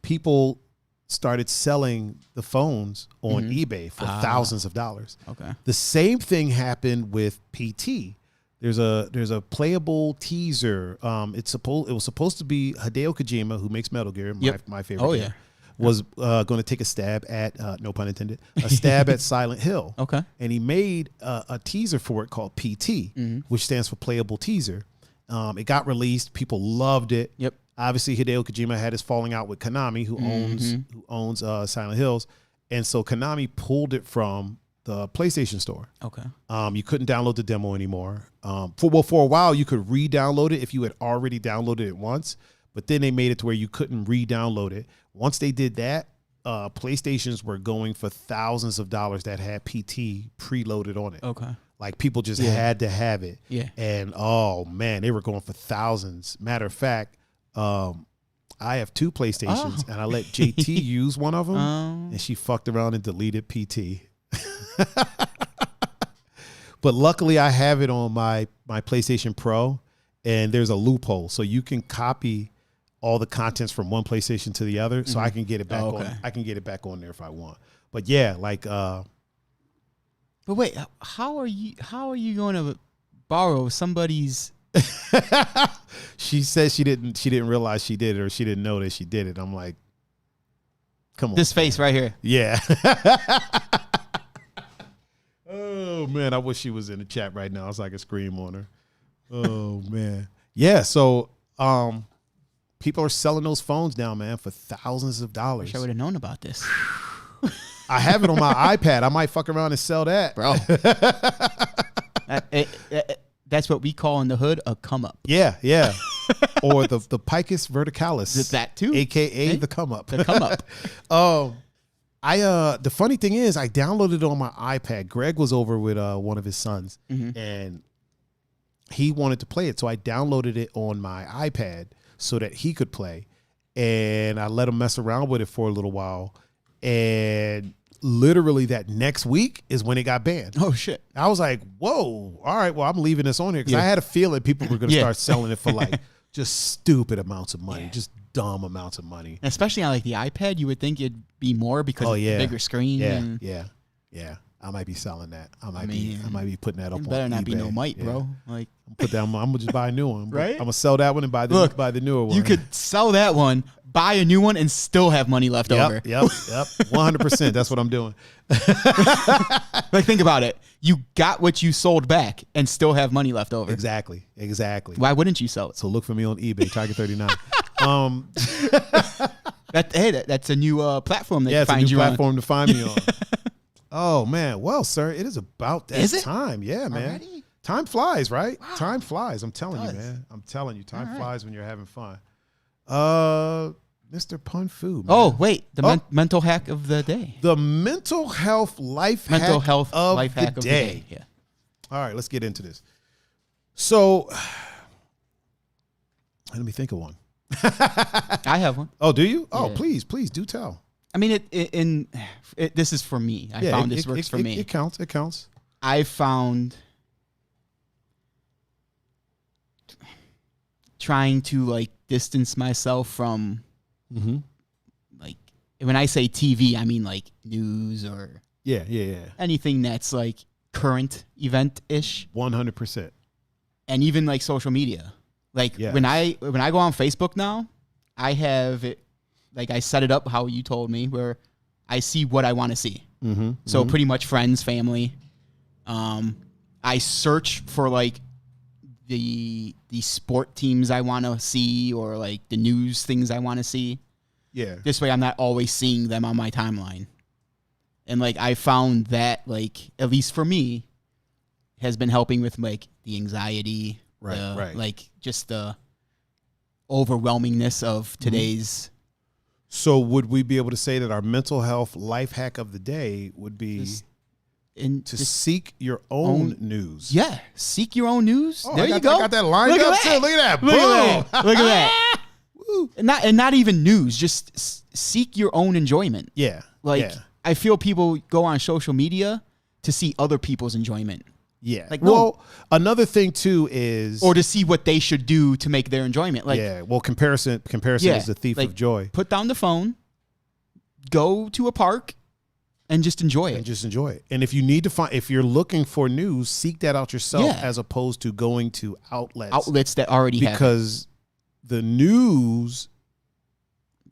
people started selling the phones on eBay for thousands of dollars. Okay. The same thing happened with PT. There's a playable teaser. It was supposed to be Hideo Kojima, who makes Metal Gear, my favorite. Oh game, was going to take a stab at no pun intended, a stab at Silent Hill. Okay. And he made a teaser for it called PT, which stands for Playable Teaser. It got released. People loved it. Yep. Obviously, Hideo Kojima had his falling out with Konami, who owns Silent Hills, and so Konami pulled it from the PlayStation Store. Okay. You couldn't download the demo anymore. For a while, you could re-download it if you had already downloaded it once, but then they made it to where you couldn't re-download it. Once they did that, PlayStations were going for thousands of dollars that had PT preloaded on it. Okay. Like people just had to have it. Yeah. And oh man, they were going for thousands. Matter of fact, I have 2 PlayStations and I let JT use one of them and she fucked around and deleted PT. But luckily I have it on my PlayStation Pro and there's a loophole. So you can copy all the contents from one PlayStation to the other. So I can get it back on. I can get it back on there if I want. But yeah, like but wait, how are you going to borrow somebody's? She said she didn't realize she did it, or she didn't know that she did it. I'm like, come on. This face right here. Yeah. Oh man, I wish she was in the chat right now so I could scream on her. Oh man. Yeah, so people are selling those phones now, man, for thousands of dollars. Wish I would have known about this. I have it on my iPad. I might fuck around and sell that. Bro. That's what we call in the hood a come up. Yeah. Or the Picus verticalis. Is that too? AKA the come up. The come up. The funny thing is I downloaded it on my iPad. Greg was over with one of his sons and he wanted to play it. So I downloaded it on my iPad so that he could play. And I let him mess around with it for a little while. And literally that next week is when it got banned. Oh, shit. I was like, whoa, all right, well, I'm leaving this on here because I had a feeling people were going to start selling it for like just stupid amounts of money, just dumb amounts of money. Especially on like the iPad, you would think it'd be more because of the bigger screen. Yeah. I might be selling that. I might be putting that up on eBay. Better not be no might, bro. Like put that. I'm gonna just buy a new one. Right? I'm gonna sell that one and buy the newer one. You could sell that one, buy a new one, and still have money left over. Yep. 100%. That's what I'm doing. Like think about it. You got what you sold back and still have money left over. Exactly. Why wouldn't you sell it? So look for me on eBay, Tiger39. That's a new platform that it's a new platform to find me on. Oh man, well, sir, it is about that time. Yeah, man. Already? Time flies, right? Wow. Time flies. I'm telling you, does. man. I'm telling you, time flies when you're having fun. Mr. Pun Fu. Man. Oh wait, mental hack of the day. The mental health life hack of the day. Yeah. All right, let's get into this. So, let me think of one. I have one. Oh, do you? Oh, please do tell. I mean, this is for me. I found this works for me. It counts. I found trying to like distance myself from like when I say TV, I mean like news or anything that's like current event ish. 100%. And even like social media. Like when I go on Facebook now, I have it. Like I set it up how you told me, where I see what I want to see. So pretty much friends, family. I search for like the sport teams I want to see or like the news things I want to see. Yeah. This way I'm not always seeing them on my timeline. And like I found that like at least for me has been helping with like the anxiety, right. like just the overwhelmingness of today's. So would we be able to say that our mental health life hack of the day would be to seek your own news? Yeah, seek your own news. Oh, there you go. I got that lined up too. Look at that. Boom. Look at that. And not even news. Just seek your own enjoyment. Yeah. Like I feel people go on social media to see other people's enjoyment. Yeah. Like, well, another thing too is, or to see what they should do to make their enjoyment. Like, yeah. Well, comparison is the thief of joy. Put down the phone, go to a park, and just enjoy it. And if you need to if you're looking for news, seek that out yourself as opposed to going to outlets that already have it. Because the news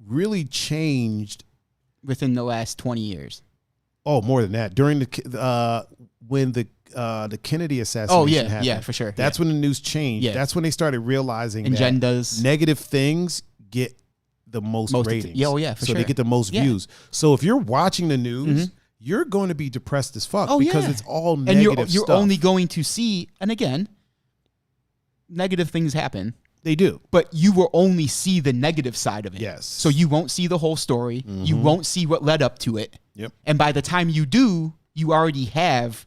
really changed within the last 20 years. Oh, more than that. During when the Kennedy assassination happened. Yeah, for sure. That's when the news changed. Yeah. That's when they started realizing agendas, that negative things get the most ratings. For sure. So they get the most views. So if you're watching the news, you're going to be depressed as fuck because it's all negative and you're only going to see, and again, negative things happen. They do. But you will only see the negative side of it. Yes. So you won't see the whole story. You won't see what led up to it. Yep. And by the time you do, you already have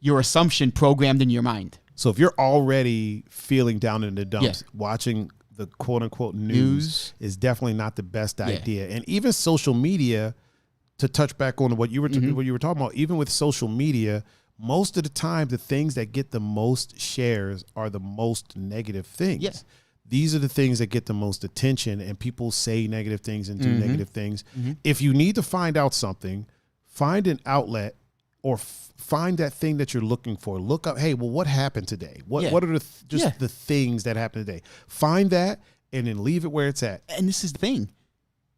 your assumption programmed in your mind. So if you're already feeling down in the dumps, watching the quote unquote news is definitely not the best idea. And even social media, to touch back on what you were what you were talking about, even with social media, most of the time the things that get the most shares are the most negative things. Yeah. These are the things that get the most attention, and people say negative things and do negative things. If you need to find out something, find an outlet or find that thing that you're looking for. Look up, hey, well, what happened today? What are the things that happened today? Find that and then leave it where it's at. And this is the thing.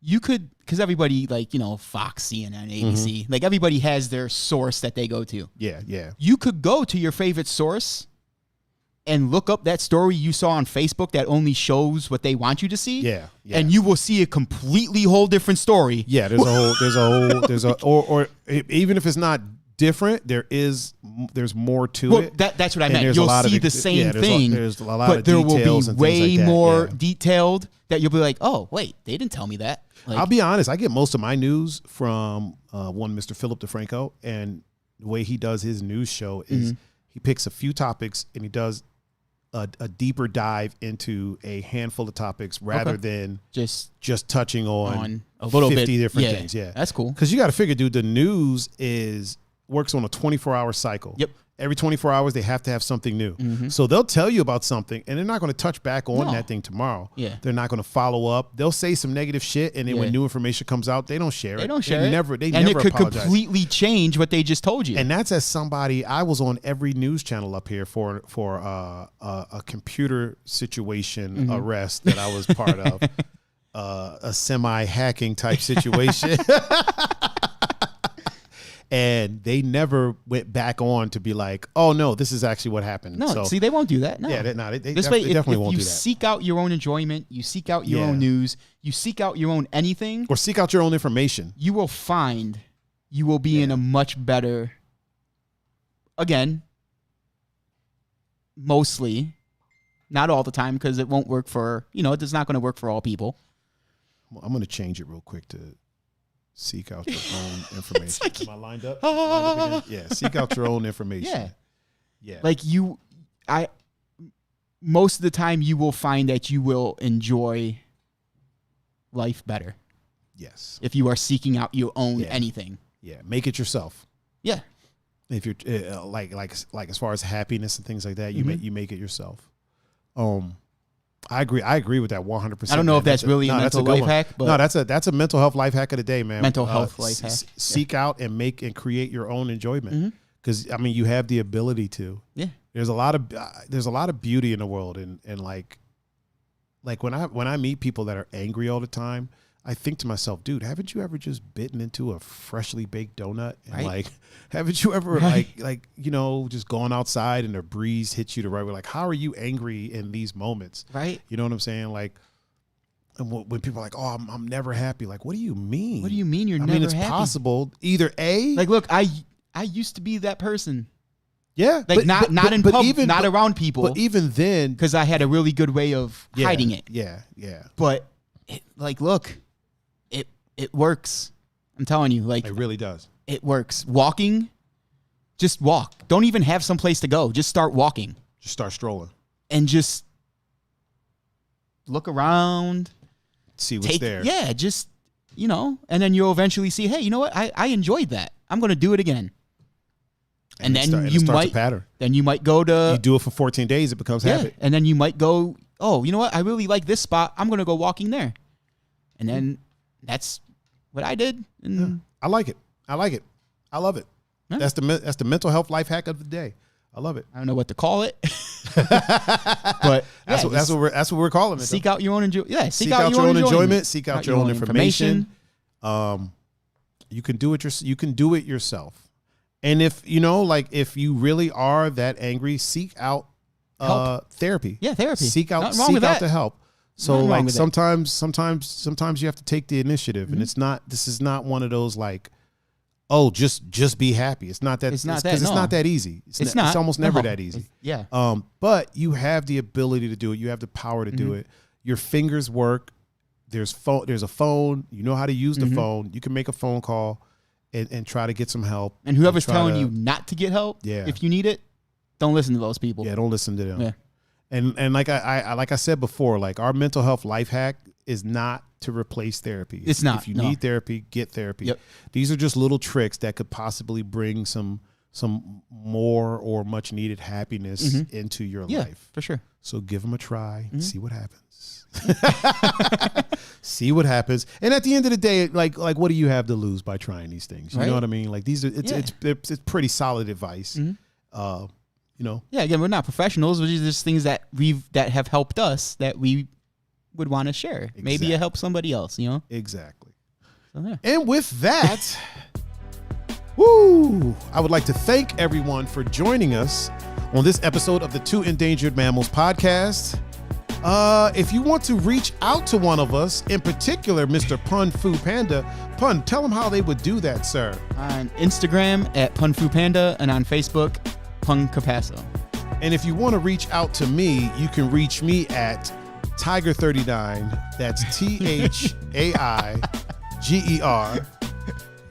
You could, because everybody, like, Fox, CNN, ABC, like everybody has their source that they go to. Yeah, yeah. You could go to your favorite source and look up that story you saw on Facebook that only shows what they want you to see. Yeah. And you will see a completely whole different story. Yeah, or even if it's not different, there's more to it. That's what I meant. You'll see the same thing, there's a lot but of there will details be way more Yeah. detailed that you'll be like, oh, wait, they didn't tell me that. Like, I'll be honest, I get most of my news from one Mr. Philip DeFranco, and the way he does his news show is he picks a few topics and he does a deeper dive into a handful of topics rather than just touching on a little 50 bit different things. Yeah, that's cool. Because you got to figure, dude, the news works on a 24-hour cycle. Yep. Every 24 hours, they have to have something new. So they'll tell you about something, and they're not going to touch back on that thing tomorrow. Yeah. They're not going to follow up. They'll say some negative shit, and then when new information comes out, they don't share it. They don't share it. They and never it could apologize. completely change what they just told you. And that's as somebody, I was on every news channel up here for a computer situation arrest that I was part of, a semi-hacking type situation. And they never went back on to be like, oh, no, this is actually what happened. No, see, they won't do that. No. Yeah, they this way, definitely if won't you do that. seek out your own enjoyment, you seek out your own news, you seek out your own anything. Or seek out your own information. You will find you will be in a much better, again, mostly, not all the time, because it won't work for, it's not going to work for all people. I'm going to change it real quick to seek out your own information. Like, am I lined up? Yeah, seek out your own information. Yeah. Like most of the time you will find that you will enjoy life better. Yes. If you are seeking out your own anything. Yeah, make it yourself. Yeah. If you're like as far as happiness and things like that, you make it yourself. I agree with that 100%. I don't know if that's really a mental life hack, but no, that's a mental health life hack of the day, man. Mental health life hack. Seek out and make and create your own enjoyment, because I mean you have the ability to. Yeah, there's a lot of beauty in the world, and like when I meet people that are angry all the time, I think to myself, dude, haven't you ever just bitten into a freshly baked donut? And like, haven't you ever like just gone outside and a breeze hits you the right way? Like, how are you angry in these moments? Right. You know what I'm saying? Like, and when people are like, oh, I'm never happy. Like, what do you mean? What do you mean you're never happy? I mean, it's possible. Either A. Like, look, I used to be that person. Like but, not in public, not around people. But even then, because I had a really good way of hiding it. Yeah. But look, it works. I'm telling you, like it really does. It works. Walking, just walk. Don't even have some place to go. Just start walking. Just start strolling. And just look around. See what's there. Yeah, just, and then you'll eventually see, hey, you know what? I enjoyed that. I'm going to do it again. And then you might, pattern. Then you might go to. You do it for 14 days, it becomes habit. And then you might go, oh, you know what? I really like this spot. I'm going to go walking there. And then that's what I did. And I like it. I love it. Yeah. That's the mental health life hack of the day. I love it. I don't know what to call it, but that's what we're calling it. Seek out your own enjoyment. Yeah, seek out your own enjoyment. Seek out your own information. You can do it. You can do it yourself. And if if you really are that angry, seek out therapy. Yeah, therapy. Seek out the help. So like sometimes you have to take the initiative, and this is not one of those like, oh, just be happy. It's not that. It's not that easy. It's not. It's almost never that easy. But you have the ability to do it. You have the power to do it. Your fingers work. There's a phone. You know how to use the phone. You can make a phone call and try to get some help. And whoever's telling you not to get help, if you need it, don't listen to those people. Yeah, don't listen to them. Yeah. And like I said before, like our mental health life hack is not to replace therapy. It's not. If you need therapy, get therapy. Yep. These are just little tricks that could possibly bring some more or much needed happiness into your life. For sure. So give them a try. See what happens. See what happens. And at the end of the day, like what do you have to lose by trying these things? You know what I mean? Like these are it's pretty solid advice. Yeah, again, we're not professionals, which is just things that have helped us that we would want to share. Exactly. Maybe it helps somebody else, Exactly. So, yeah. And with that, I would like to thank everyone for joining us on this episode of the Two Endangered Mammals podcast. If you want to reach out to one of us, in particular, Mr. Pun Fu Panda, Pun, tell them how they would do that, sir. On Instagram at Pun Fu Panda and on Facebook, Pun Capasso. And if you want to reach out to me, you can reach me at Tiger39. That's THAIGER.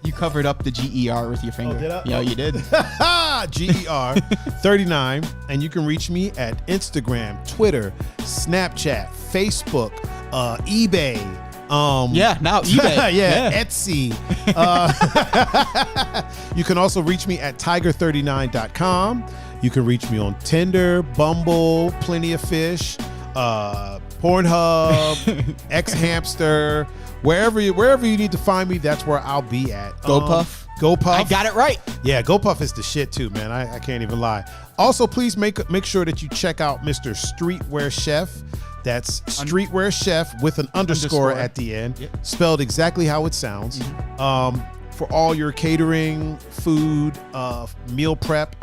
You covered up the GER with your finger. Oh, did I? Yeah, you did. GER 39. And you can reach me at Instagram, Twitter, Snapchat, Facebook, eBay. Now eBay. Etsy. You can also reach me at tiger39.com. You can reach me on Tinder, Bumble, Plenty of Fish, Pornhub, X-Hamster. Wherever you need to find me, that's where I'll be at. GoPuff. I got it right. Yeah, GoPuff is the shit too, man. I can't even lie. Also, please make sure that you check out Mr. Streetwear Chef. That's Streetwear Chef with an underscore at the end, spelled exactly how it sounds. For all your catering, food, meal prep,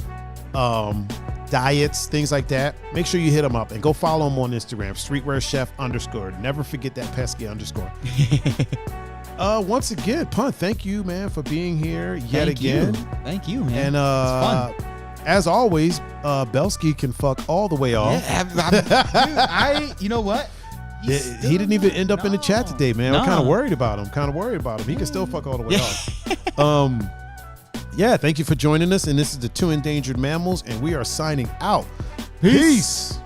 diets, things like that, make sure you hit them up and go follow them on Instagram, Streetwear Chef _. Never forget that pesky underscore. Once again, Pun, thank you, man, for being here yet again. Thank you, man. And it's fun. As always, Belsky can fuck all the way off. Yeah, you know what? He didn't even end up in the chat today, man. I'm kind of worried about him. He can still fuck all the way off. Yeah, thank you for joining us. And this is the Two Endangered Mammals, and we are signing out. Peace.